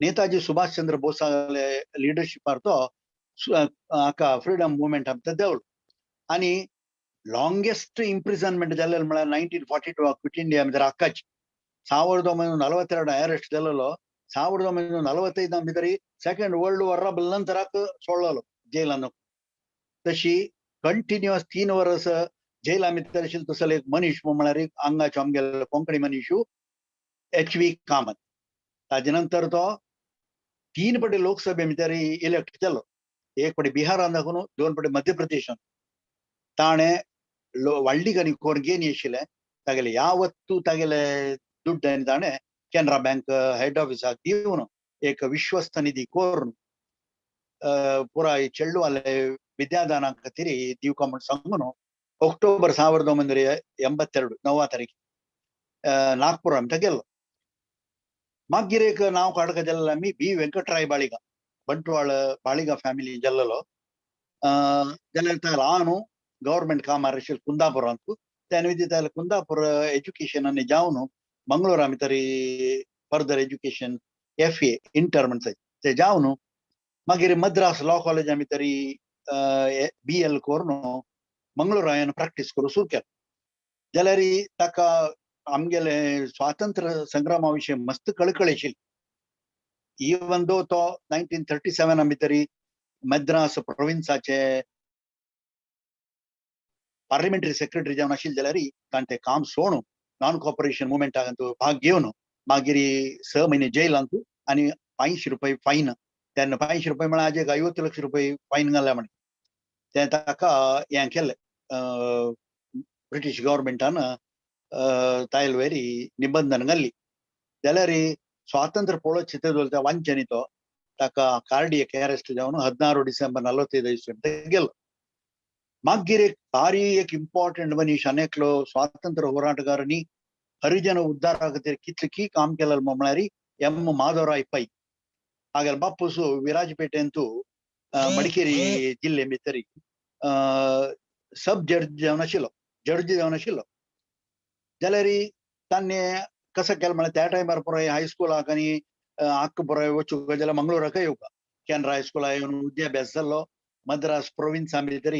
नेताजी सुभाष चंद्र बोसाले लिडरशिपार तो हाका फ्रीडम मुवमेंटा भितर देंवलो आनी लॉंगेस्ट इम्प्रिझनमेंट जाल्लें म्हळ्यार 1942 क्विट इंडिया भितर हाकाची 1942 अरेस्ट जाल्लो 1945 भितर सेकंड वर्ल्ड वॉरा नंतराक सोडलेलो जेलान तशी कंटिन्युअस 3 वर्स जेला भितर आशिल्लो तसलो एक मनीस म्हळ्यार हांगाचे आमगेलो कोंकणी मनीस HV कामत ताजे नंतर तो 3 फावटी लोकसभे भितर इलेक्ट केलो एक फावटी बिहारान दाखोवन 2 फावटी मध्य प्रदेशान ताणें व्हडली कोरगेन येशिल्ले तागेले यावत्तू तागेले दुड्ड आनी ताणें कॅनरा बँक हेड ऑफिसाक दिवन एक विश्वस्त निधी कोरून पुराय ಚೆಳ್ಳು ಅಲ್ಲೇ ವಿದ್ಯಾದಾನ ಕತಿರಿ ದೀವಕ ಸಂಗನು ಅಕ್ಟೋಬರ್ 1982 9 ತಾರೀಕು नागपूर आमच्या गेलो मागीर नाव काडका जाल्लो आमी बी वेंकटराय बाळिगा बंटवाळ बाळिगा फॅमिली जाल्लो जाल्यार ल्हान गव्हर्मेंट कामार आशिल्लो कुंदापुरांत त्यान विधी कुंदापुर एज्युकेशन आनी जावन मंगळूर आमी तरी फर्दर एज्युकेशन FA इंटर म्हणटा ते जावन मागीर मद्रास लॉ कॉलेज आमी तरी BL करून मंगळूर हांवें प्रॅक्टीस करूं सुरू केलें जाल्यार ताका आमगेले स्वातंत्र्य संग्रामा विशीं मस्त कळकळ आशिल्ली इवन दो तो 1937 आमी तरी मद्रास प्रोविन्साचे पार्लिमेंटरी सेक्रेटरी जावन आशिल्ले जाल्यार ताणें तें काम सोडून नॉन कॉपरेशन मुवमेंटाक भाग घेवन मागीर 6 म्हयने जेलांत आनी 500 रुपया फायन तेन्ना 500 रुपया म्हळ्यार आजक 50 लाख रुपया फायन घाल्या म्हण तें ताका हें केलें ब्रिटीश गव्हर्मेंटान तायले वरी निबंधन घाल्ली जाल्यार स्वातंत्र्य पळोवचें चित्र वांचनी तो ताका कार्डियक अरेस्ट जावन 16 डिसेंबर 45 इसवी गेलो मागीर एक भारी एक इम्पॉर्टंट मनीस अनेकलो स्वातंत्र्य होराटगार आनी हरिजन उद्धारा खातीर कितलें काम केलें म्हळ्यार M माधवराय पै हागेलो बापूसू विराजपेटेंतू मडिकेरी जिल्ले भितर सब जज जावन आशिल्लो जाल्यार ताणें कसं केलें म्हळ्यार त्या टायमार पुराय हायस्कुलाक आनी आख्ख पुराय वचूंक जाल्यार मंगळूराकय येवपा कॅनरा हायस्कुला येवन विद्याभ्यास जाल्लो मद्रास प्रोविन्सा भितर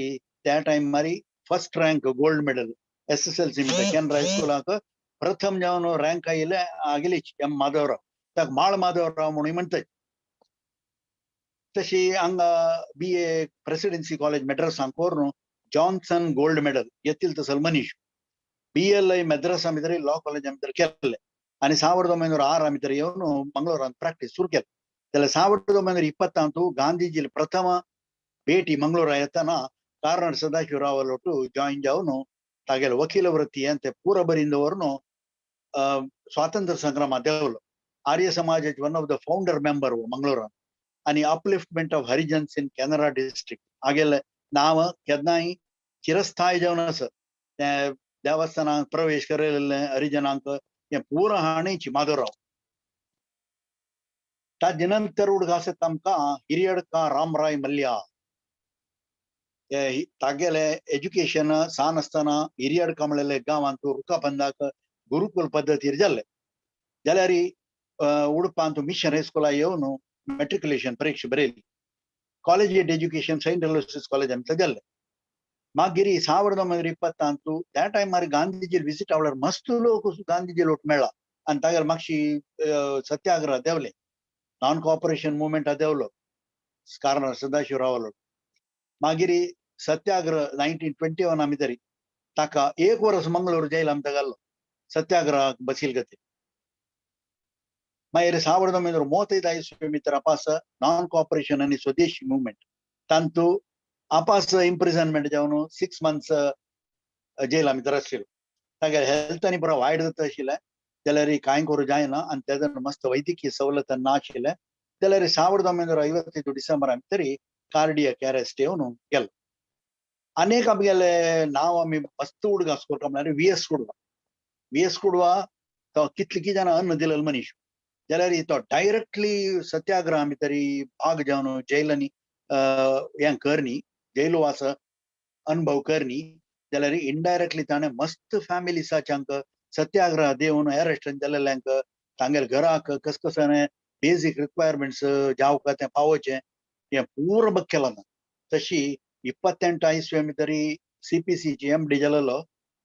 त्या टायमार first rank gold medal SSLC Canara हायस्कुलाक प्रथम जावन रँक आयिल्ले आगेलीच M माधवराव ताका माळ माधवराव म्हणून म्हणटात तशी हांगा BA प्रेसिडेन्सी कॉलेज मद्रासांत करून जॉन्सन गोल्ड मेडल येतील तसलो मनीस BL मद्रासा भितर लॉ कॉलेजा भितर केल्ले आनी 1906 आमी तर येवन मंगळूरांत प्रॅक्टीस सुरू केलें जाल्यार 1920 गांधीजी प्रथम भेटी मंगळूरा येतना कार्नाड सदाशिवराव लोटू जॉइन जावन तागेले वकील वृत्ती हें तें पुरो बरीन दवरून स्वातंत्र्य संग्रामांत देंवलो आर्य समाजाचे one of the founder member मंगळूरांत आनी upliftment of Harijans in Canara district हागेले नांव केन्नाय चिरस्थायी जावन आसा तें देवस्थानांत प्रवेश केलेले हरिजनांक हें पुरो हाणीच माधवराव ताजे नंतर उडक आसत आमकां हिरियडका रामराय मल्ल्या तागेले एज्युकेशन सान आसतना हिरियडका म्हणलेले गांवांत रुकापंदाक गुरुकुल पद्दतीर जाल्ले जाल्यार उडपांत मिशन हायस्कुला येवन मॅट्रिक्युलेशन परीक्षा बरयली collegiate education Saint Aloysius College आमचे जाल्ले मागीर 1920 त्या टायमार गांधीजी विजीट आवल्यार मस्त लोक गांधीजी लोट मेळ्ळा आनी तागेले मातशी सत्याग्रह देंवले नॉन कॉपरेशन मुवमेंटा देंवलो कार्नाड सदाशिवराव लोट मागीर सत्याग्रह 1921 आमी तरी ताका 1 वर्स मंगळूर जेल आमकां घाल्लो सत्याग्रहाक बसील गती मागीर 1935 इसवी भितर आपास नॉन कॉपरेशन आनी स्वदेशी मुवमेंट तांतू आपास इम्प्रिजनमेंट जावन 6 मंथ्स जेला भितर आशिल्लो तागेले हेल्थ आनी बरो वायट जाता आशिल्ले जाल्यार कांय करूं जायना आनी तेजो मस्त वैद्यकीय सवलत ना आशिल्ले जाल्यार 1951 डिसेंबर आमी तरी कार्डियक अरेस्ट येवन गेलो अनेक आमगेले नांव आमी मस्त उडगास करता म्हळ्यार VS कुडवा तो कितले जाणां अन्न दिलेलो मनीस जाल्यार तो डायरेक्टली सत्याग्रहा भितर भाग जावन जेलांनी हें करनी जेलवास अनुभव करनी जाल्यार इनडायरेक्टली ताणें मस्त फॅमिलीसाच्यांक सत्याग्रह देवन अरेस्ट जाल्ल्यांक तांगेले घराक कस कशें बेजीक रिक्वायरमेंट्स जावका तें पावोवचें हें पुरो बग केलां तशी 28 इसवी भितर CPC ची MD जाल्लो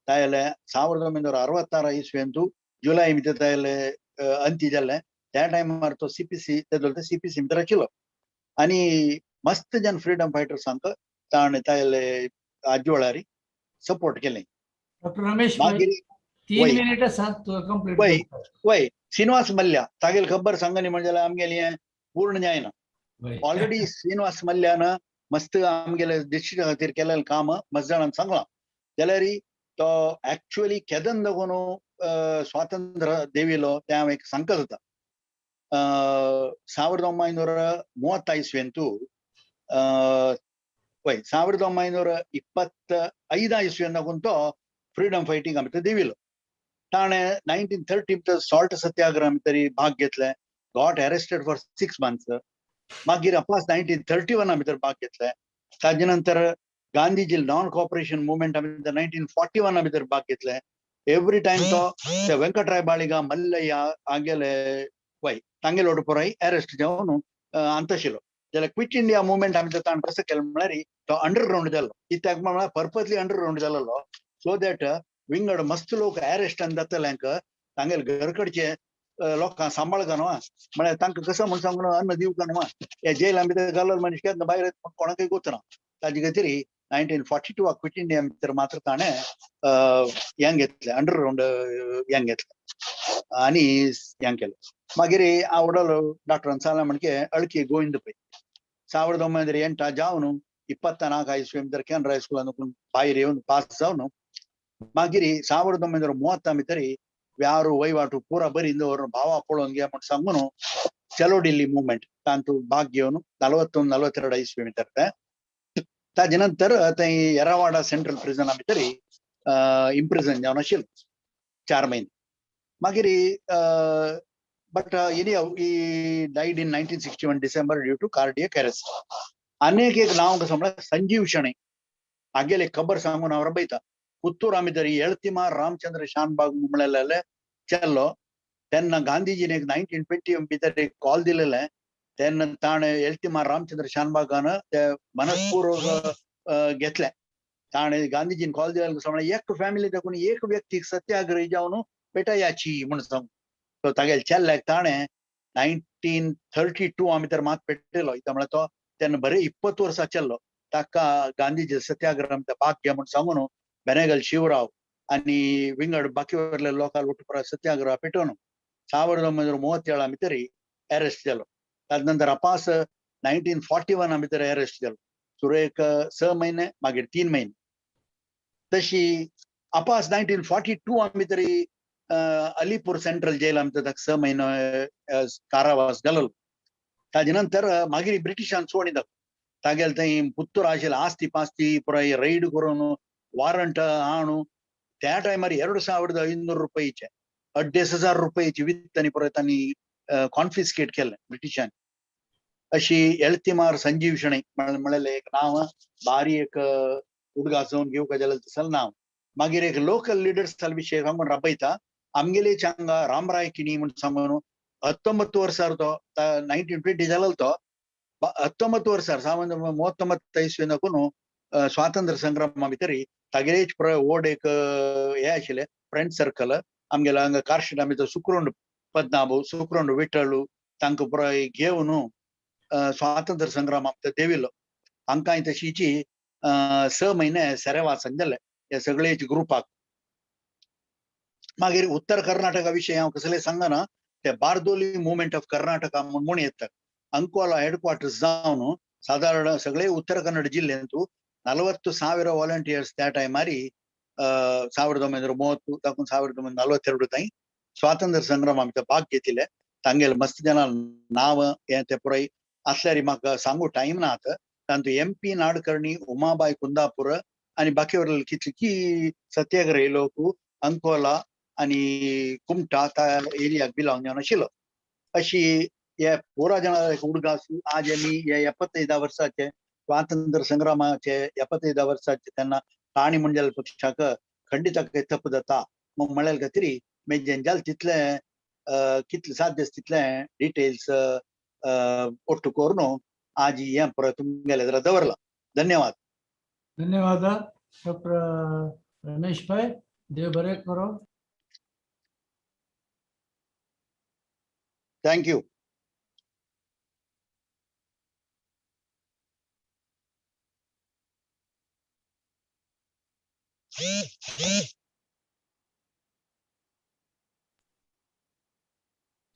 तायले 1966 इसवेंतू जुलय भितर तायले अंती जाल्ले त्या टायमार तो CPC भितर आशिल्लो आनी मस्त जन फ्रीडम फायटर्सांक ताणें तायले आजोळारी सपोर्ट केलें डॉक्टर रमेश मागीर 3 मिनिट कंप्लीट वय श्रीनिवास मल्ल्या तागेले खबर सांग न्ही म्हणजे आमगेली हें पूर्ण जायना ऑलरेडी श्रीनिवास मल्ल्यान मस्त आमगेले डिस्ट्रिक्टा खातीर केलेलें काम मस्त जाणांक सांगलां जाल्यार तो एक्चुअली केदन लागून स्वातंत्र्य देविलो तें हांव एक सांगता जाता 1930 ಇಸ್ವಿಯಂತೂ ವೈ 1925 ಇಸ್ವಿಯನ್ನಕುಂತೋ फ्रीडम फायटिंग आमी देविलो ताणे 1930 सॉल्ट सत्याग्रह तरी भाग घेतले गॉट अरेस्टेड फॉर 6 months मागीर अपास 1931 भितर भाग घेतले ताजे नंतर गांधीजी नॉन कॉपरेशन मुवमेंट 1941 भितर भाग घेतले एवरी टाइम तो ते वेंकटराय बाळिगा मल्लಯ್ಯ आगेले वय तांगेले पुराय अरेस्ट जावन अंतशिलो जाल्यार क्विट इंडिया मुवमेंट आमी ताण कसो केलो म्हळ्यार तो अंडरग्राउंड जालो कित्याक म्हळ्यार पर्पजली अंडरग्राउंड जालोलो सो दॅट विंगड मस्त लोक अरेस्ट जातल्यांक तांगेले घरकडचे लोकांक सांबाळका न्हू म्हळ्यार तांकां कसो म्हण सांगून अन्न दिवका न्हू हे जेलां भितर घालून मनीस केन्ना भायर कोणाकय गोतना ताजे खातीर 1942 क्विट इंडिया भितर मात्र ताणें हें घेतलें अंडरग्राउंड हें घेतलें आनी हें केलें मागीर आवडलो डॉक्टरान सांगलें म्हणजे अळकी गोविंद पै 1908 जावन 24 ಇಸ್ವಿ भितर केनरा स्कुलान भायर येवन पास जावन मागीर 1930 भितर व्यारू वहिवाटू पुरा बरी दवर भावा पळोवन घे म्हण सांगून चलो दिल्ली मुवमेंट तातूंत भाग घेवन 41-42 ಇಸ್ವಿ भितर ताजे नंतर थंय येरावाडा सेंट्रल प्रिजना भितर इम्प्रिजन जावन आशिल्लो 4 म्हयने मागीर but anyhow he died in 1961 December due to cardiac arrest अनेक एक नाव कसं म्हणल्यार संजीव शणै आगेले खबर सांगून हांव रबयता पुत्तूर आमी तरी एळतिमार रामचंद्र शानबाग म्हणलेले चल्लो तेन्ना गांधीजीन एक 1920 भितर एक कॉल दिलेले तेन्ना ताणें एळतिमार रामचंद्र शानबागान ते मनस्पूर्वक घेतले ताणें गांधीजीन कॉल दिलेलो कसो म्हळ्यार एक फॅमिली देखून एक व्यक्तीक सत्याग्रही जावन पेटायाची म्हण सांग तो तागेले चेल्ल्याक ताणें 1932 भितर मात पेटयलो म्हळ्यार तो तेन्ना बरें 20 वर्सां चल्लो ताका गांधीजी सत्याग्रह भाग घे म्हण सांगून बेनेगल शिवराव आनी विंगड बाकी वरले लोकांक उठपुरा सत्याग्रह पेटोवन 1937 भितर अरेस्ट जालो ताजे नंतर अपास 1941 भितर अरेस्ट जालो सुरेख 6 म्हयने मागीर 3 म्हयने तशी अपास 1942 भितर अलीपूर सेंट्रल जेल भितर 6 म्हयने कारावास घाललो ताजे नंतर मागीर ब्रिटिशान सोडिता तागेले थंय पुत्तूर आशिल्ले आस्ती पास्ती पुराय रैड करून वारंट हाडून त्या टायमार 2500 रुपयाचे 1500 रुपयाची वित्तनी पुराय तांणी कॉन्फिस्केट केलें ब्रिटिशान अशी एळतिमार संजीव शणै म्हणलेले एक नांव बारी एक उदगासोवन घेवका जाल्यार तसलें नांव मागीर एक लोकल लिडर्स विशय सांगून रबयता आमगेले चांगा रामराय किणी म्हण सांगून 19 वर्सार तो 1920 जालो तो 19 वर्सार 1939 इस्वीनकून स्वातंत्र्य संग्रामा भितर तागेलेच व्हड एक हे आशिल्लें फ्रेंड सर्कल आमगेलो हांगा कार्शिटा भितर सुक्रोंड पद्मनाभ सुक्रोंड विठ्ठल तांकां पुराय घेवन स्वातंत्र्य संग्रामा भितर देविल्लो हांकांय तशीची 6 म्हयने सेरेवासान जाले हे सगळेच ग्रुपाक मागीर उत्तर कर्नाटका विशय हांव कसलें सांगना ते बारदोली मुवमेंट ऑफ कर्नाटका म्हूण येता अंकोला हेडक्वार्टर्स जावन साधारण सगळे उत्तर कन्नड जिल्ह्यांतू 40,000 ವಾಲಂಟಿಯರ್ಸ್ त्या टायमार 1930 ताकून 1942 ताईं स्वातंत्र्य संग्रामा भितर भाग घेतिल्ले तांगेले मस्त जाणां नांव हें ते पुराय आसल्यार म्हाका सांगू टायम ना आतां तातूंत MP नाडकर्णी उमाबाई कुंदापूर आनी बाकी कितली सत्याग्रही लोक अंकोला आनी कुमटा त्या एरियाक बिलॉंग जावन आशिल्लो अशी हे पुरा जाणां उडगासू आज आमी हे 75 वर्साचे स्वातंत्र्य संग्रामाचे 75 वर्साचे तेन्ना काणी मंडल पक्षाक खंडिताक तप जाता मग म्हळ्यार खातीर मेजेन जाल तितले कितले साध्य तितले डिटेल्स ಒಟ್ಟು कोरून आज हें परत तुमगेले जरा दवरला धन्यवाद धन्यवाद रमेश भाई देव बरें करो थँक यू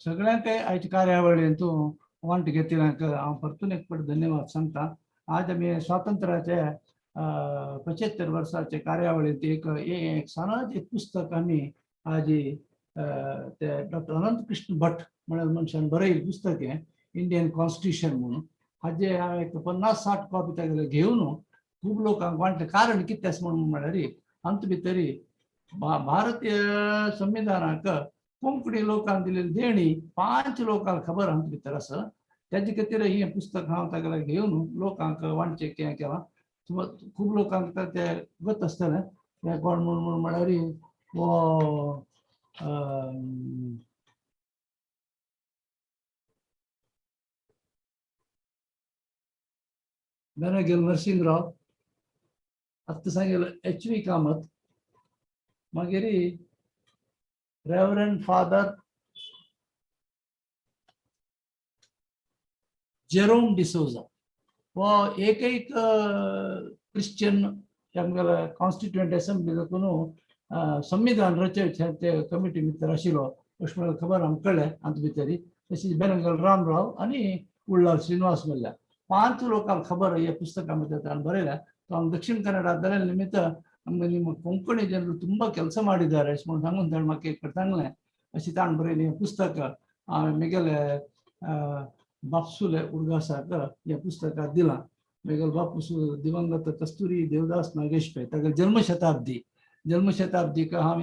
सगळ्यांक आयच्या कार्यावळींतून वांटो घेतिल्ल्यांक हांव परतून एक फावट धन्यवाद सांगता आज आमी स्वातंत्र्याचे 75 वर्साचे कार्यावळीत एक सणाच एक पुस्तक आम्ही आजी ते डॉक्टर अनंत कृष्ण भट म्हणून मनशान बरयिल्लें पुस्तक हें इंडियन कॉन्स्टिट्यूशन म्हणून हाजे हांवें एक 50-60 कॉपी तागेले घेवन खूब लोकांक वांटले कारण कितें आसा म्हणून म्हळ्यार अंत भितर भारतीय संविधानाक कोंकणी लोकांक दिलेली देणी 5 लोकांक खबर अंत भितर आसा त्याचे खातीर ही पुस्तक हांव तागेले घेवन लोकांक वांटचें हें केलां खूब लोकांक ते गत आसतलें ते कोण म्हणून म्हळ्यार वो बेनगेल नरसिंगराव आत्ता सांगेल HV कामत मागीर रेवरेंड फादर जेरोम डिसोजा वो एक क्रिश्चियन कॉन्स्टिट्युएंट असेंब्ली जातून संविधान रचय कमिटी भितर आशिल्लो अशें म्हाका खबर आमकां कळ्ळें अंत भितर तशीच बेनगल रामराव आनी उल्लाल श्रीनिवास म्हणल्या 5 लोकांक खबर हे पुस्तका भितर ताणें बरयल्या तो हांव दक्षिण कन्नडा जाल्या निमित्त आमगे ನಿಮ್ಮ ಕೊಂಕಣಿ ಜನರು ತುಂಬಾ ಕೆಲಸ ಮಾಡಿದ್ದಾರೆ ಅಷ್ಟು सांगून ताणें म्हाका एक सांगलें अशी ताणें बरयलें पुस्तक म्हगेले बापसुले उरगासाक हे पुस्तकां दिलां म्हगेले बापूस दिवंगत कस्तुरी देवदास नागेश पै तागे जन्मशताब्दी हांव